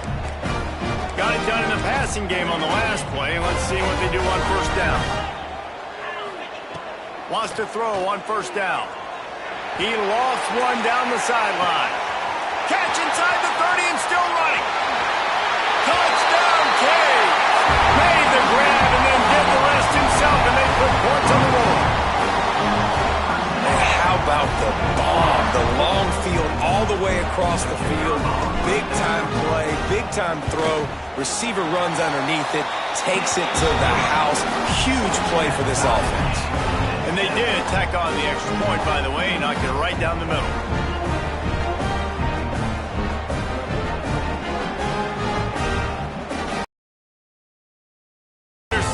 Got it done in the passing game on the last play. Let's see what they do on first down. Wants to throw on first down. He lost one down the sideline. Catch inside the 30 and still running. Touchdown, Cage! Made the grab and then did the rest himself, and they put points on the board. And how about the bomb? The long field all the way across the field. Big-time play, big-time throw. Receiver runs underneath it, takes it to the house. Huge play for this offense. And they did tack on the extra point, by the way, knocked it right down the middle.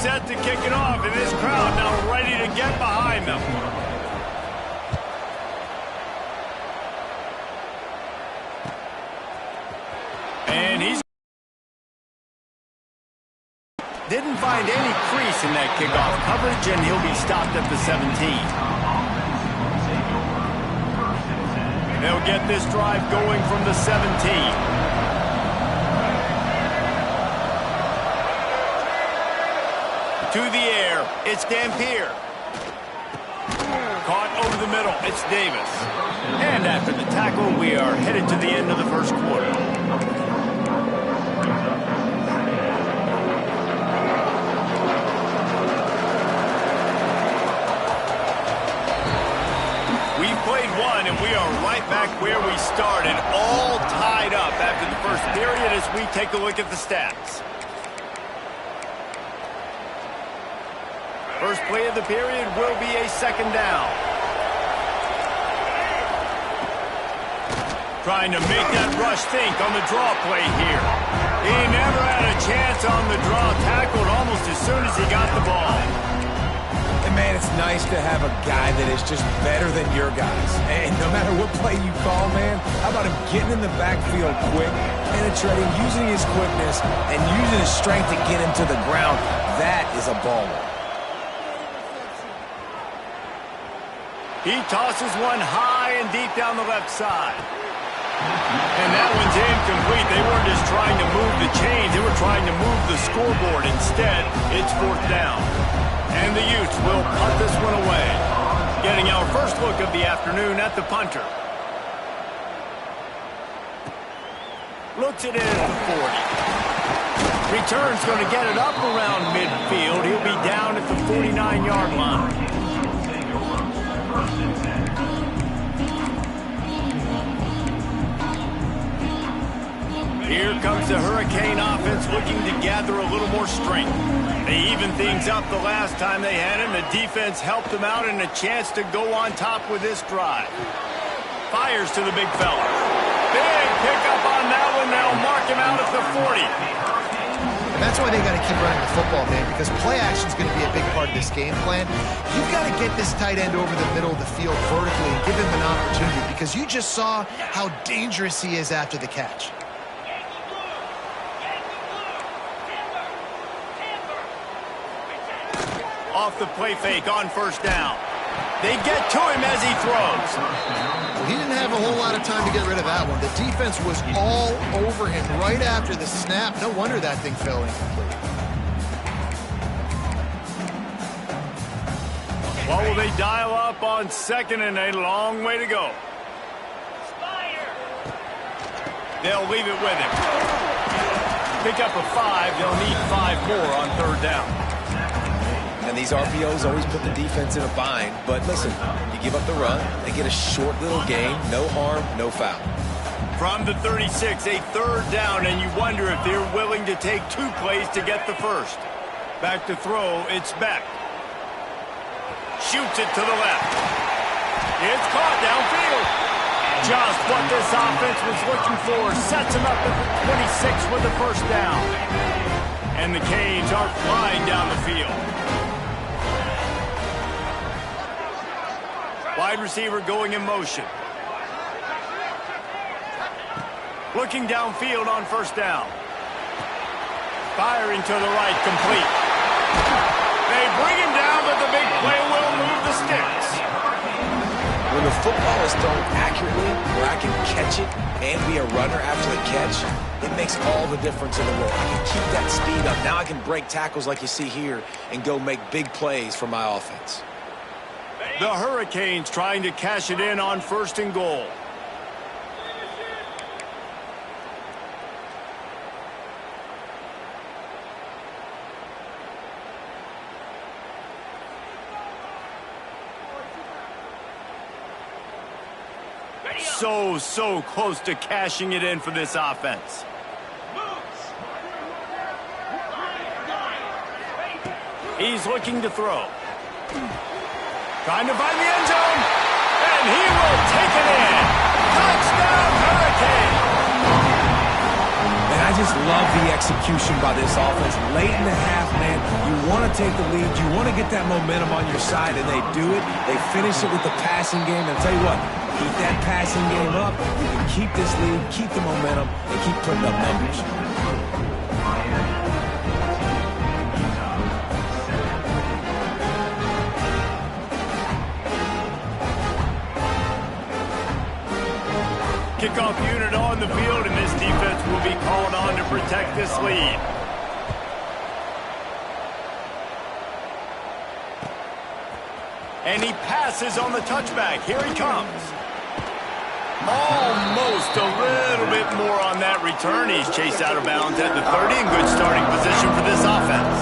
Set to kick it off, and this crowd now ready to get behind them. And he's didn't find any crease in that kickoff coverage, and he'll be stopped at the 17. They'll get this drive going from the 17. To the air, it's Dampier. Caught over the middle, it's Davis. And after the tackle, we are headed to the end of the first quarter. We've played one, and we are right back where we started, all tied up after the first period as we take a look at the stats. First play of the period will be a second down. Trying to make that rush think on the draw play here. He never had a chance on the draw, tackled almost as soon as he got the ball. And Man, it's nice to have a guy that is just better than your guys. And no matter what play you call, man, how about him getting in the backfield quick, penetrating, using his quickness, and using his strength to get him to the ground. That is a baller. He tosses one high and deep down the left side. And that one's incomplete. They weren't just trying to move the chains. They were trying to move the scoreboard. Instead, it's 4th down. And the Utes will punt this one away. Getting our first look of the afternoon at the punter. Looks it in at the 40. Return's going to get it up around midfield. He'll be down at the 49-yard line. Here comes the Hurricane offense looking to gather a little more strength. They evened things up the last time they had him. The defense helped them out and a chance to go on top with this drive. Fires to the big fella. Big pickup on that one. They'll mark him out at the 40. And that's why they got to keep running the football, man, because play action is going to be a big part of this game plan. You've got to get this tight end over the middle of the field vertically and give him an opportunity, because you just saw how dangerous he is after the catch. Off the play fake on 1st down. They get to him as he throws. Well, he didn't have a whole lot of time to get rid of that one. The defense was all over him right after the snap. No wonder that thing fell incomplete. What will they dial up on 2nd and a long way to go? They'll leave it with him. Pick up a 5. They'll need 5 more on 3rd down. And these RPOs always put the defense in a bind. But listen, you give up the run, they get a short little gain, no harm, no foul. From the 36, a 3rd down, and you wonder if they're willing to take 2 plays to get the first. Back to throw, it's Beck. Shoots it to the left. It's caught downfield. Just what this offense was looking for. Sets him up at the 26 with the 1st down. And the Canes are flying down the field. Wide receiver going in motion. Looking downfield on 1st down. Firing to the right, complete. They bring him down, but the big play will move the sticks. When the football is thrown accurately, where I can catch it and be a runner after the catch, it makes all the difference in the world. I can keep that speed up. Now I can break tackles like you see here and go make big plays for my offense. The Hurricanes trying to cash it in on 1st and goal. So close to cashing it in for this offense. He's looking to throw. Trying to find the end zone, and he will take it in. Touchdown, Hurricane! And I just love the execution by this offense. Late in the half, man, you want to take the lead. You want to get that momentum on your side, and they do it. They finish it with the passing game. And I'll tell you what, keep that passing game up. You can keep this lead, keep the momentum, and keep putting up numbers. Kickoff unit on the field, and this defense will be called on to protect this lead. And he passes on the touchback. Here he comes. Almost a little bit more on that return. He's chased out of bounds at the 30, in good starting position for this offense.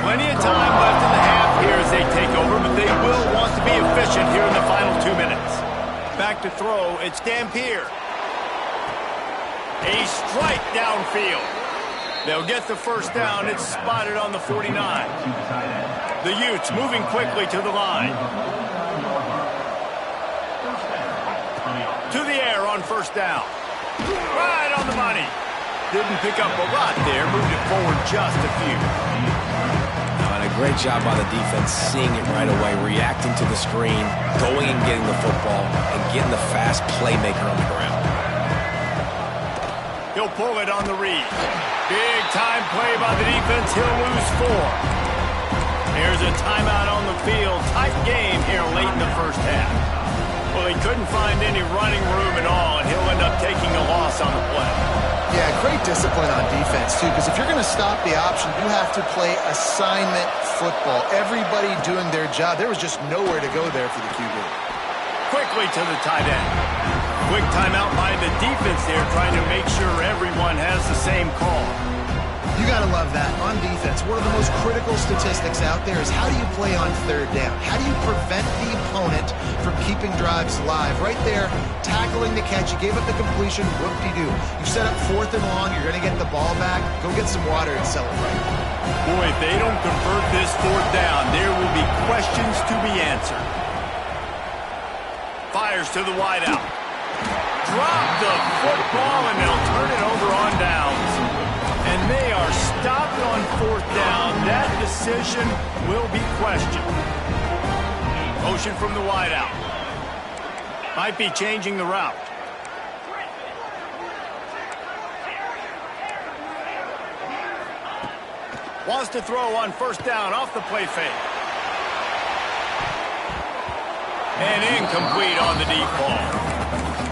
Plenty of time left in the half here as they take over, but they will want to be efficient here in the final 2 minutes. Back to throw, it's Dampier. A strike downfield. They'll get the 1st down. It's spotted on the 49. The Utes moving quickly to the line. To the air on 1st down. Right on the money. Didn't pick up a lot there. Moved it forward just a few. Now, and a Great job by the defense, seeing it right away, reacting to the screen, going and getting the football, and getting the fast playmaker on the ground. He'll pull it on the read. Big time play by the defense. He'll lose 4. Here's a timeout on the field. Tight game here late in the first half. Well, he couldn't find any running room at all, and he'll end up taking a loss on the play. Yeah, great discipline on defense, too, because if you're going to stop the option, you have to play assignment football. Everybody doing their job. There was just nowhere to go there for the QB. Quickly to the tight end. Quick timeout by the defense there, trying to make sure everyone has the same call. You got to love that. On defense, one of the most critical statistics out there is how do you play on third down? How do you prevent the opponent from keeping drives alive? Right there, tackling the catch. You gave up the completion. Whoop-de-doo. You set up 4th and long. You're going to get the ball back. Go get some water and celebrate. Boy, if they don't convert this 4th down, there will be questions to be answered. Fires to the wideout. Drop the football, and they'll turn it over on downs. And they are stopped on 4th down. That decision will be questioned. Motion from the wideout. Might be changing the route. Wants to throw on 1st down off the play fake. And incomplete on the deep ball.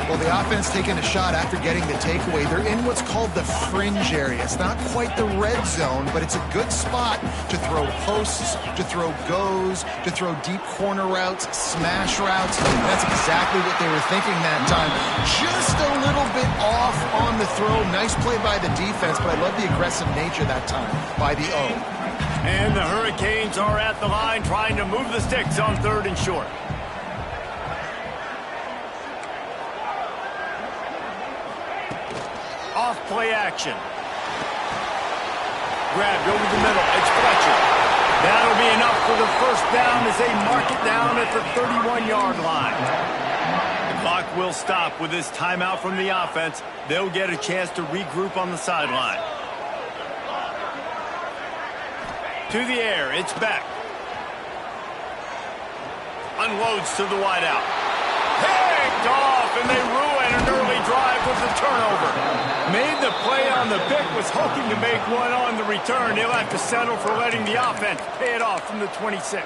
Well, the offense taking a shot after getting the takeaway. They're in what's called the fringe area. It's not quite the red zone, but it's a good spot to throw posts, to throw goes, to throw deep corner routes, smash routes. That's exactly what they were thinking that time. Just a little bit off on the throw. Nice play by the defense, but I love the aggressive nature that time by the O. And the Hurricanes are at the line trying to move the sticks on 3rd and short. Off play action. Grabbed over the middle. It's Fletcher. That'll be enough for the 1st down as they mark it down at the 31-yard line. The clock will stop with this timeout from the offense. They'll get a chance to regroup on the sideline. To the air. It's back. Unloads to the wideout. Picked off, and they ruin an early drive with the turnover. Made the play on the pick, was hoping to make one on the return. He'll have to settle for letting the offense pay it off from the 26.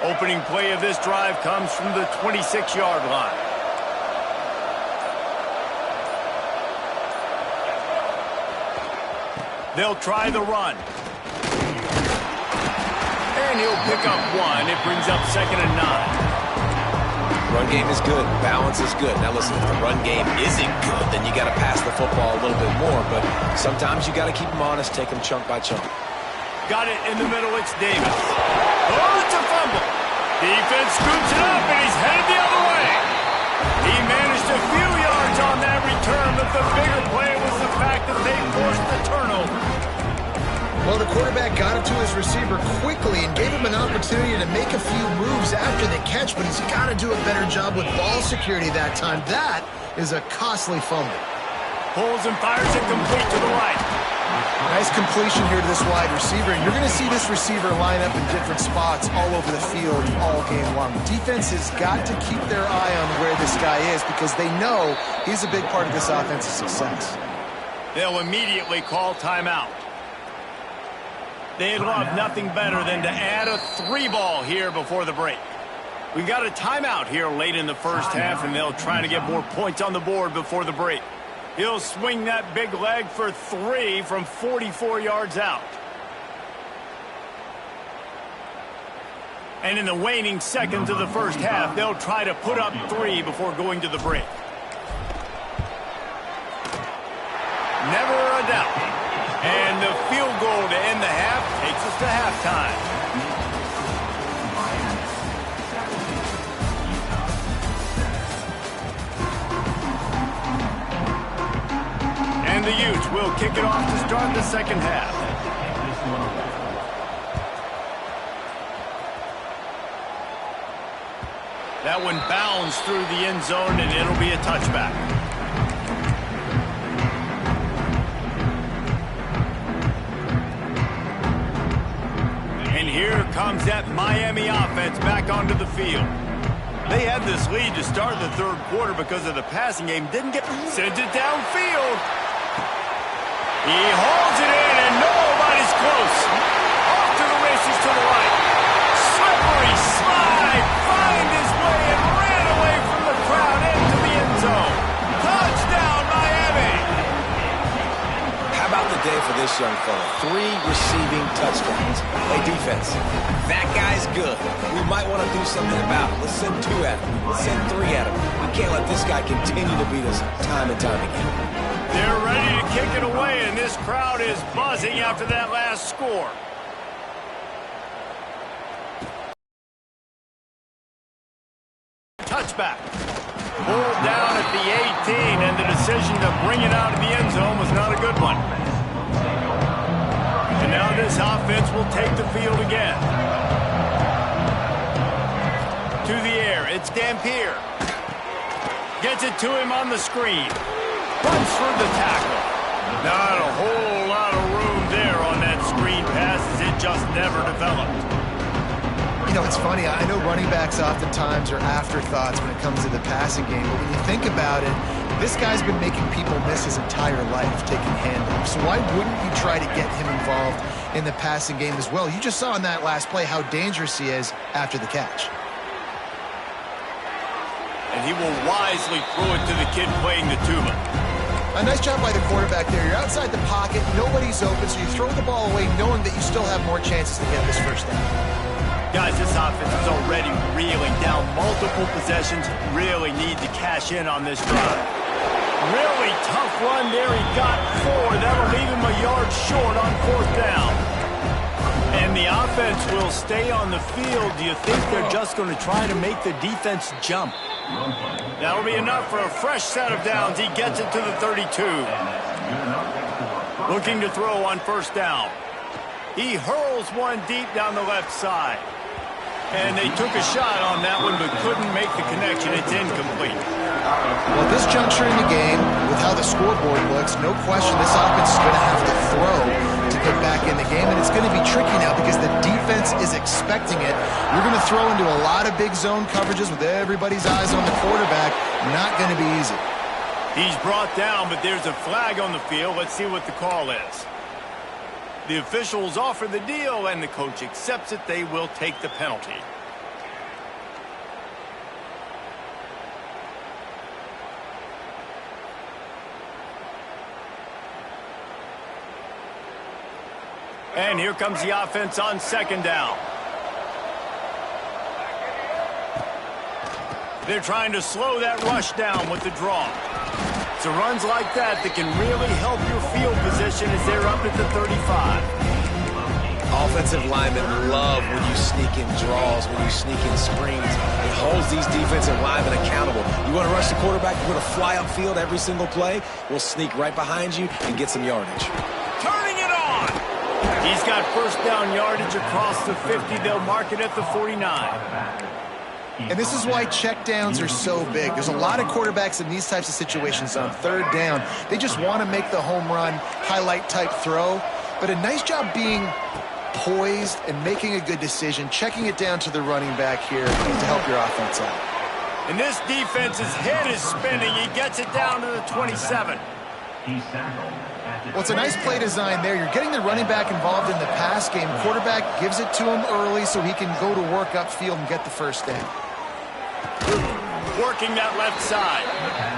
Opening play of this drive comes from the 26-yard line. They'll try the run. And he'll pick up 1. It brings up 2nd and 9. Run game is good. Balance is good. Now listen, if the run game isn't good, then you got to pass the football a little bit more. But sometimes you got to keep them honest, take them chunk by chunk. Got it in the middle. It's Davis. Oh, it's a fumble. Defense scoops it up, and he's headed the other way. He managed a few yards on that return, but the bigger play was the fact that they forced the turnover. Well, the quarterback got it to his receiver quickly and gave him an opportunity to make a few moves after the catch, but he's got to do a better job with ball security that time. That is a costly fumble. Pulls and fires it complete to the right. Nice completion here to this wide receiver, and you're going to see this receiver line up in different spots all over the field all game long. Defense has got to keep their eye on where this guy is because they know he's a big part of this offense's success. They'll immediately call timeout. They'd love nothing better than to add a 3-ball here before the break. We got a timeout here late in the first half, and they'll try to get more points on the board before the break. He'll swing that big leg for 3 from 44 yards out. And in the waning seconds of the first half, they'll try to put up 3 before going to the break. Never a doubt. And the field goal to end the half takes us to halftime. And the Utes will kick it off to start the second half. That one bounds through the end zone, and it'll be a touchback. And here comes that Miami offense back onto the field. They had this lead to start the third quarter because of the passing game. Didn't get sent it downfield. He holds it in, and nobody's close. Off to the races to the right. Slippery slide. Find his way and ran away from the crowd into the end zone. Touchdown, Miami. How about the day for this young fella? 3 receiving touchdowns. Hey, defense, that guy's good. We might want to do something about it. Let's send 2 at him. Let's send 3 at him. We can't let this guy continue to beat us time and time again. They're ready to kick it away, and this crowd is buzzing after that last score. Touchback. Pulled down at the 18, and the decision to bring it out of the end zone was not a good one. And now this offense will take the field again. To the air, it's Dampier. Gets it to him on the screen. Runs through the tackle. Not a whole lot of room there on that screen pass, as it just never developed. You know, it's funny. I know running backs oftentimes are afterthoughts when it comes to the passing game, but when you think about it, this guy's been making people miss his entire life taking handoffs. So why wouldn't you try to get him involved in the passing game as well? You just saw in that last play how dangerous he is after the catch. And he will wisely throw it to the kid playing the tuba. A nice job by the quarterback there. You're outside the pocket, nobody's open, so you throw the ball away knowing that you still have more chances to get this first down. Guys, this offense is already reeling down multiple possessions. Really need to cash in on this drive. Really tough run there. He got 4. That'll leave him a yard short on 4th down. And the offense will stay on the field. Do you think they're just going to try to make the defense jump? That'll be enough for a fresh set of downs. He gets it to the 32. Looking to throw on 1st down. He hurls one deep down the left side. And they took a shot on that one, but couldn't make the connection. It's incomplete. Well, this juncture in the game, with how the scoreboard looks, no question this offense is going to have to throw to get back in the game, and it's going to be tricky now because the defense is expecting it. You're going to throw into a lot of big zone coverages with everybody's eyes on the quarterback. Not going to be easy. He's brought down, but there's a flag on the field. Let's see what the call is. The officials offer the deal, and the coach accepts it. They will take the penalty. And here comes the offense on 2nd down. They're trying to slow that rush down with the draw. It's the runs like that that can really help your field position as they're up at the 35. Offensive linemen love when you sneak in draws, when you sneak in screens. It holds these defensive linemen accountable. You want to rush the quarterback, you want to fly upfield every single play, we'll sneak right behind you and get some yardage. Turning it on! He's got 1st down yardage across the 50. They'll mark it at the 49. And this is why checkdowns are so big. There's a lot of quarterbacks in these types of situations on 3rd down. They just want to make the home run, highlight type throw. But a nice job being poised and making a good decision, checking it down to the running back here to help your offense out. And this defense's head is spinning. He gets it down to the 27. Well, it's a nice play design there. You're getting the running back involved in the pass game. Quarterback gives it to him early so he can go to work upfield and get the 1st down. Working that left side.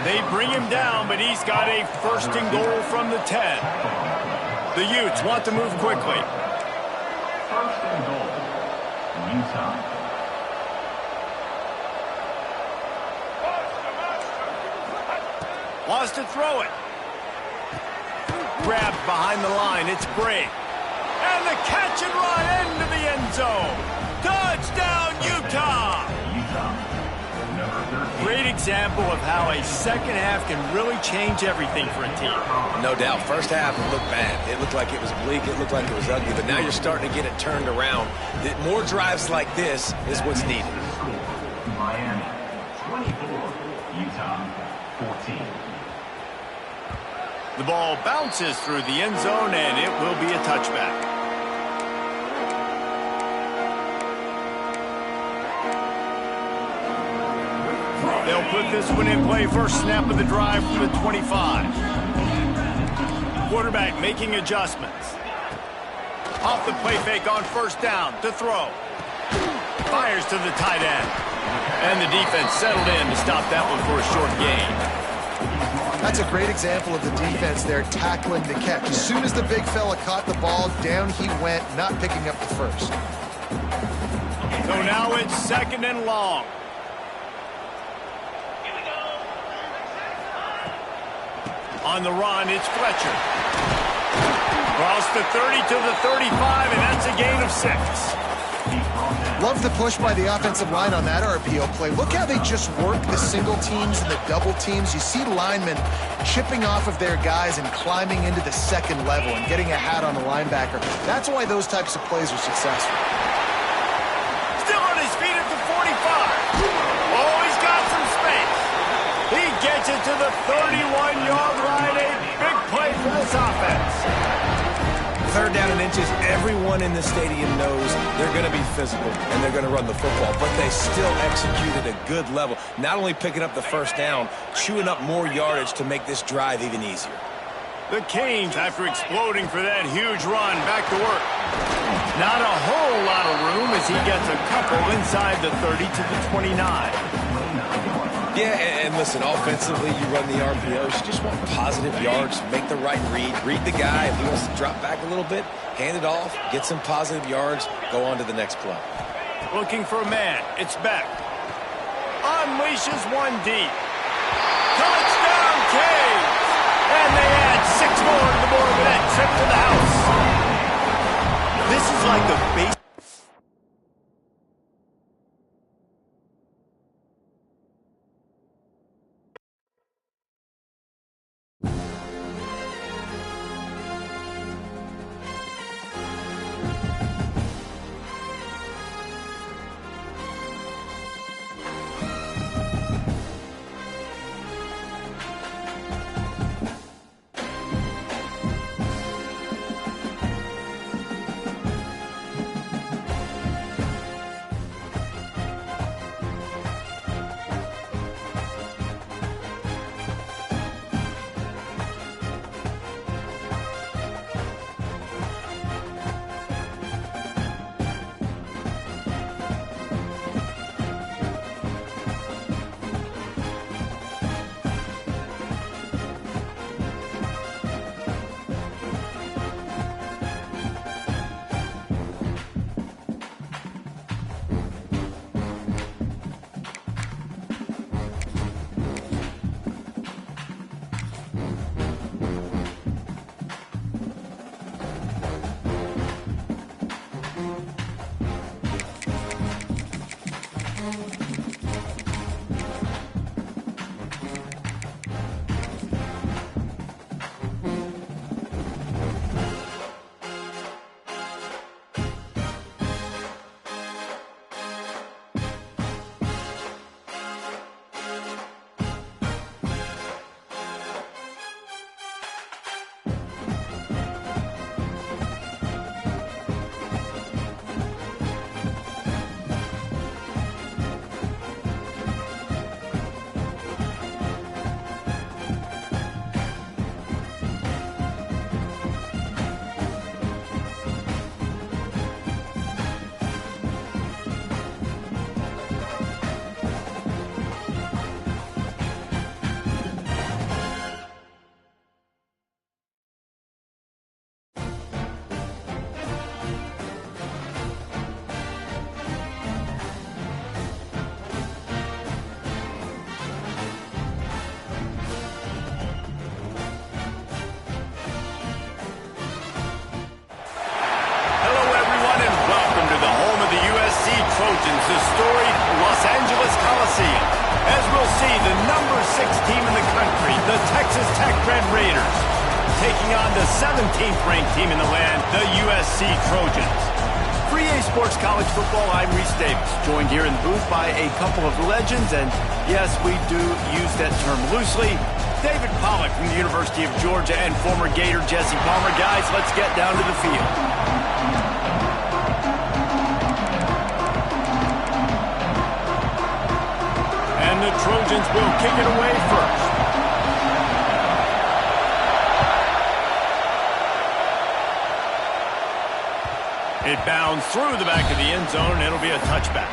They bring him down, but he's got a 1st and goal from the 10. The Utes want to move quickly. 1st and goal, Utah. Wants to throw it. Grabbed behind the line. It's Bray. And the catch and run into the end zone. Touchdown, Utah! Great example of how a 2nd half can really change everything for a team. No doubt. 1st half, it looked bad. It looked like it was bleak. It looked like it was ugly. But now you're starting to get it turned around. More drives like this is what's needed. Miami. 24, Utah 14. The ball bounces through the end zone, and it will be a touchback. They'll put this one in play. First snap of the drive from the 25. Quarterback making adjustments. Off the play fake on first down to throw. Fires to the tight end. And the defense settled in to stop that one for a short gain. That's a great example of the defense there tackling the catch. As soon as the big fella caught the ball, down he went, not picking up the first. So now it's second and long. On the run, it's Fletcher. Cross the 30 to the 35, and that's a gain of 6. Love the push by the offensive line on that RPO play. Look how they just work the single teams and the double teams. You see linemen chipping off of their guys and climbing into the second level and getting a hat on the linebacker. That's why those types of plays are successful. Still on his feet at the 45. Oh, he's got some space. He gets it to the 31-yard line. A big play for this offense. Third down and inches, everyone in the stadium knows they're going to be physical and they're going to run the football, but they still execute at a good level. Not only picking up the first down, chewing up more yardage to make this drive even easier. The Canes, after exploding for that huge run, back to work. Not a whole lot of room as he gets a couple inside the 30 to the 29. Yeah, and listen, offensively, you run the RPOs. You just want positive yards, make the right read the guy. If he wants to drop back a little bit, hand it off, get some positive yards, go on to the next play. Looking for a man. It's Beck. Unleashes one deep. Touchdown, Canes! And they add 6 more to the board with that trip to the house. This is like a base. Trojans, the storied Los Angeles Coliseum. As we'll see, the number 6 team in the country, the Texas Tech Red Raiders, taking on the 17th ranked team in the land, the USC Trojans. EA Sports College Football, I'm Reese Davis, joined here in the booth by a couple of legends, and yes, we do use that term loosely. David Pollack from the University of Georgia and former Gator Jesse Palmer. Guys, let's get down to the field. And the Trojans will kick it away first. It bounds through the back of the end zone, and it'll be a touchback.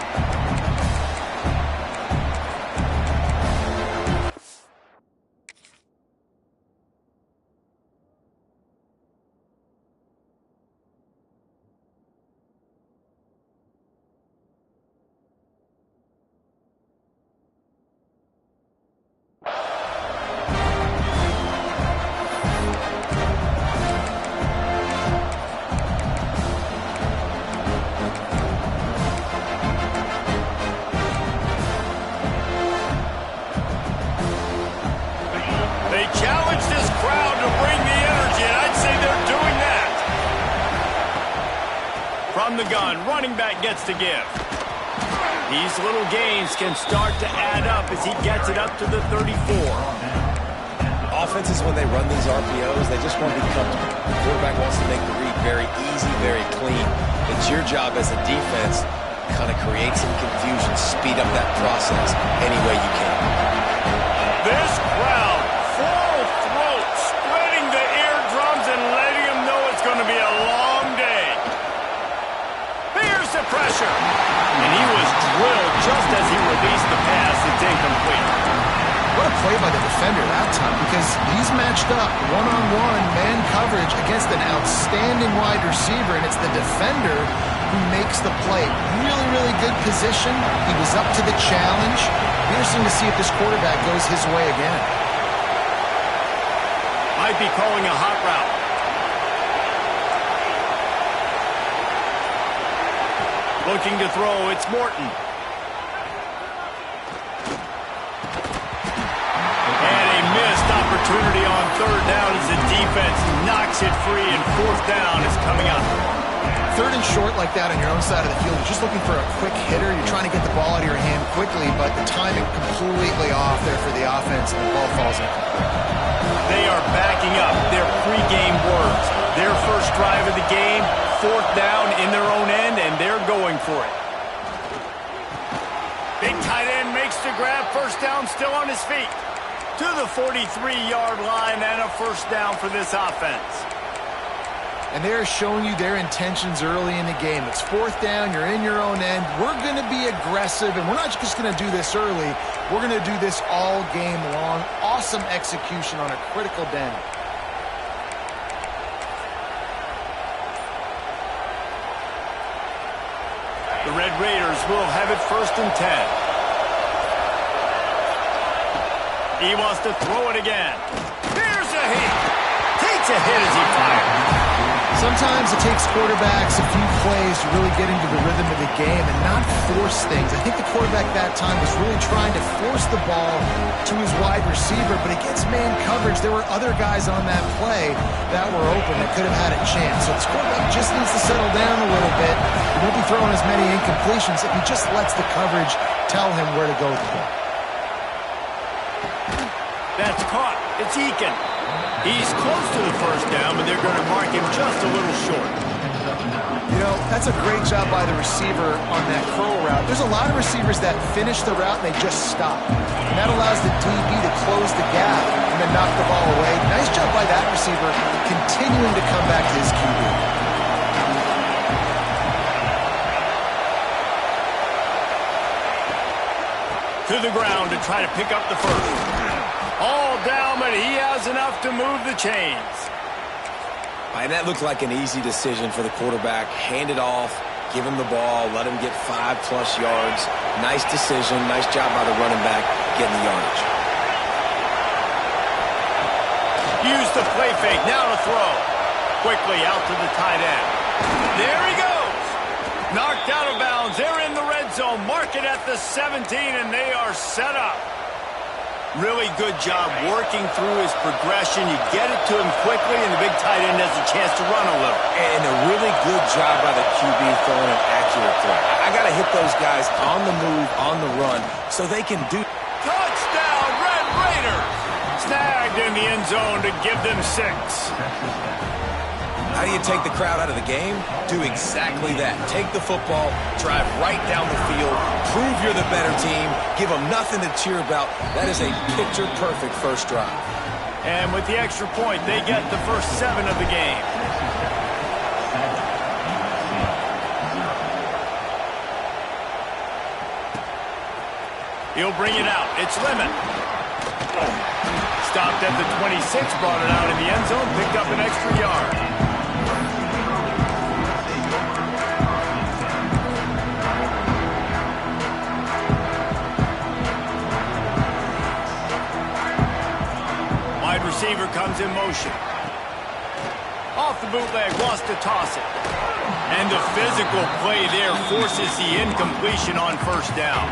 From the gun, running back gets to give. These little gains can start to add up as he gets it up to the 34. Offenses, when they run these RPOs, they just want to be comfortable. The quarterback wants to make the read very easy, very clean. It's your job as a defense to kind of create some confusion, speed up that process any way you can. This crowd, full throat, spreading the eardrums and letting them know it's going to be a long day. Here's the pressure. And he was drilled just as he released the pass. It's incomplete. What a play by the defender that time, because he's matched up one-on-one man coverage against an outstanding wide receiver, and it's the defender who makes the play. Really, really good position. He was up to the challenge. Interesting to see if this quarterback goes his way again. Might be calling a hot route. Looking to throw, it's Morton. And a missed opportunity on third down as the defense knocks it free, and fourth down is coming up. Third and short like that on your own side of the field, you're just looking for a quick hitter. You're trying to get the ball out of your hand quickly, but the timing completely off there for the offense, and the ball falls incomplete. They are backing up their pregame words. Their first drive of the game, fourth down in their own end, and they're going for it. Big tight end makes the grab, first down, still on his feet. To the 43-yard line, and a first down for this offense. And they're showing you their intentions early in the game. It's fourth down, you're in your own end. We're going to be aggressive, and we're not just going to do this early. We're going to do this all game long. Awesome execution on a critical down. The Red Raiders will have it first and 10. He wants to throw it again. Here's a hit. Takes a hit as he fires. Sometimes it takes quarterbacks a few plays to really get into the rhythm of the game and not force things. I think the quarterback that time was really trying to force the ball to his wide receiver, but against man coverage, there were other guys on that play that were open that could have had a chance. So this quarterback just needs to settle down a little bit. He won't be throwing as many incompletions if he just lets the coverage tell him where to go with the ball. That's caught. It's Eakin. He's close to the first down, but they're going to mark him just a little short. You know, that's a great job by the receiver on that curl route. There's a lot of receivers that finish the route and they just stop. And that allows the DB to close the gap and then knock the ball away. Nice job by that receiver continuing to come back to his QB. To the ground to try to pick up the first. All down, but he has enough to move the chains. And that looked like an easy decision for the quarterback. Hand it off, give him the ball, let him get 5+ yards. Nice decision, nice job by the running back getting the yardage. Use the play fake, now to throw. Quickly out to the tight end. There he goes. Knocked out of bounds. They're in the red zone. Mark it at the 17, and they are set up. Really good job working through his progression. You get it to him quickly, and the big tight end has a chance to run a little. And a really good job by the QB throwing an accurate throw. I got to hit those guys on the move, on the run, so they can do. Touchdown, Red Raiders! Snagged in the end zone to give them 6. How do you take the crowd out of the game? Do exactly that. Take the football, drive right down the field, prove you're the better team, give them nothing to cheer about. That is a picture-perfect first drive. And with the extra point, they get the first 7 of the game. He'll bring it out. It's Lemon. Stopped at the 26, brought it out in the end zone, picked up an extra yard. Receiver comes in motion. Off the bootleg, wants to toss it. And the physical play there forces the incompletion on first down.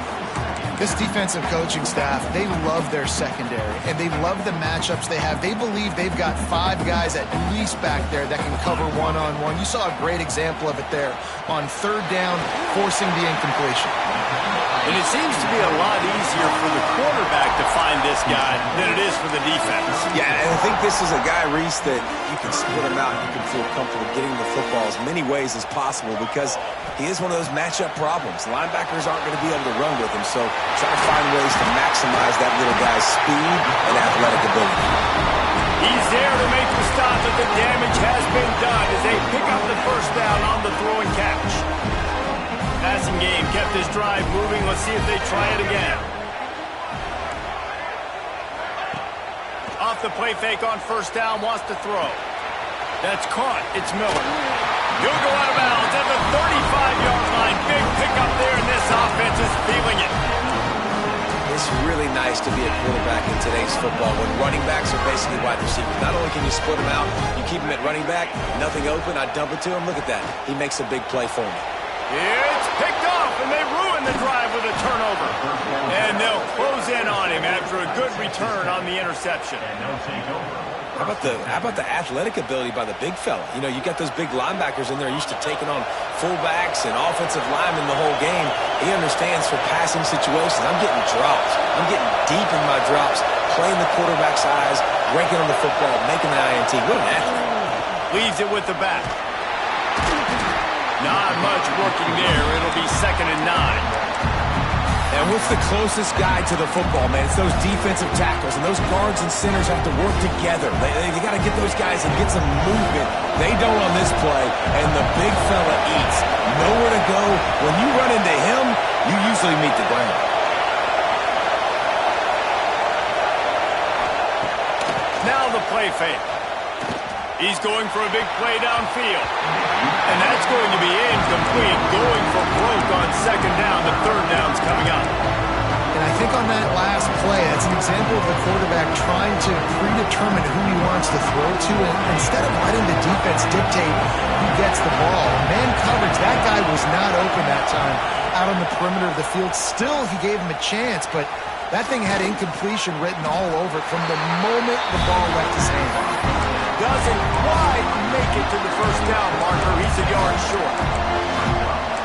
This defensive coaching staff, they love their secondary, and they love the matchups they have. They believe they've got 5 guys at least back there that can cover one-on-one. You saw a great example of it there on third down, forcing the incompletion. And it seems to be a lot easier for the quarterback to find this guy than it is for the defense. Yeah, and I think this is a guy, Reese, that you can split him out. You can feel comfortable getting the football as many ways as possible because he is one of those matchup problems. Linebackers aren't going to be able to run with him, so try to find ways to maximize that little guy's speed and athletic ability. He's there to make the stop, but the damage has been done as they pick up the first down on the throw and catch. Passing game kept this drive moving. Let's see if they try it again. Off the play fake on first down, wants to throw. That's caught. It's Miller. He'll go out of bounds at the 35-yard line. Big pickup there, and this offense is feeling it. It's really nice to be a quarterback in today's football when running backs are basically wide receivers. Not only can you split them out, you keep them at running back, nothing open, I dump it to him. Look at that. He makes a big play for me. It's picked off, and they ruin the drive with a turnover. And they'll close in on him after a good return on the interception. How about the athletic ability by the big fella? You know, you got those big linebackers in there used to taking on fullbacks and offensive linemen the whole game. He understands for passing situations. I'm getting drops. I'm getting deep in my drops, playing the quarterback's eyes, breaking on the football, making the INT. What an athlete. Leaves it with the back. Not much working there. It'll be 2nd and 9. And what's the closest guy to the football, man? It's those defensive tackles, and those guards and centers have to work together. They got to get those guys and get some movement. They don't on this play, and the big fella eats. Nowhere to go. When you run into him, you usually meet the ground. Now the play fake. He's going for a big play downfield. And that's going to be incomplete. Going for broke on 2nd down. The 3rd down's coming up. And I think on that last play, that's an example of the quarterback trying to predetermine who he wants to throw to. And instead of letting the defense dictate who gets the ball, man coverage, that guy was not open that time out on the perimeter of the field. Still, he gave him a chance, but that thing had incompletion written all over it from the moment the ball left his hand. Doesn't quite make it to the first down marker. He's a yard short.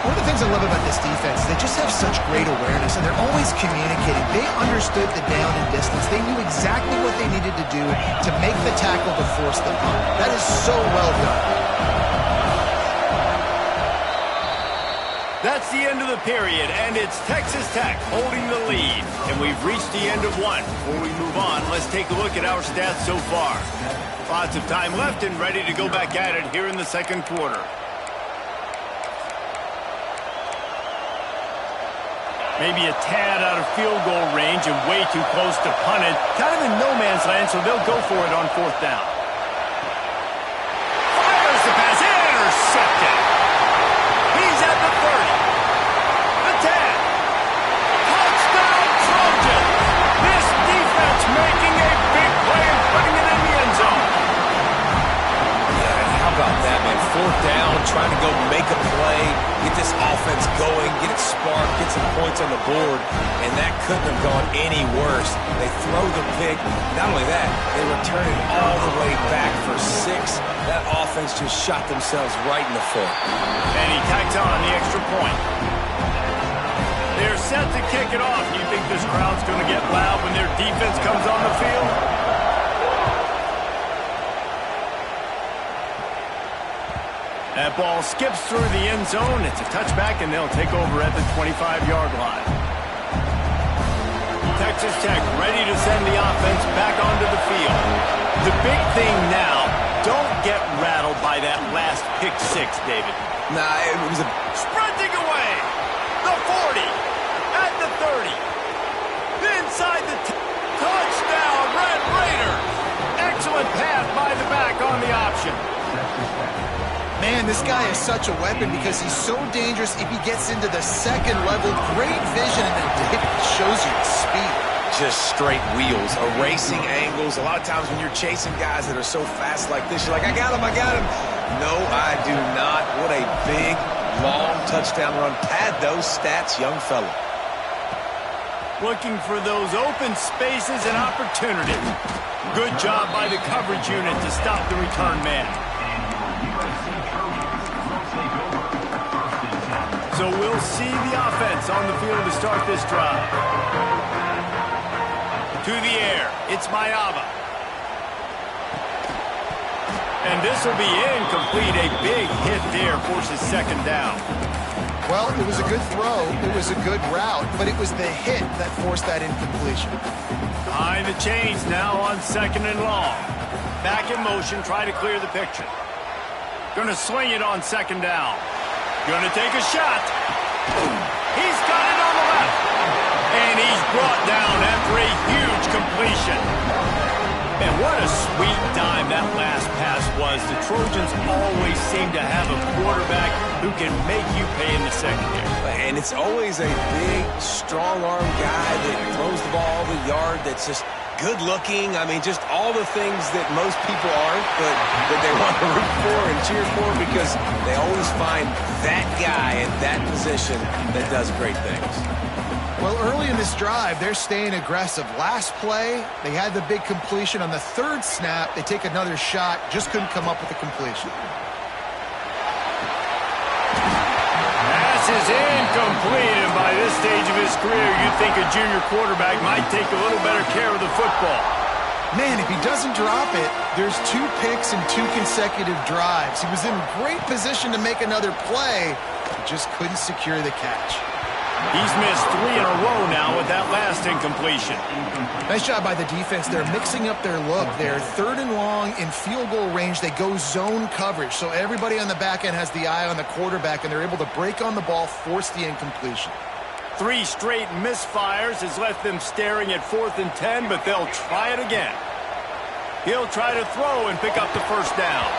One of the things I love about this defense is they just have such great awareness, and they're always communicating. They understood the down and distance. They knew exactly what they needed to do to make the tackle to force the punt. That is so well done. That's the end of the period, and it's Texas Tech holding the lead. And we've reached the end of one. Before we move on, let's take a look at our stats so far. Lots of time left and ready to go back at it here in the 2nd quarter. Maybe a tad out of field goal range and way too close to punt it. Kind of in no man's land, so they'll go for it on 4th down. Fires the pass, intercepted. He's at the 30. The 10. Touchdown Trojans. This defense making a big play and putting it in the end zone. Yeah, how about that, man? fourth down, trying to go make a play, get this offense going, get it sparked, get some points on the board, and that couldn't have gone any worse. They throw the pick. Not only that, they return it all the way back for 6. That offense just shot themselves right in the foot. And he tacks on the extra point. They're set to kick it off. Do you think this crowd's going to get loud when their defense comes on the field? That ball skips through the end zone. It's a touchback, and they'll take over at the 25-yard line. Texas Tech ready to send the offense back onto the field. The big thing now, don't get rattled by that last pick six, David. Nah, it was a... Sprinting away! The 40! At the 30! Inside the... touchdown, Red Raiders! Excellent pass by the back on the option. Man, this guy is such a weapon because he's so dangerous if he gets into the second level. Great vision, and then it shows you his speed. Just straight wheels, erasing angles. A lot of times when you're chasing guys that are so fast like this, you're like, I got him, I got him. No, I do not. What a big, long touchdown run. Pad those stats, young fella. Looking for those open spaces and opportunities. Good job by the coverage unit to stop the return man. So we'll see the offense on the field to start this drive. To the air, it's Mayava. And this will be incomplete. A big hit there forces second down. Well, it was a good throw, it was a good route, but it was the hit that forced that incompletion. Behind the chains now on second and long. Back in motion, try to clear the picture. Gonna swing it on second down. Gonna take a shot. He's got it on the left. And he's brought down after a huge completion. And what a sweet dime that last pass was. The Trojans always seem to have a quarterback who can make you pay in the secondary. And it's always a big, strong-arm guy that throws the ball the yard, that's just good-looking. I mean, just all the things that most people aren't, but that they want to root for and cheer for because they always find that guy in that position that does great things. Well, early in this drive, they're staying aggressive. Last play, they had the big completion. On the third snap, they take another shot, just couldn't come up with a completion. Pass is incomplete, and by this stage of his career, you'd think a junior quarterback might take a little better care of the football. Man, if he doesn't drop it, there's 2 picks and 2 consecutive drives. He was in great position to make another play, but just couldn't secure the catch. He's missed 3 in a row now with that last incompletion. Nice job by the defense. They're mixing up their look. They're third and long in field goal range. They go zone coverage, so everybody on the back end has the eye on the quarterback, and they're able to break on the ball, force the incompletion. 3 straight misfires has left them staring at 4th and 10, but they'll try it again. He'll try to throw and pick up the first down.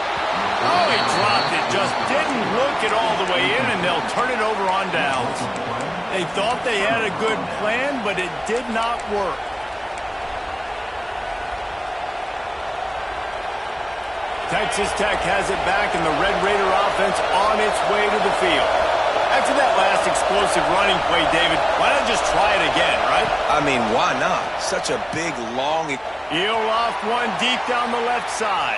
Oh, he dropped it. Just didn't look it all the way in, and they'll turn it over on downs. They thought they had a good plan, but it did not work. Texas Tech has it back, and the Red Raider offense on its way to the field. After that last explosive running play, David, why not just try it again, right? I mean, why not? Such a big, long... He'll loft one deep down the left side.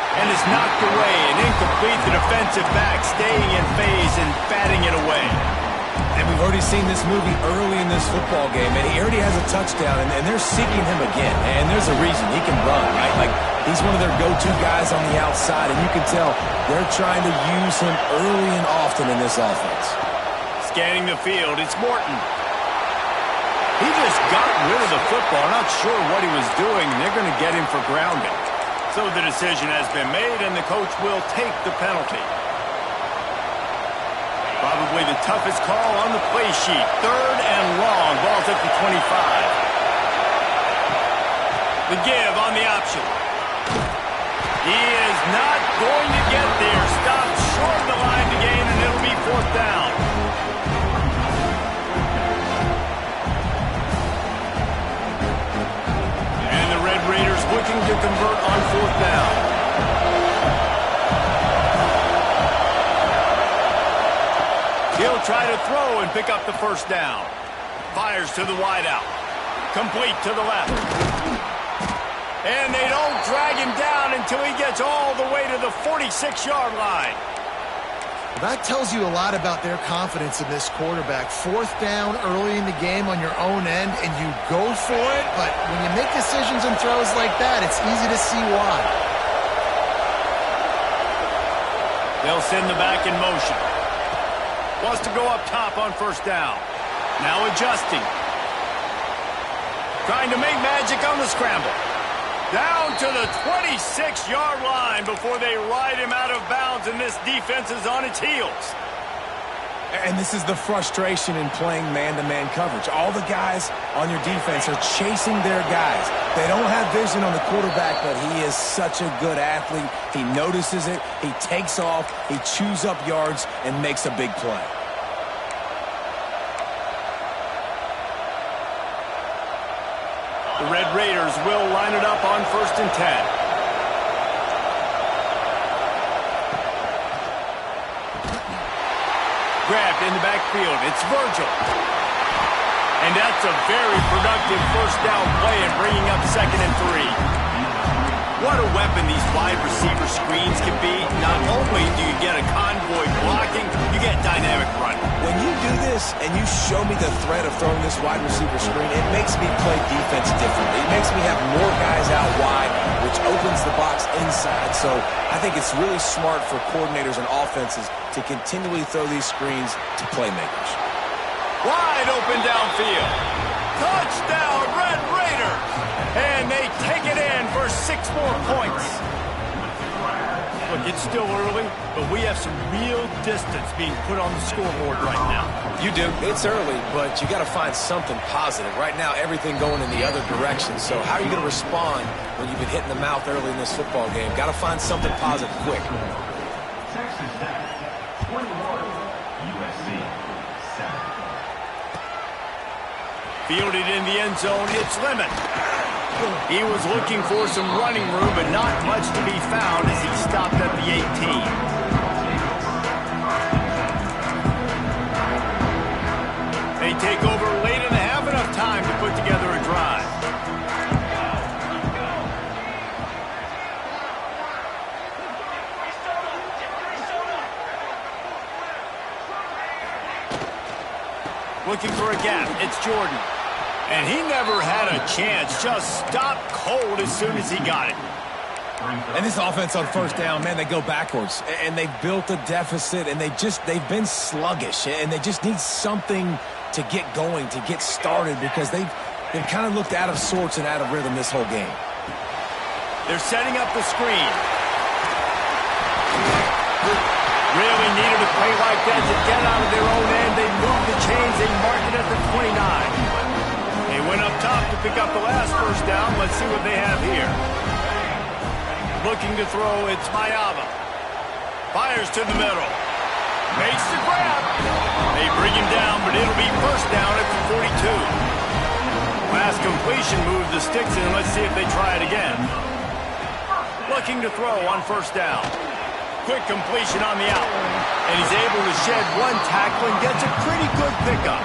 And it's knocked away and incomplete. The defensive back staying in phase and batting it away. And we've already seen this movie early in this football game, and he already has a touchdown, and they're seeking him again. And there's a reason. He can run, right? Like, he's one of their go-to guys on the outside, and you can tell they're trying to use him early and often in this offense. Scanning the field, it's Morton. He just got rid of the football. Not sure what he was doing, and they're going to get him for grounding. So the decision has been made, and the coach will take the penalty. Probably the toughest call on the play sheet. 3rd and long. Ball's at the 25. The give on the option. He is not going to get there. Stopped short of the line to gain, and it'll be 4th down. And the Red Raiders looking to convert on 4th down. He'll try to throw and pick up the first down. Fires to the wideout. Complete to the left. And they don't drag him down until he gets all the way to the 46-yard line. That tells you a lot about their confidence in this quarterback. Fourth down early in the game on your own end, and you go for it, but when you make decisions and throws like that, it's easy to see why. They'll send the back in motion. Wants to go up top on first down. Now adjusting. Trying to make magic on the scramble. Down to the 26-yard line before they ride him out of bounds, and this defense is on its heels. And this is the frustration in playing man-to-man coverage. All the guys on your defense are chasing their guys. They don't have vision on the quarterback, but he is such a good athlete. He notices it, he takes off, he chews up yards, and makes a big play. The Red Raiders will line it up on 1st and 10. Grabbed in the backfield. It's Virgil. And that's a very productive first down play and bringing up 2nd and 3. What a weapon these wide receiver screens can be. Not only do you get a convoy blocking, you get dynamic running. When you do this and you show me the threat of throwing this wide receiver screen, it makes me play defense differently. It makes me have more guys out wide, which opens the box inside. So I think it's really smart for coordinators and offenses to continually throw these screens to playmakers. Wide open downfield. Touchdown, Red Raiders! And they take it in for 6 more points. Look, it's still early, but we have some real distance being put on the scoreboard right now. You do. It's early, but you got to find something positive. Right now, everything going in the other direction. So how are you going to respond when you've been hit in the mouth early in this football game? Got to find something positive quick. Texas Tech, 21, USC, 7. Fielded in the end zone, it's Lemon. He was looking for some running room, but not much to be found as he stopped at the 18. They take over late in the half, enough time to put together a drive. Looking for a gap, it's Jordan. And he never had a chance, just stopped cold as soon as he got it. And this offense on first down, man, they go backwards. And they've built a deficit, and they've been sluggish. And they just need something to get going, to get started, because they've kind of looked out of sorts and out of rhythm this whole game. They're setting up the screen. Really needed a play like that to get out of their own end. They moved the chains. They marked it at the 29. They went up top to pick up the last first down. Let's see what they have here. Looking to throw, it's Mayava. Fires to the middle. Makes the grab. They bring him down, but it'll be first down at the 42. Last completion moved the sticks in. Let's see if they try it again. Looking to throw on first down. Quick completion on the out. And he's able to shed one tackle and gets a pretty good pickup.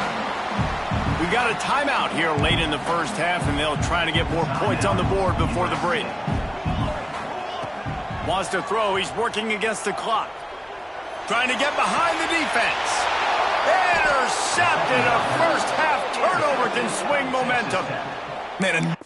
We got a timeout here late in the first half, and they'll try to get more points on the board before the break. Wants to throw. He's working against the clock. Trying to get behind the defense. Intercepted. A first half turnover can swing momentum. Man,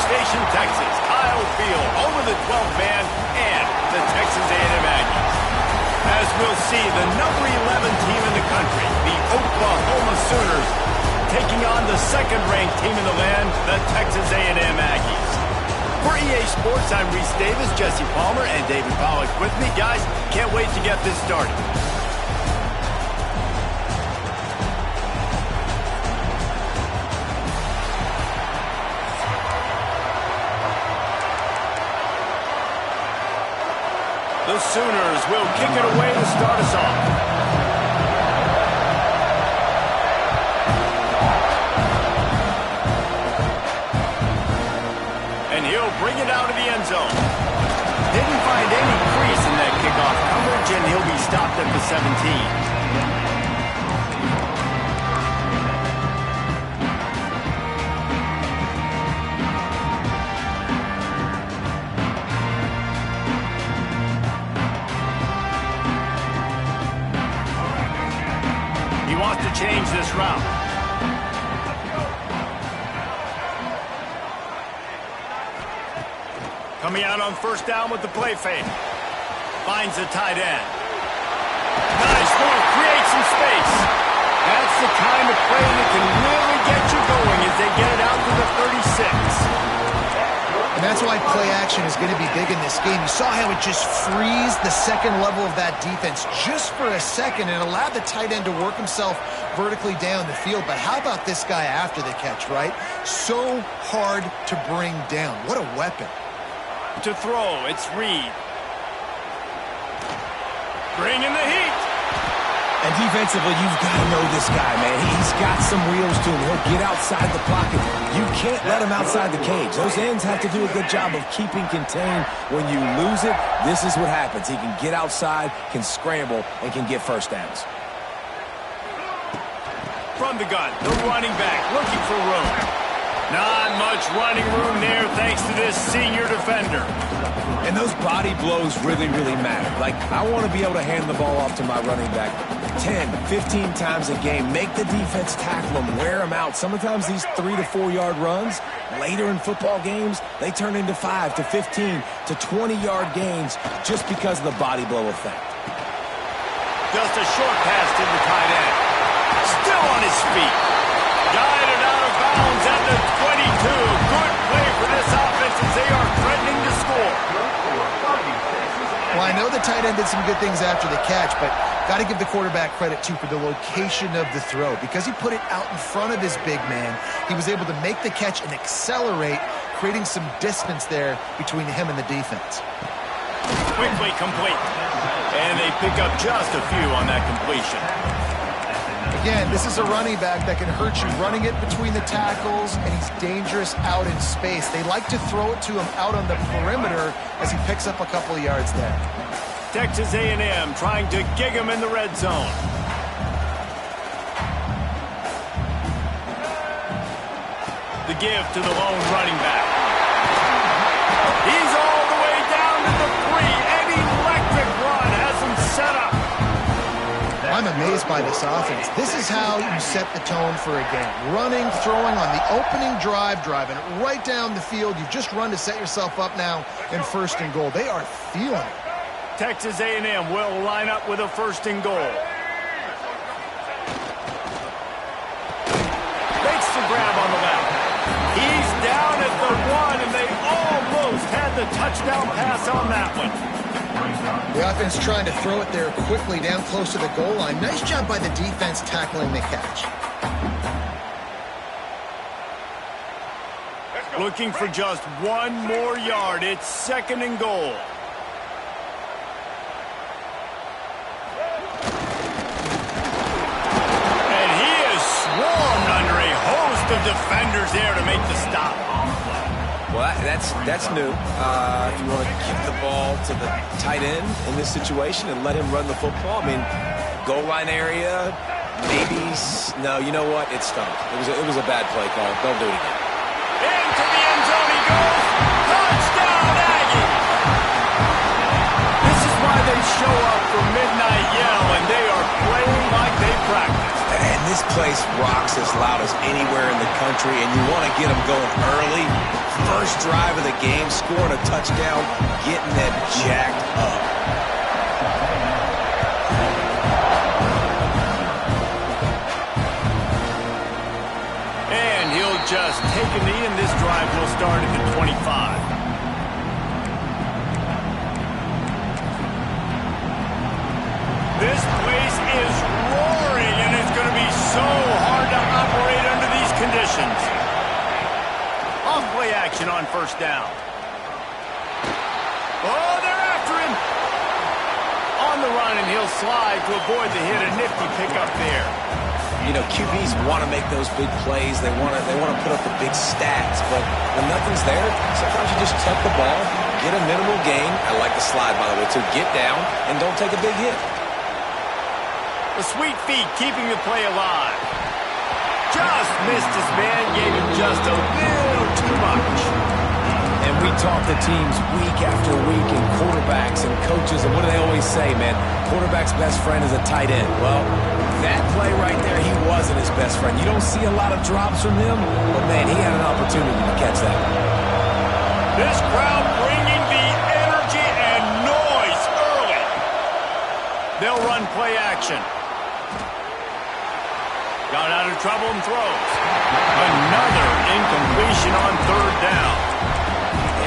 Station, Texas, Kyle Field, over the 12th man, and the Texas A&M Aggies. As we'll see, the number 11 team in the country, the Oklahoma Sooners, taking on the second-ranked team in the land, the Texas A&M Aggies. For EA Sports, I'm Reese Davis, Jesse Palmer, and David Pollack with me. Guys, can't wait to get this started. The Sooners will kick it away to start us off. And he'll bring it out of the end zone. Didn't find any crease in that kickoff coverage, and he'll be stopped at the 17. Wants to change this route. Coming out on first down with the play fake. Finds the tight end. Nice move, creates some space. That's the kind of play that can really get you going as they get it out to the 36. And that's why play action is going to be big in this game. You saw how it just frees the second level of that defense just for a second and allowed the tight end to work himself vertically down the field. But how about this guy after the catch, right? So hard to bring down. What a weapon. To throw, it's Reed. Bringing the heat. And defensively, you've got to know this guy, man. He's got some wheels to him. He'll get outside the pocket. You can't let him outside the cage. Those ends have to do a good job of keeping contained. When you lose it, this is what happens. He can get outside, can scramble, and can get first downs. From the gun, the running back looking for room. Not much running room there thanks to this senior defender. And those body blows really, really matter. Like, I want to be able to hand the ball off to my running back 10, 15 times a game. Make the defense tackle them, wear them out. Sometimes these 3 to 4 yard runs, later in football games, they turn into 5 to 15 to 20 yard gains just because of the body blow effect. Just a short pass to the tight end. Still on his feet. Guided out of bounds at the 22. Good play for this offense as they are threatening to score. Well, I know the tight end did some good things after the catch, but got to give the quarterback credit, too, for the location of the throw. Because he put it out in front of his big man, he was able to make the catch and accelerate, creating some distance there between him and the defense. Quickly complete. And they pick up just a few on that completion. Again, this is a running back that can hurt you running it between the tackles, and he's dangerous out in space. They like to throw it to him out on the perimeter as he picks up a couple of yards there. Texas A&M trying to gig him in the red zone. The give to the lone running back. He's all the way down to the 3. An electric run has him set up. I'm amazed by this offense. This is how you set the tone for a game. Running, throwing on the opening drive, driving it right down the field. You've just run to set yourself up now in first and goal. They are feeling it. Texas A&M will line up with a first and goal. Makes the grab on the left. He's down at the 1, and they almost had the touchdown pass on that one. The offense trying to throw it there quickly down close to the goal line. Nice job by the defense tackling the catch. Looking for just 1 more yard. It's second and goal. And he is swarmed under a host of defenders there to make the stop. Well, that's new. If you want to give the ball to the tight end in this situation and let him run the football, I mean, goal line area, maybe. No, you know what? It stunk. It was a bad play call. Don't do it again. Into the end zone he goes. Touchdown, Aggie! This is why they show up for Midnight Yell, and they are playing like they practice. And And this place rocks as loud as anywhere in the country, and you want to get them going early. First drive of the game, scoring a touchdown, getting them jacked up. And he'll just take a knee, and this drive will start at the 25. This place is roaring, and it's going to be so hard to operate under these conditions. Off-play action on first down. Oh, they're after him. On the run, and he'll slide to avoid the hit. A nifty pickup there. You know, QBs want to make those big plays. They want to put up the big stats. But when nothing's there, sometimes you just tuck the ball, get a minimal gain. I like the slide, by the way, to get down and don't take a big hit. The sweet feet keeping the play alive. Just missed his man, gave him just a little too much. And we talk to teams week after week, and quarterbacks and coaches, and what do they always say, man? Quarterback's best friend is a tight end. Well, that play right there, he wasn't his best friend. You don't see a lot of drops from him, but, man, he had an opportunity to catch that. This crowd bringing the energy and noise early. They'll run play action. Got out of trouble and throws. Another incompletion on third down.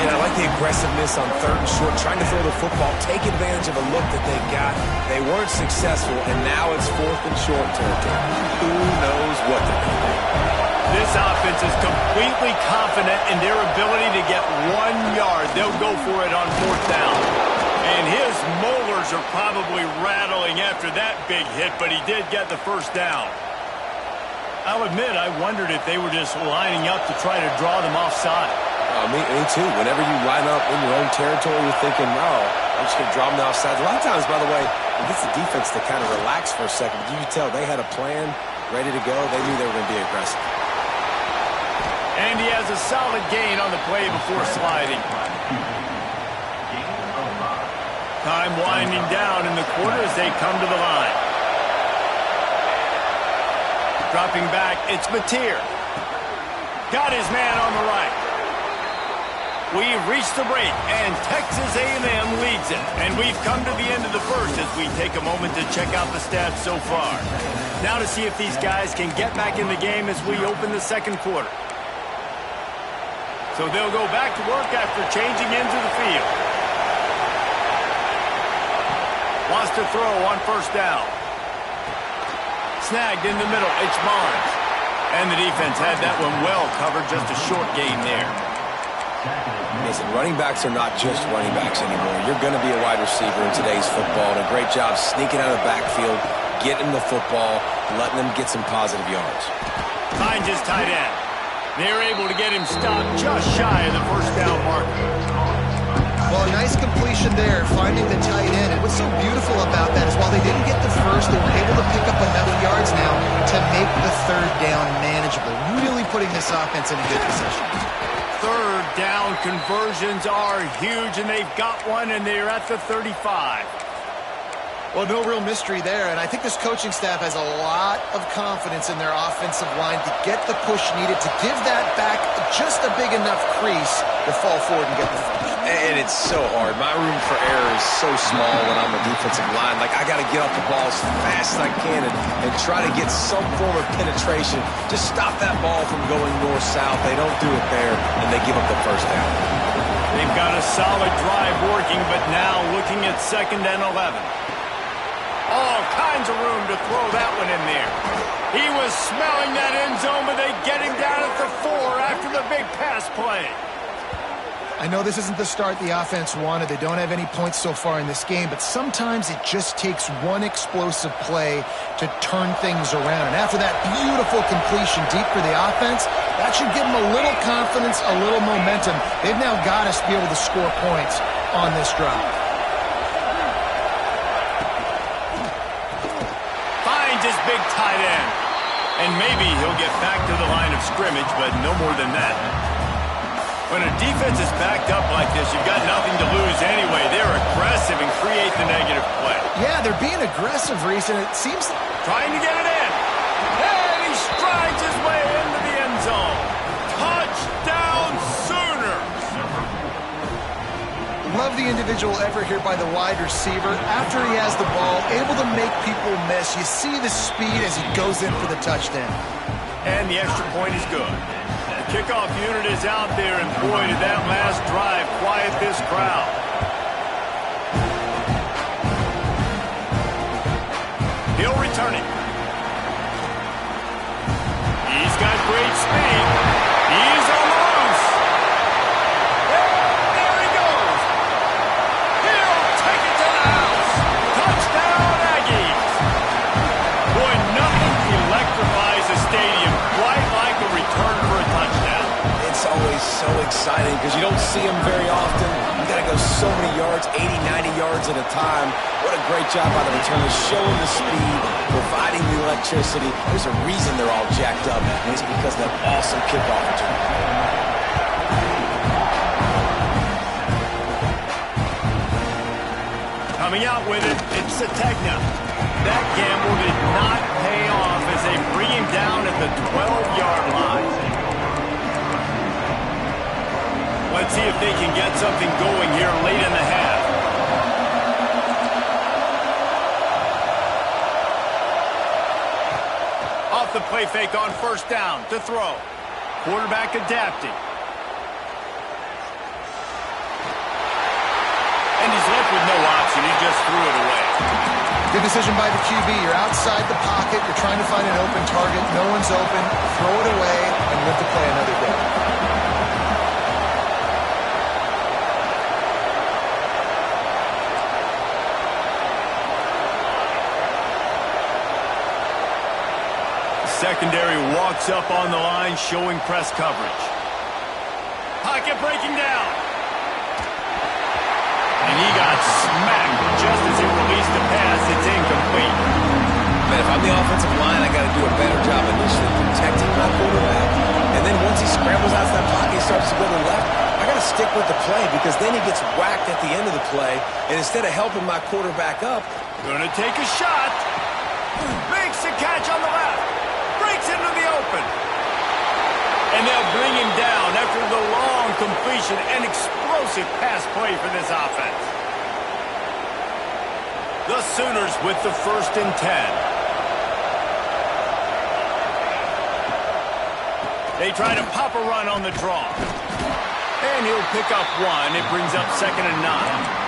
And I like the aggressiveness on third and short, trying to throw the football, take advantage of a look that they got. They weren't successful, and now it's fourth and short territory. Who knows what they're going to do? This offense is completely confident in their ability to get 1 yard. They'll go for it on fourth down. And his molars are probably rattling after that big hit, but he did get the first down. I'll admit, I wondered if they were just lining up to try to draw them offside. Me too. Whenever you line up in your own territory, you're thinking, oh, I'm just going to draw them offside. A lot of times, by the way, it gets the defense to kind of relax for a second. But you can tell they had a plan ready to go. They knew they were going to be aggressive. And he has a solid gain on the play before sliding. Time winding down in the quarter as they come to the line. Dropping back, it's Notre. Got his man on the right. We've reached the break, and Texas A&M leads it. And we've come to the end of the first as we take a moment to check out the stats so far. Now to see if these guys can get back in the game as we open the second quarter. So they'll go back to work after changing into the field. Wants to throw on first down. Snagged in the middle, it's Barnes. And the defense had that one well covered, just a short gain there. Listen, running backs are not just running backs anymore. You're going to be a wide receiver in today's football, and a great job sneaking out of the backfield, getting the football, letting them get some positive yards. Finds his tight end. They're able to get him stopped just shy of the first down marker. Well, a nice completion there, finding the tight end. And what's so beautiful about that is while they didn't get the first, they were able to pick up enough yards now to make the third down manageable. Really putting this offense in a good position. Third down conversions are huge, and they've got one, and they're at the 35. Well, no real mystery there, and I think this coaching staff has a lot of confidence in their offensive line to get the push needed to give that back just a big enough crease to fall forward and get the first. And it's so hard. My room for error is so small when I'm a defensive line. Like, I got to get off the ball as fast as I can and try to get some form of penetration. Just stop that ball from going north-south. They don't do it there, and they give up the first down. They've got a solid drive working, but now looking at 2nd and 11. All kinds of room to throw that one in there. He was smelling that end zone, but they get him down at the 4 after the big pass play. I know this isn't the start the offense wanted. They don't have any points so far in this game, but sometimes it just takes one explosive play to turn things around. And after that beautiful completion deep for the offense, that should give them a little confidence, a little momentum. They've now got us to be able to score points on this drive. Finds his big tight end. And maybe he'll get back to the line of scrimmage, but no more than that. When a defense is backed up like this, you've got nothing to lose anyway. They're aggressive and create the negative play. Yeah, they're being aggressive, Reese, and it seems... Trying to get it in. love the individual effort here by the wide receiver. After he has the ball, able to make people miss. You see the speed as he goes in for the touchdown. And the extra point is good. The kickoff unit is out there, and boy, did that last drive quiet this crowd. He'll return it. He's got great speed. He's on the loose. There he goes. He'll take it to the house. Touchdown, Aggies. Boy, nothing electrifies a stadium quite like a return for a touchdown. It's always so exciting because you don't see them very often. You got to go so many yards, 80, 90 yards at a time. What a great job by the returners, showing the speed, providing the electricity. There's a reason they're all jacked up, and it's because of that awesome kickoff return. Coming out with it, it's Sategna. That gamble did not pay off as they bring him down at the 12-yard line. Let's see if they can get something going here late in the half. Off the play fake on first down to throw. Quarterback adapting. And he's left with no option. He just threw it away. Good decision by the QB. You're outside the pocket. You're trying to find an open target. No one's open. Throw it away and live to play another day. Secondary walks up on the line, showing press coverage. Pocket breaking down. And he got smacked just as he released the pass. It's incomplete. Man, if I'm the offensive line, I got to do a better job initially protecting my quarterback. And then once he scrambles out of that pocket, he starts to go to the left. I got to stick with the play because then he gets whacked at the end of the play. And instead of helping my quarterback up, gonna take a shot. Makes the catch on the left. Breaks into the open. And they'll bring him down after the long completion and explosive pass play for this offense. The Sooners with the 1st and 10. They try to pop a run on the draw. And he'll pick up one. It brings up 2nd and 9.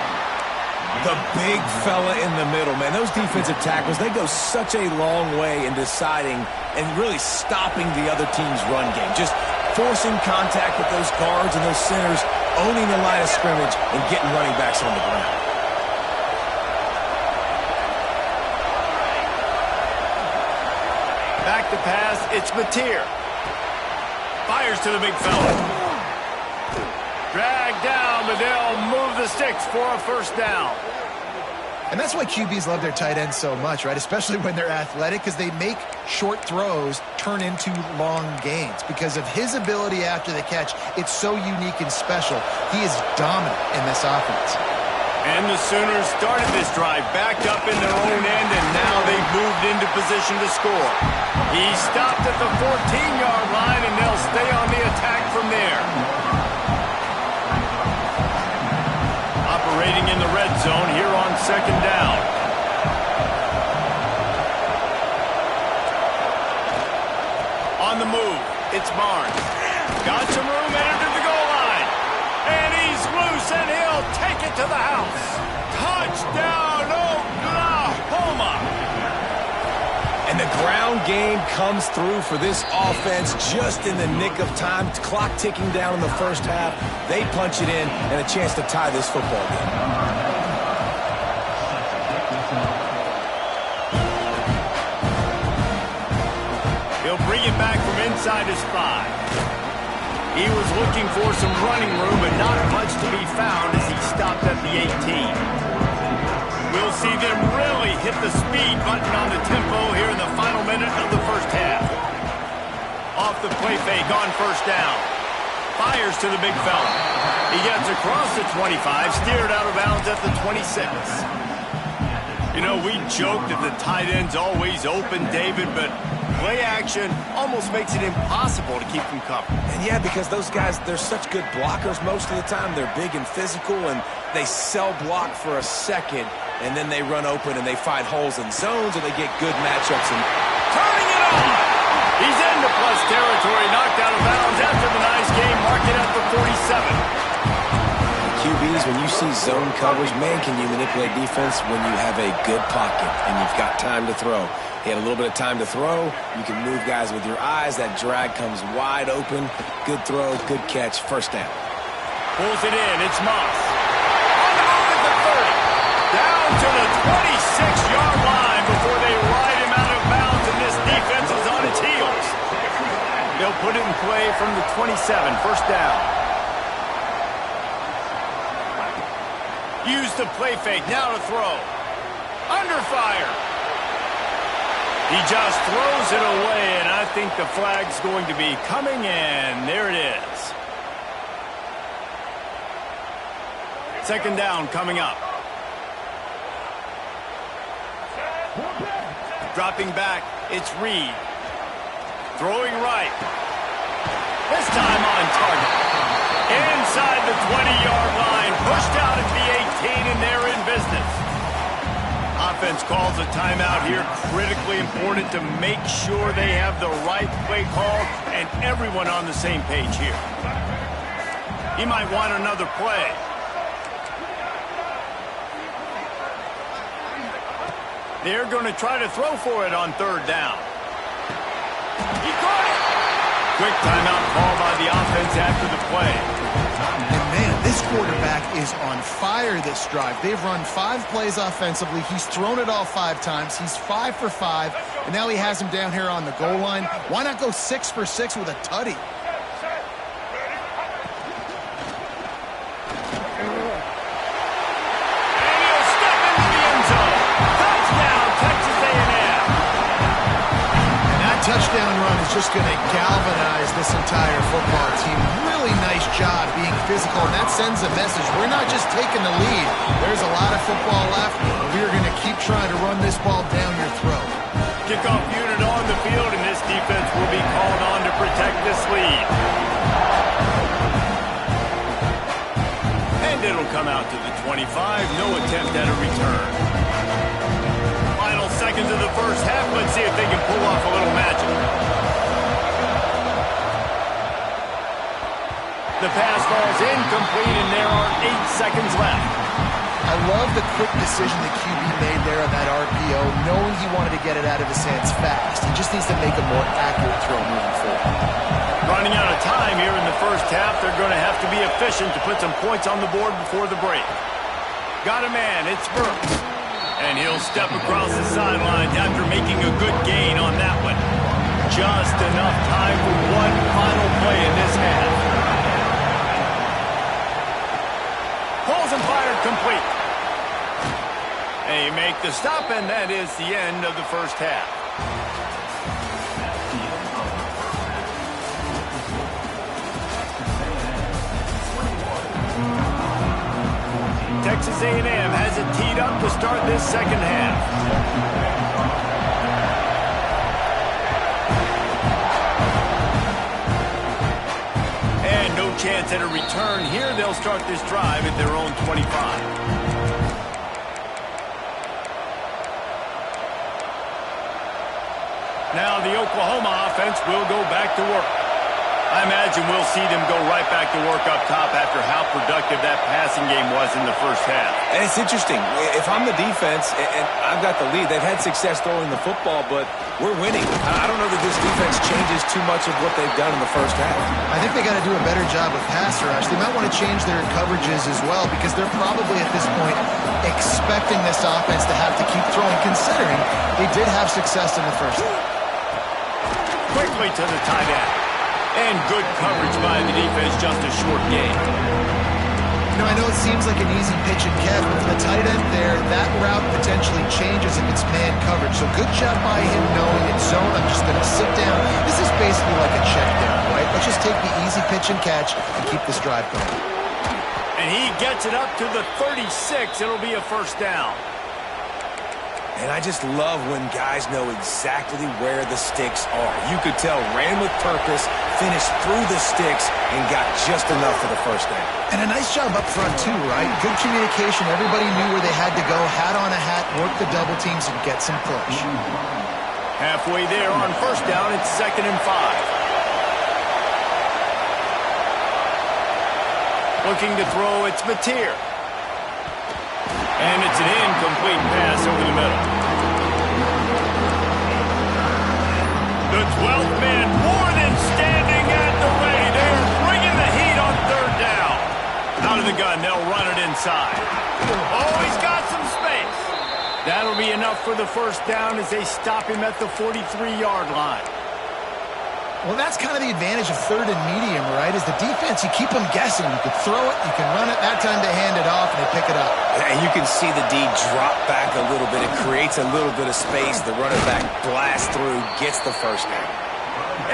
the big fella in the middle, man. Those defensive tackles, they go such a long way in deciding and really stopping the other team's run game. Just forcing contact with those guards and those centers, owning the line of scrimmage, and getting running backs on the ground. Back to pass, it's Notre. Fires to the big fella. Dragged down, but they'll move the sticks for a first down. And that's why QBs love their tight ends so much, right? Especially when they're athletic, because they make short throws turn into long gains. Because of his ability after the catch, it's so unique and special. He is dominant in this offense. And the Sooners started this drive backed up in their own end, and now they've moved into position to score. He stopped at the 14-yard line, and they'll stay on the attack from there. Operating in the red zone here on second down. On the move, it's Barnes. Got some room, entered the goal line. And he's loose, and he'll take it to the house. Touchdown, Oklahoma! And the ground game comes through for this offense just in the nick of time. Clock ticking down in the first half. They punch it in and a chance to tie this football game. He'll bring it back from inside his 5. He was looking for some running room, but not much to be found as he stopped at the 18. We'll see them really hit the speed button on the tempo here in the final minute of the first half. Off the play fake on first down. Fires to the big fella. He gets across the 25, steered out of bounds at the 26. You know, we joke that the tight end's always open, David, but play action almost makes it impossible to keep them covered. And yeah, because those guys, they're such good blockers most of the time. They're big and physical, and they sell block for a second, and then they run open and they find holes in zones, or they get good matchups. And turning it on! He's into plus territory, knocked out of bounds after the nice game, marked it at the 47. QBs, when you see zone coverage, man, can you manipulate defense when you have a good pocket and you've got time to throw. He had a little bit of time to throw. You can move guys with your eyes. That drag comes wide open. Good throw, good catch, first down. Pulls it in. It's Moss. On the move at the 30. Down to the 26-yard line before they ride him out of bounds, and this defense is on its heels. They'll put it in play from the 27, first down. Use the play fake, now to throw. Under fire. He just throws it away, and I think the flag's going to be coming in. There it is. Second down coming up. Dropping back, it's Reed. Throwing right. This time on target. Inside the 20-yard line, pushed out at the 18, and they're in business. Offense calls a timeout here. Critically important to make sure they have the right play call and everyone on the same page here. He might want another play. They're going to try to throw for it on third down. He caught it! Quick timeout call by the offense after the play. And man, this quarterback is on fire this drive. They've run 5 plays offensively. He's thrown it all 5 times. He's 5 for 5, and now he has him down here on the goal line. Why not go 6 for 6 with a tutty? Touchdown run is just going to galvanize this entire football team. Really nice job being physical, and that sends a message. We're not just taking the lead. There's a lot of football left, and we're going to keep trying to run this ball down your throat. Kickoff unit on the field, and this defense will be called on to protect this lead. And it'll come out to the 25. No attempt at a return. Final seconds of the first half. Let's see if they can pull off a little magic. The pass falls incomplete, and there are 8 seconds left. I love the quick decision the QB made there on that RPO, knowing he wanted to get it out of his hands fast. He just needs to make a more accurate throw moving forward. Running out of time here in the first half. They're going to have to be efficient to put some points on the board before the break. Got a man. It's Burks. And he'll step across the sidelines after making a good gain on that one. Just enough time for one final play in this half. Pulls and fired complete. They make the stop, and that is the end of the first half. Texas A&M has it teed up to start this second half. And no chance at a return here. They'll start this drive at their own 25. Now the Oklahoma offense will go back to work. I imagine we'll see them go right back to work up top after how productive that passing game was in the first half. And it's interesting. If I'm the defense and I've got the lead, they've had success throwing the football, but we're winning. I don't know that this defense changes too much of what they've done in the first half. I think they got to do a better job with pass rush. They might want to change their coverages as well, because they're probably at this point expecting this offense to have to keep throwing, considering they did have success in the first half. Quickly to the tight end. And good coverage by the defense, just a short gain. You know, I know it seems like an easy pitch and catch, but for the tight end there, that route potentially changes if it's man coverage. So good job by him knowing it's zone. I'm just going to sit down. This is basically like a check down, right? Let's just take the easy pitch and catch and keep this drive going. And he gets it up to the 36. It'll be a first down. And I just love when guys know exactly where the sticks are. You could tell ran with purpose, finished through the sticks, and got just enough for the first down. And a nice job up front too, right? Good communication. Everybody knew where they had to go, hat on a hat, work the double teams, and get some push. Halfway there on first down, it's 2nd and 5. Looking to throw, it's Notre. And it's an incomplete pass over the middle. The 12th man more than standing at the ready. They are bringing the heat on 3rd down. Out of the gun, they'll run it inside. Oh, he's got some space. That'll be enough for the first down as they stop him at the 43-yard line. Well, that's kind of the advantage of 3rd and medium, right? Is the defense, you keep them guessing. You can throw it, you can run it. That time they hand it off, and they pick it up. And you can see the D drop back a little bit. It creates a little bit of space. The running back blasts through, gets the first down.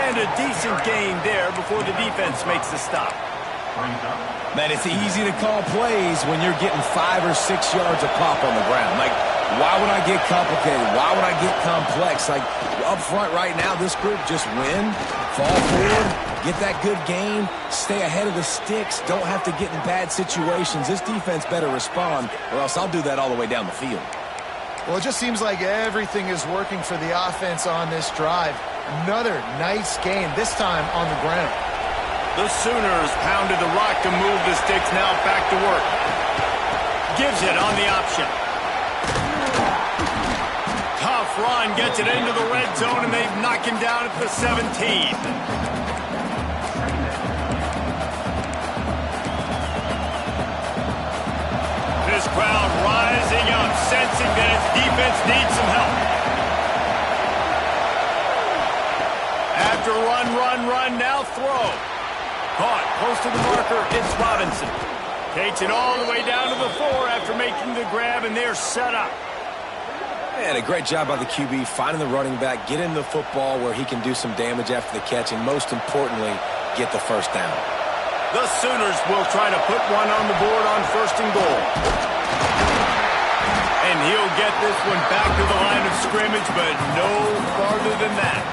And a decent gain there before the defense makes the stop. Man, it's easy to call plays when you're getting 5 or 6 yards a pop on the ground. Like, why would I get complicated? Why would I get complex? Like, up front right now, this group just win, fall forward, get that good gain, stay ahead of the sticks, don't have to get in bad situations. This defense better respond, or else I'll do that all the way down the field. Well, it just seems like everything is working for the offense on this drive. Another nice gain, this time on the ground. The Sooners pounded the rock to move the sticks, now back to work. Gives it on the option. Tough run, gets it into the red zone, and they've knocked him down at the 17. This crowd rising up, sensing that its defense needs some help. After run, now throw. Caught, close to the marker, it's Robinson. Takes it all the way down to the 4 after making the grab, and they're set up. And a great job by the QB, finding the running back, getting the football where he can do some damage after the catch, and most importantly, get the first down. The Sooners will try to put one on the board on 1st and goal. And he'll get this one back to the line of scrimmage, but no farther than that.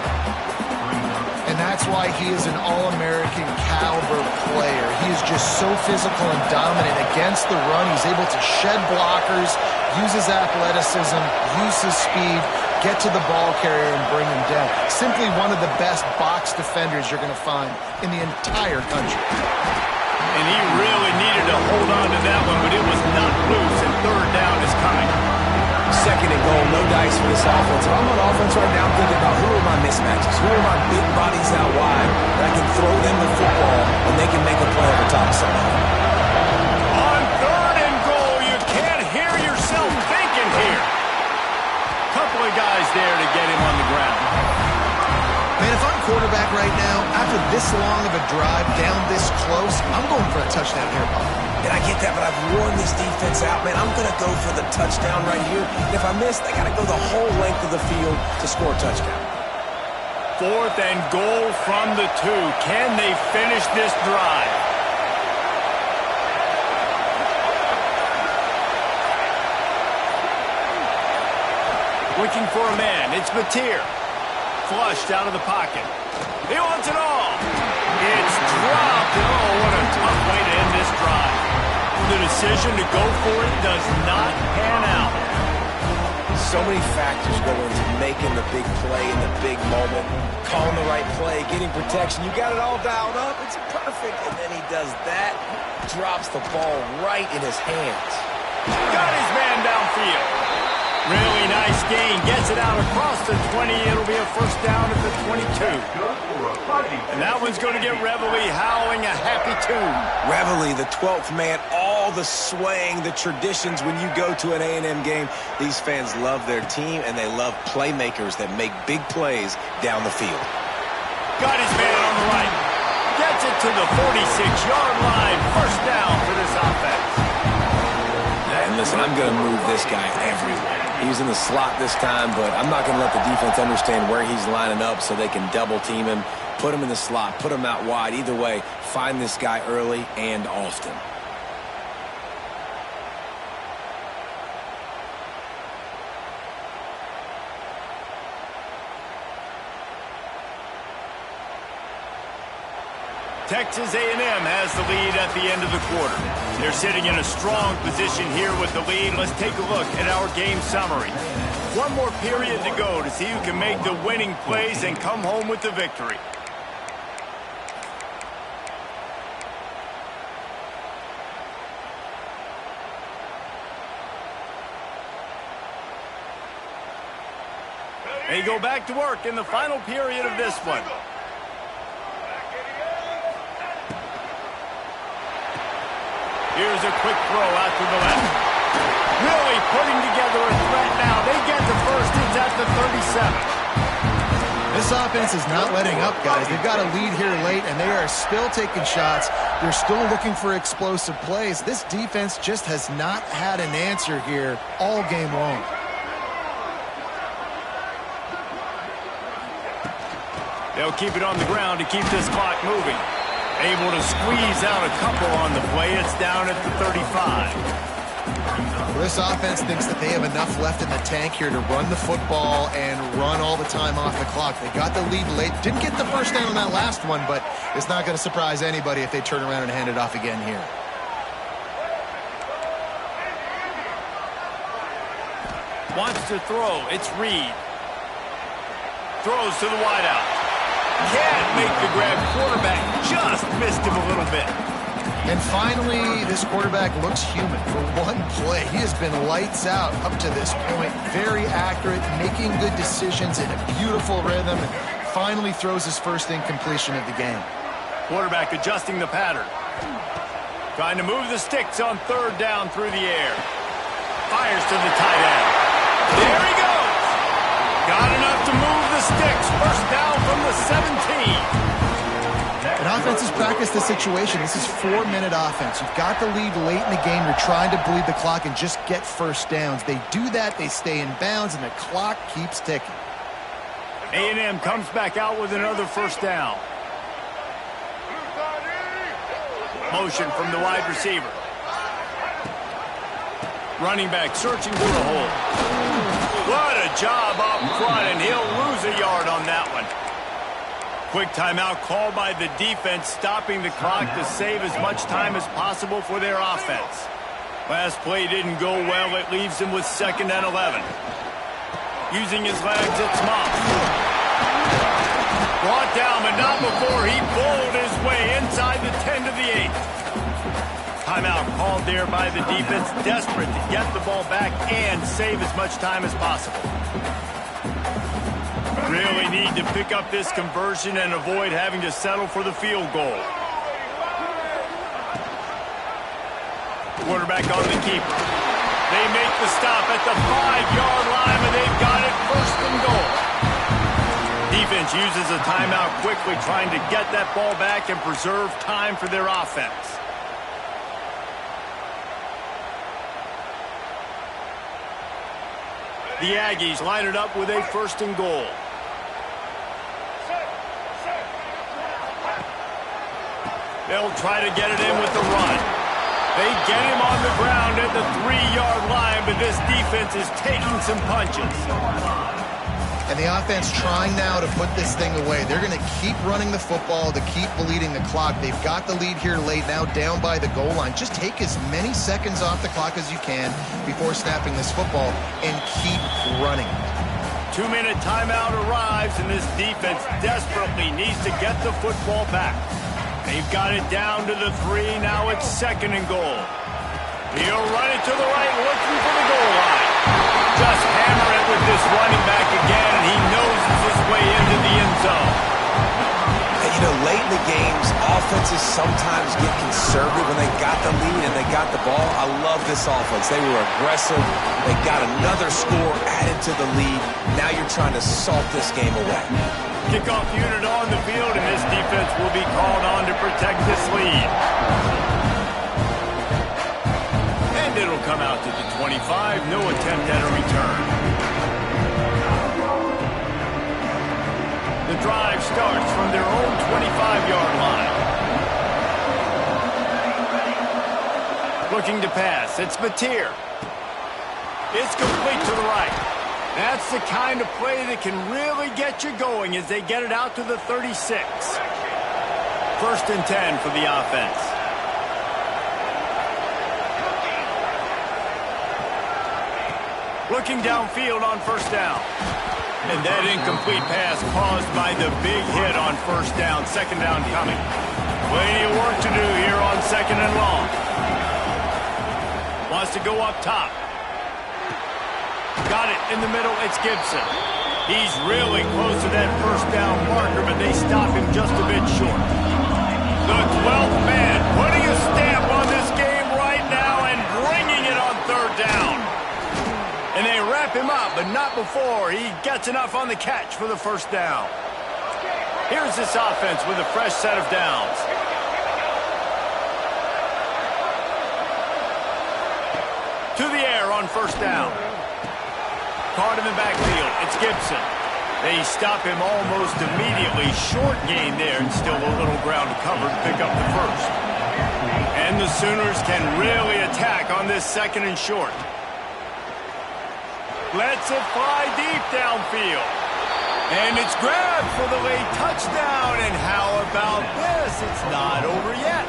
And that's why he is an All-American caliber player. He is just so physical and dominant against the run. He's able to shed blockers, use his athleticism, use his speed, get to the ball carrier and bring him down. Simply one of the best box defenders you're going to find in the entire country. And he really needed to hold on to that one, but it was not loose, and 3rd down is coming. 2nd and goal, no dice for this offense. If I'm on offense right now, I'm thinking about who are my mismatches, who are my big bodies out wide that I can throw them the football and they can make a play over top of somebody. On 3rd and goal, you can't hear yourself thinking here. Couple of guys there to get him on the ground. Man, if I'm quarterback right now, after this long of a drive down this close, I'm going for a touchdown here, Bob. And I get that, but I've worn this defense out, man. I'm going to go for the touchdown right here. And if I miss, they got to go the whole length of the field to score a touchdown. 4th and goal from the 2. Can they finish this drive? Looking for a man. It's Notre. Flushed out of the pocket. He wants it all. It's dropped. Oh, what a tough way to end this drive. The decision to go for it does not pan out. So many factors go into making the big play in the big moment. Calling the right play, getting protection. You got it all dialed up. It's perfect. And then he does that. Drops the ball right in his hands. Got his man downfield. Really nice gain. Gets it out across the 20. It'll be a first down at the 22. And that one's going to get Reveille howling a happy tune. Reveille, the 12th man, all the swaying, the traditions when you go to an A&M game. These fans love their team, and they love playmakers that make big plays down the field. Got his man on the right. Gets it to the 46-yard line. First down for this offense. And listen, I'm going to move this guy everywhere. He's in the slot this time, but I'm not going to let the defense understand where he's lining up so they can double team him, put him in the slot, put him out wide. Either way, find this guy early and often. Texas A&M has the lead at the end of the quarter. They're sitting in a strong position here with the lead. Let's take a look at our game summary. One more period to go to see who can make the winning plays and come home with the victory. They go back to work in the final period of this one. Here's a quick throw out to the left. Really putting together a threat now. They get the first. It's at the 37. This offense is not letting up, guys. They've got a lead here late, and they are still taking shots. They're still looking for explosive plays. This defense just has not had an answer here all game long. They'll keep it on the ground to keep this clock moving. Able to squeeze out a couple on the play. It's down at the 35. Well, this offense thinks that they have enough left in the tank here to run the football and run all the time off the clock. They got the lead late. Didn't get the first down on that last one, but it's not going to surprise anybody if they turn around and hand it off again here. Wants to throw. It's Reed. Throws to the wideout. Can't make the grab. Quarterback just missed him a little bit. And finally, this quarterback looks human for one play. He has been lights out up to this point. Very accurate, making good decisions in a beautiful rhythm, and finally throws his first incompletion of the game. Quarterback adjusting the pattern. Trying to move the sticks on third down through the air. Fires to the tight end. There he goes. Got enough to move the sticks. First down from the 17. And offense has practiced this situation. This is 4-minute offense. You've got the lead late in the game. You're trying to bleed the clock and just get first downs. They do that. They stay in bounds, and the clock keeps ticking. A&M comes back out with another first down. Motion from the wide receiver. Running back searching for the hole. What a job up front, and he'll lose a yard on that one. Quick timeout called by the defense, stopping the clock to save as much time as possible for their offense. Last play didn't go well. It leaves him with 2nd and 11. Using his legs, it's Moss. Brought down, but not before he bowled his way inside the 10 to the 8. Timeout called there by the defense, desperate to get the ball back and save as much time as possible. Really need to pick up this conversion and avoid having to settle for the field goal. Quarterback on the keeper. They make the stop at the 5-yard line, and they've got it 1st and goal. Defense uses a timeout quickly, trying to get that ball back and preserve time for their offense. The Aggies line it up with a 1st and goal. They'll try to get it in with the run. They get him on the ground at the 3-yard line, but this defense is taking some punches. And the offense trying now to put this thing away. They're going to keep running the football to keep bleeding the clock. They've got the lead here late, now down by the goal line. Just take as many seconds off the clock as you can before snapping this football and keep running. 2-minute timeout arrives, and this defense desperately needs to get the football back. They've got it down to the 3. Now it's 2nd and goal. He'll run it to the right, looking for the goal line. Just hammer it with this running back again, and he noses his way into the end zone. And, you know, late in the games, offenses sometimes get conservative when they got the lead and they got the ball. I love this offense. They were aggressive. They got another score added to the lead. Now you're trying to salt this game away. Kickoff unit on the field, and this defense will be called on to protect this lead. And it'll come out to the 25. No attempt at a return. The drive starts from their own 25-yard line. Looking to pass. It's Mateer. It's complete to the right. That's the kind of play that can really get you going as they get it out to the 36. First and 10 for the offense. Looking downfield on first down. And that incomplete pass caused by the big hit on first down. Second down coming. Plenty of work to do here on second and long. Wants to go up top. Got it in the middle. It's Gibson. He's really close to that first down marker, but they stop him just a bit short. The 12th man putting a stamp on this game right now and bringing it on third down. And they wrap him up, but not before he gets enough on the catch for the first down. Here's this offense with a fresh set of downs. To the air on first down. Caught in the backfield. It's Gibson. They stop him almost immediately. Short gain there, and still a little ground to cover to pick up the first. And the Sooners can really attack on this second and short. Lets it fly deep downfield. And it's grabbed for the late touchdown. And how about this? It's not over yet.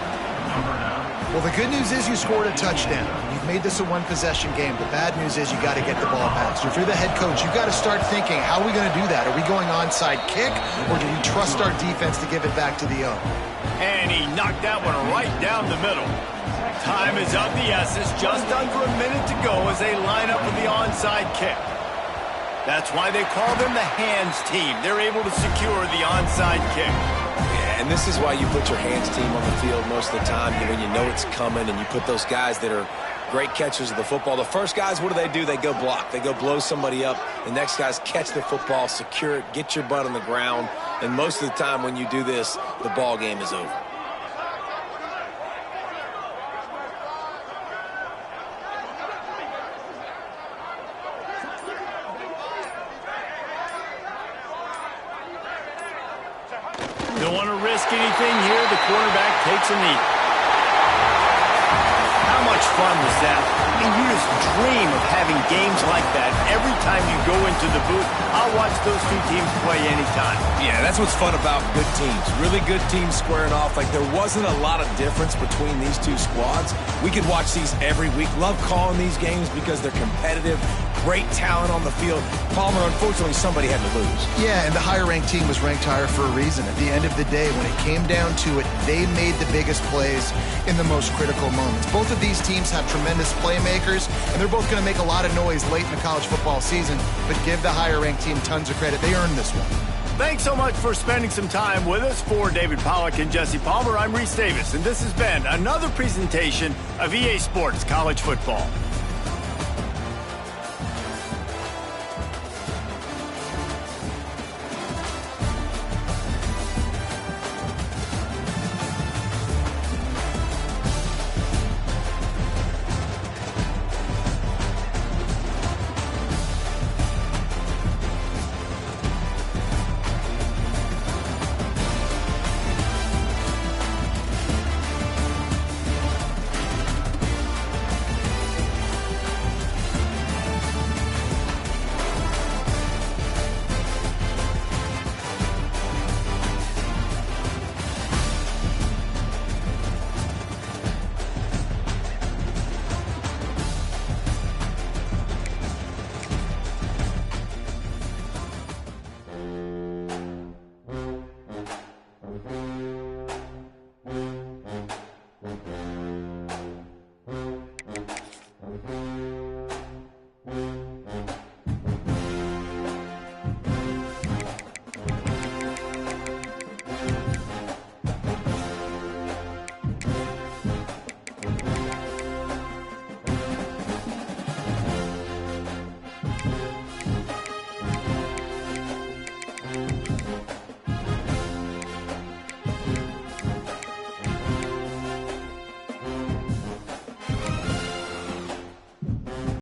Well, the good news is you scored a touchdown. You've made this a one-possession game. The bad news is you got to get the ball back. So if you're the head coach, you've got to start thinking, how are we going to do that? Are we going onside kick, or do we trust our defense to give it back to the owner? And he knocked that one right down the middle. Time is of the essence. Just under a minute to go as they line up with the onside kick. That's why they call them the hands team. They're able to secure the onside kick. Yeah, and this is why you put your hands team on the field most of the time when you know it's coming, and you put those guys that are great catchers of the football. The first guys, what do? They go block. They go blow somebody up. The next guys catch the football, secure it, get your butt on the ground. And most of the time when you do this, the ball game is over. Don't want to risk anything here. The quarterback takes a knee. How much fun was that? I mean, you just dream of having games like that every time you go into the booth. I'll watch those two teams play anytime. Yeah, that's what's fun about good teams. Really good teams squaring off. Like, there wasn't a lot of difference between these two squads. We could watch these every week. Love calling these games because they're competitive. Great talent on the field. Palmer, unfortunately, somebody had to lose. Yeah, and the higher-ranked team was ranked higher for a reason. At the end of the day, when it came down to it, they made the biggest plays in the most critical moments. Both of these teams have tremendous playmakers, and they're both going to make a lot of noise late in the college football season, but give the higher-ranked team tons of credit. They earned this one. Thanks so much for spending some time with us. For David Pollack and Jesse Palmer, I'm Reese Davis, and this has been another presentation of EA Sports College Football.